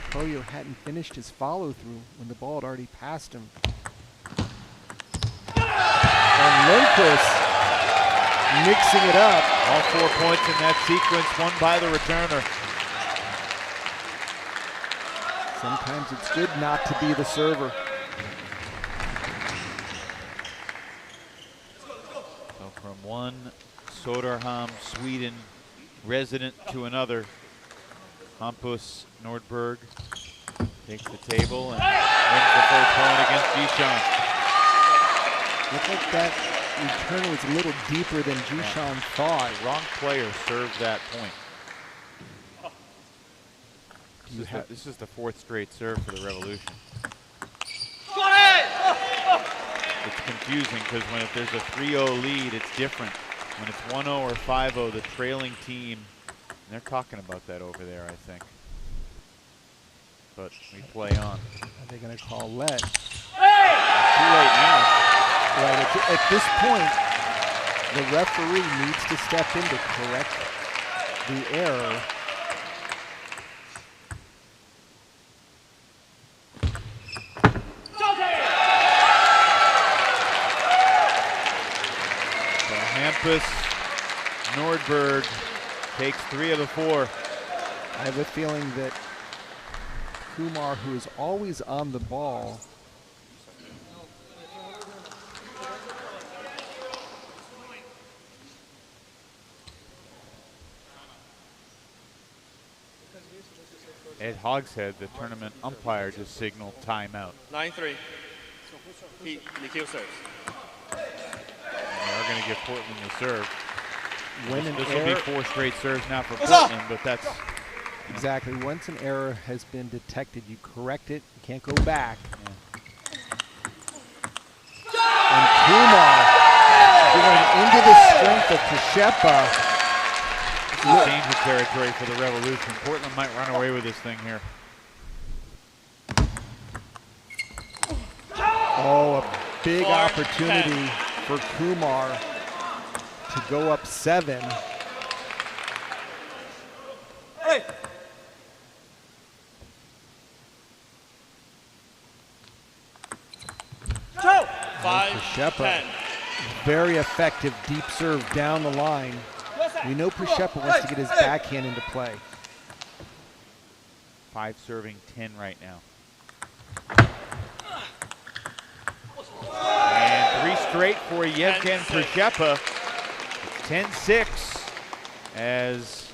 Koyo hadn't finished his follow-through when the ball had already passed him. And Lundqvist mixing it up. All 4 points in that sequence, won by the returner. Sometimes it's good not to be the server. So from one Söderhamn, Sweden resident to another, Hampus Nordberg takes the table and wins the first point against Jishan. Looked like that return was a little deeper than Jishan thought. The wrong player served that point. This is the 4th straight serve for the Revolution. It's confusing because if there's a 3-0 lead, it's different. When it's 1-0 or 5-0, the trailing team, and they're talking about that over there, I think. But we play on. Are they going to call let? Too late now. Right, at this point, the referee needs to step in to correct the error. So Hampus Nordberg takes 3 of the 4. I have a feeling that Kumar, who is always on the ball, Ed Hogshead, the tournament umpire, just signaled timeout. 9-3. Nikhil serves. They are going to give Portland the serve. This will error, be 4 straight serves now for Portland, but that's... Exactly. Once an error has been detected, you correct it. You can't go back. And Kumar going into the strength of Kashepa. Change of territory for the Revolution. Portland might run away with this thing here. Oh, a big opportunity for Kumar to go up 7. Hey! Go! 5-10. Very effective deep serve down the line. We know Prashepa wants to get his backhand into play. 5 serving 10 right now. And 3 straight for Yevgen Prashepa. 10-6 as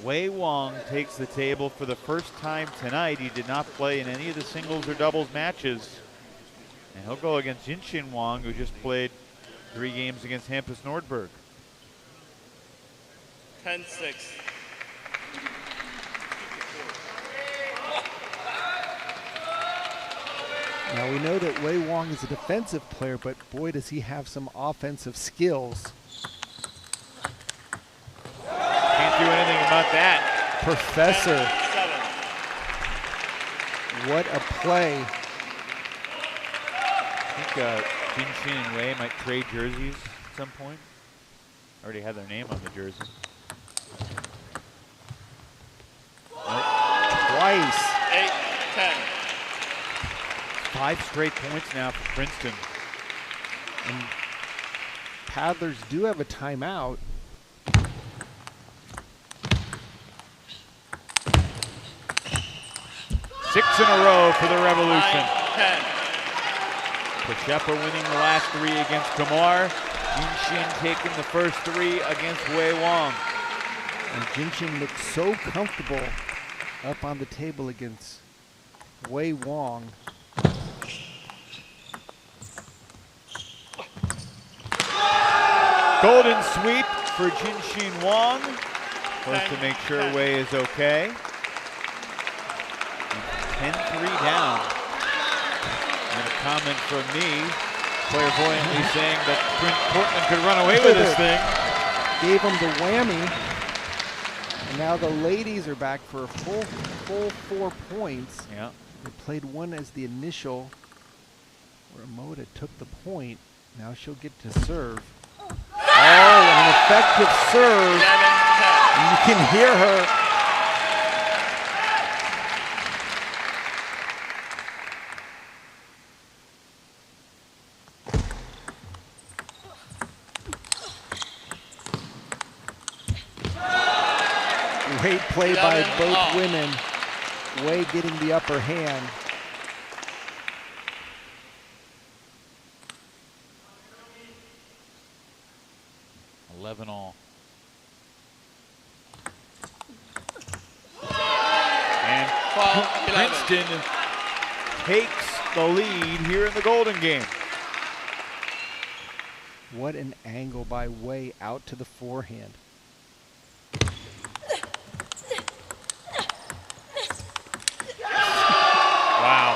Wei Wong takes the table for the first time tonight. He did not play in any of the singles or doubles matches. And he'll go against Jinshin Wang, who just played 3 games against Hampus Nordberg. 10-6. Now we know that Wei Wong is a defensive player, but boy, does he have some offensive skills. Can't do anything about that. Professor. What a play. I think Jinshin and Wei might trade jerseys at some point. Already had their name on the jersey. Nope. Twice. 8-10. 5 straight points now for Princeton. And Paddlers do have a timeout. Six in a row for the Revolution. 9-10. Prashepa winning the last 3 against Kumar. Jinshin taking the first 3 against Wei Wong. And Jinshin looks so comfortable up on the table against Wei Wong. Golden sweep for Jinshin Wang. Supposed to make sure Wei is okay. 10-3 down. And a comment from me, clairvoyantly saying that Portland could run away with this thing. Gave him the whammy. And now the ladies are back for a full 4 points. Yeah. They played one as the initial where Omoda took the point. Now she'll get to serve. Oh, an effective serve. And you can hear her. Great play by both women. Wei getting the upper hand. All. And Princeton takes the lead here in the Golden Game. What an angle by Wei out to the forehand. Wow.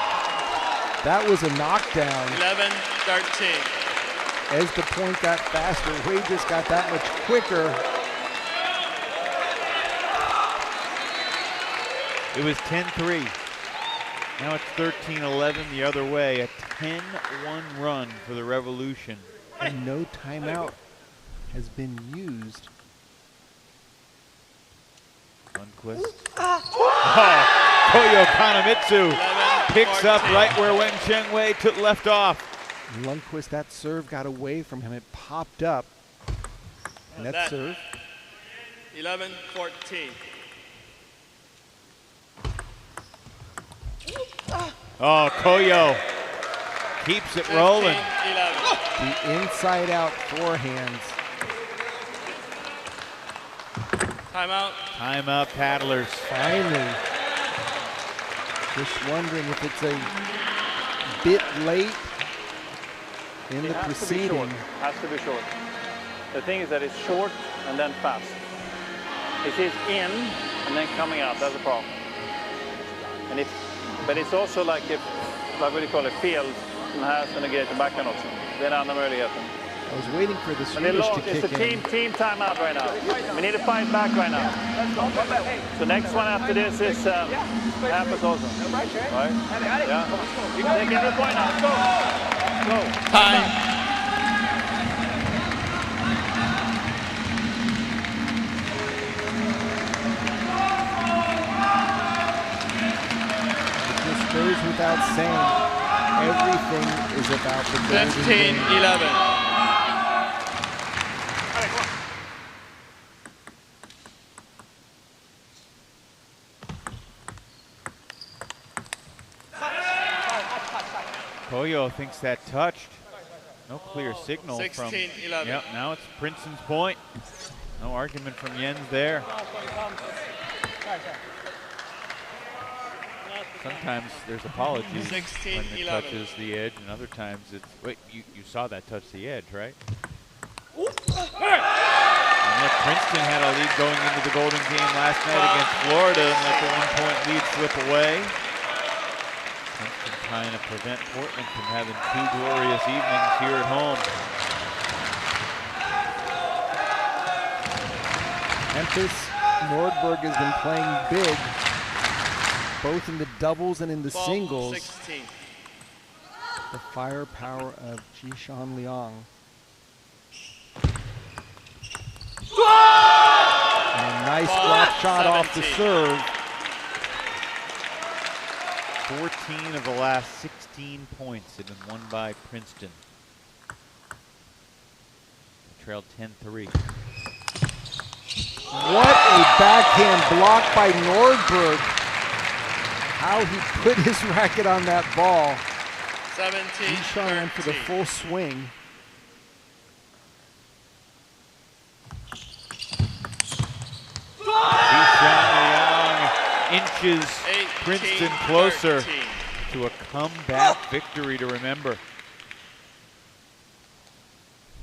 That was a knockdown. 11-13. As the point got faster, Wei just got that much quicker. It was 10-3. Now it's 13-11 the other way. A 10-1 run for the Revolution. And no timeout has been used. Lundqvist. Koyo Kanamitsu picks up right where Wensheng Wei left off. Lundqvist, that serve got away from him. It popped up. And that serve. 11-14. Oh, Koyo keeps it rolling. 15-11. The inside out forehands. Timeout. Timeout, paddlers. Finally. Just wondering if it's a bit late in the proceeding. Has to be short. The thing is that it's short and then fast. It is in and then coming out. That's the problem. And but it's also like if, vad vill du kalla det, fel den här sen grejer till backen också. Det är den andra möjligheten. I was waiting for the Swedish to kick in. It's a team timeout right now. We need to fight back right now. So next one after this is happens also. Right? Yeah. They get the point now. Go. Time. Goes without saying, everything is about the golden 15-11. Koyo thinks that touched. No clear signal 16-11. from. Yep, now it's Princeton's point. No argument from Jens there. Sometimes there's apologies when it touches the edge, and other times it's, wait, you saw that touch the edge, right? And look, Princeton had a lead going into the Golden game last night against Florida and let the 1-point lead slip away. Princeton trying to prevent Portland from having two glorious evenings here at home. Memphis Nordberg has been playing big, both in the doubles and in the singles. 16. The firepower of Jishan Liang. And a nice drop shot 17. off the serve. 14 of the last 16 points have been won by Princeton. They trailed 10-3. What a backhand block by Nordberg. How he put his racket on that ball. 17. Jishan went for the full swing. Jishan Liang inches 18, Princeton closer 13. to a comeback victory to remember.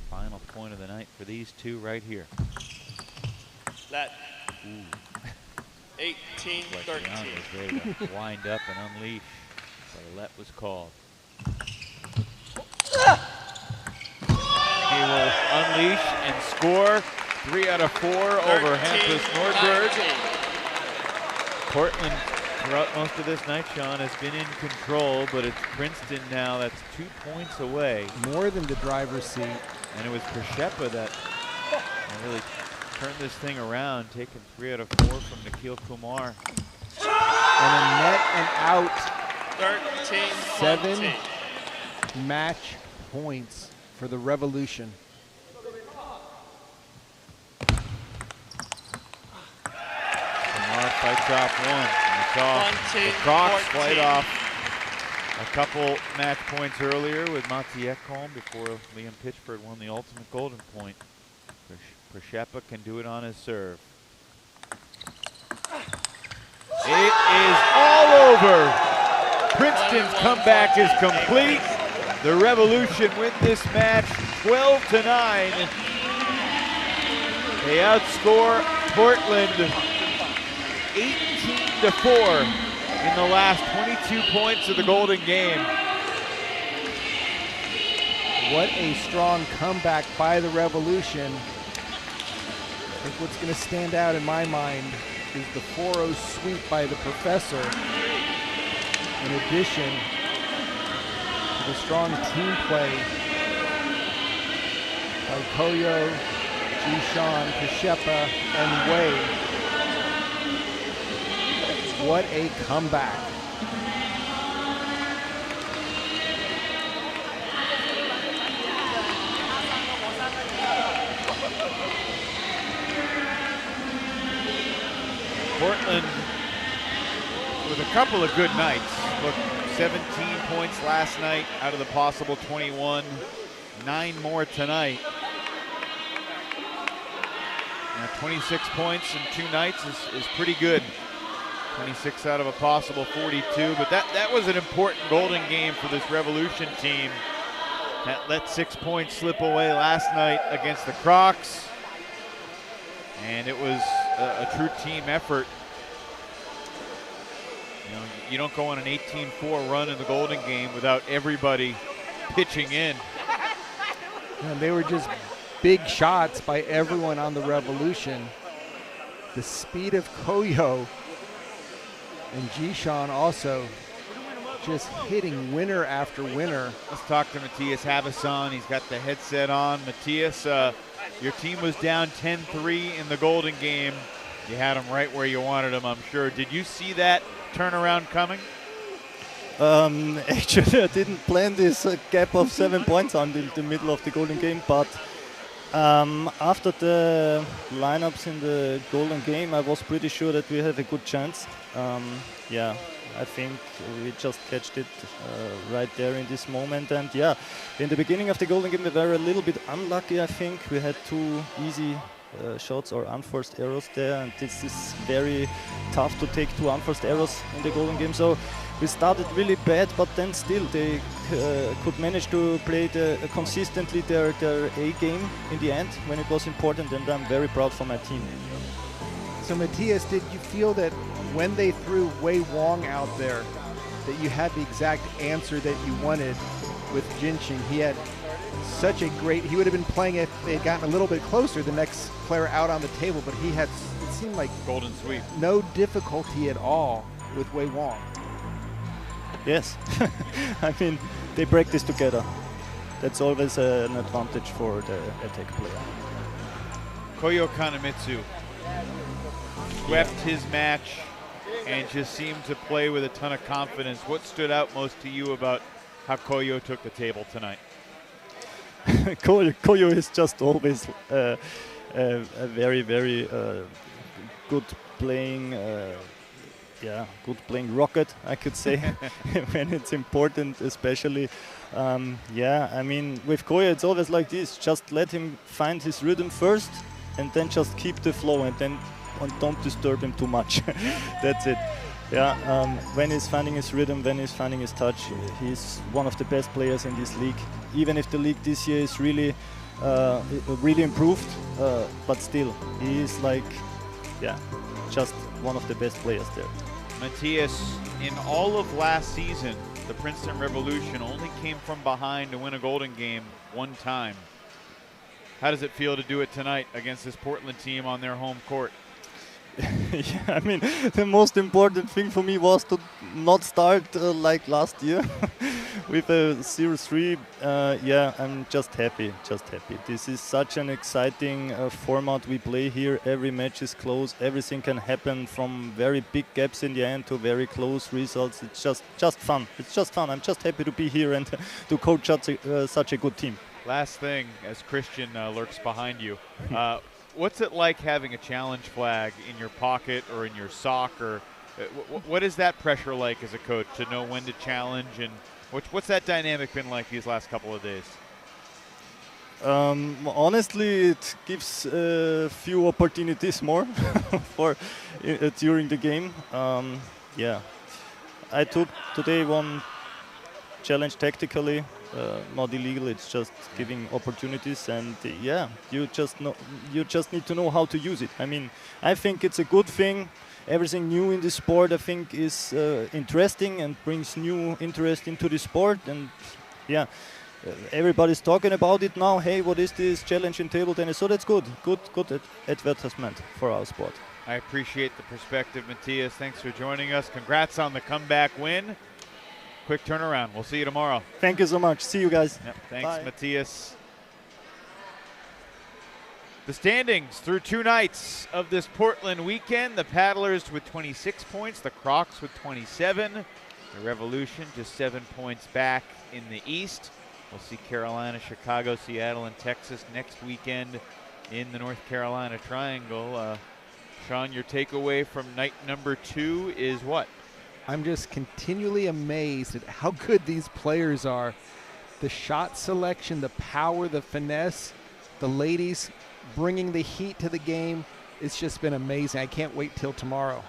Final point of the night for these two right here. Let. 18-13. Liang was ready to wind up and unleash, but a let was called. He will unleash and score 3 out of 4 over Hampus Nordberg. Portland, throughout most of this night, Sean, has been in control, but it's Princeton now that's 2 points away. More than the driver's seat. And it was Przeppa that really turned this thing around, taking 3 out of 4 from Nikhil Kumar. And a net and out. 13-20. 7 match points for the Revolution. Kumar fights off one. We saw the Crocs fight off a couple match points earlier with Matti Ekholm before Liam Pitchford won the ultimate golden point. Przeppa can do it on his serve. It is all over. Princeton's comeback is complete. The Revolution win this match 12-9. They outscore Portland 18-4 in the last 22 points of the Golden Game. What a strong comeback by the Revolution. I think what's going to stand out in my mind is the 4-0 sweep by the Professor, in addition to the strong team play by Koyo, Jishan, Kashepa, and Wei. What a comeback. Portland with a couple of good nights. Look, 17 points last night out of the possible 21. 9 more tonight. Now 26 points in 2 nights is pretty good. 26 out of a possible 42, but that was an important Golden Game for this Revolution team that let 6 points slip away last night against the Crocs. And it was a true team effort. You know, you don't go on an 18-4 run in the Golden Game without everybody pitching in. And they were just big shots by everyone on the Revolution. The speed of Koyo and Jishan also just hitting winner after winner. Let's talk to Matthias Habasson. He's got the headset on. Matthias, your team was down 10-3 in the Golden Game. You had them right where you wanted them, I'm sure. Did you see that turnaround coming? Actually, I didn't plan this gap of 7 points until the middle of the Golden Game, but after the lineups in the Golden Game, I was pretty sure that we have a good chance. Yeah, I think we just catched it right there in this moment. And yeah, in the beginning of the Golden Game, we were a little bit unlucky, I think. We had 2 easy shots or unforced errors there, and this is very tough to take 2 unforced errors in the Golden Game. So we started really bad, but then still they could manage to play consistently their A game in the end when it was important, and I'm very proud for my team. So Matthias, did you feel that when they threw Wei Wong out there, that you had the exact answer that you wanted with Jinxing? He had such a great, he would have been playing if they had gotten a little bit closer, the next player out on the table, but he had, it seemed like golden sweep. No difficulty at all with Wei Wong. Yes, I mean, they practice together. That's always an advantage for the attack player. Koyo Kanemitsu swept his match and just seemed to play with a ton of confidence. What stood out most to you about how Koyo took the table tonight? Koyo is just always a very, very good playing good playing rocket, I could say, when it's important, especially. Yeah, I mean, with Koyo, it's always like this. Just let him find his rhythm first, and then just keep the flow, and then don't disturb him too much. That's it. Yeah, when he's finding his rhythm, when he's finding his touch, he's one of the best players in this league. Even if the league this year is really, really improved, but still, he is like, yeah, just one of the best players there. Matthias, in all of last season, the Princeton Revolution only came from behind to win a Golden Game 1 time. How does it feel to do it tonight against this Portland team on their home court? Yeah, I mean, the most important thing for me was to not start like last year with a 0-3. Yeah, I'm just happy, This is such an exciting format we play here. Every match is close. Everything can happen, from very big gaps in the end to very close results. It's just fun. It's just fun. I'm just happy to be here and to coach such a good team. Last thing, as Christian lurks behind you, what's it like having a challenge flag in your pocket or in your sock? Or what is that pressure like as a coach to know when to challenge? And what's that dynamic been like these last couple of days? Honestly, it gives a few opportunities more for during the game. Yeah, I took today one challenge tactically. not illegal. It's just giving opportunities, and yeah, you just need to know how to use it. I mean, I think it's a good thing. Everything new in the sport, I think, is interesting and brings new interest into the sport. And yeah, everybody's talking about it now. Hey, what is this challenge in table tennis? So that's good. Good advertisement for our sport. I appreciate the perspective, Matthias. Thanks for joining us. Congrats on the comeback win. Quick turnaround. We'll see you tomorrow. Thank you so much. See you guys. Yep, thanks, Bye. Matthias. The standings through 2 nights of this Portland weekend. The Paddlers with 26 points, the Crocs with 27. The Revolution just 7 points back in the East. We'll see Carolina, Chicago, Seattle, and Texas next weekend in the North Carolina Triangle. Sean, your takeaway from night number 2 is what? I'm just continually amazed at how good these players are. The shot selection, the power, the finesse, the ladies bringing the heat to the game. It's just been amazing. I can't wait till tomorrow.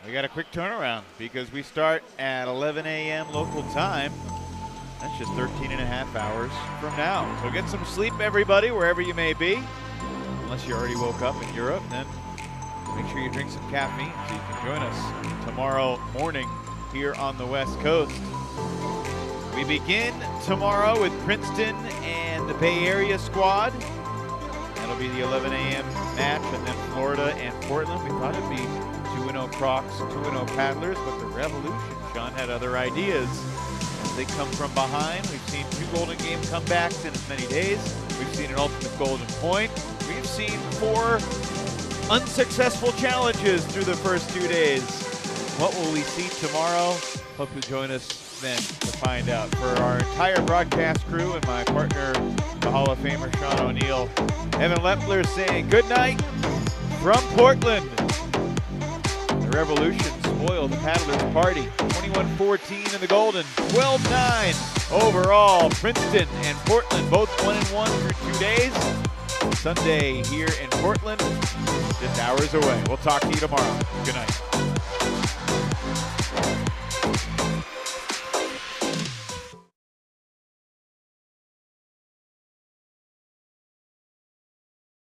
We got a quick turnaround because we start at 11 a.m. local time. That's just 13 and a half hours from now. So get some sleep, everybody, wherever you may be. Unless you already woke up in Europe, then make sure you drink some caffeine so you can join us tomorrow morning here on the West Coast. We begin tomorrow with Princeton and the Bay Area squad. That'll be the 11 a.m. match, and then Florida and Portland. We thought it'd be 2-0 Crocs, 2-0 Paddlers, but the Revolution, Sean, had other ideas. As they come from behind, we've seen 2 Golden Game comebacks in as many days. We've seen an ultimate golden point. We've seen 4 unsuccessful challenges through the first 2 days. What will we see tomorrow? Hope you join us then to find out. For our entire broadcast crew and my partner, the Hall of Famer Sean O'Neill, Evan Lepler saying good night from Portland. The Revolution spoiled the Paddlers' party. 21-14 in the Golden, 12-9 overall. Princeton and Portland both 1-1 through 2 days. Sunday here in Portland, just hours away. We'll talk to you tomorrow. Good night.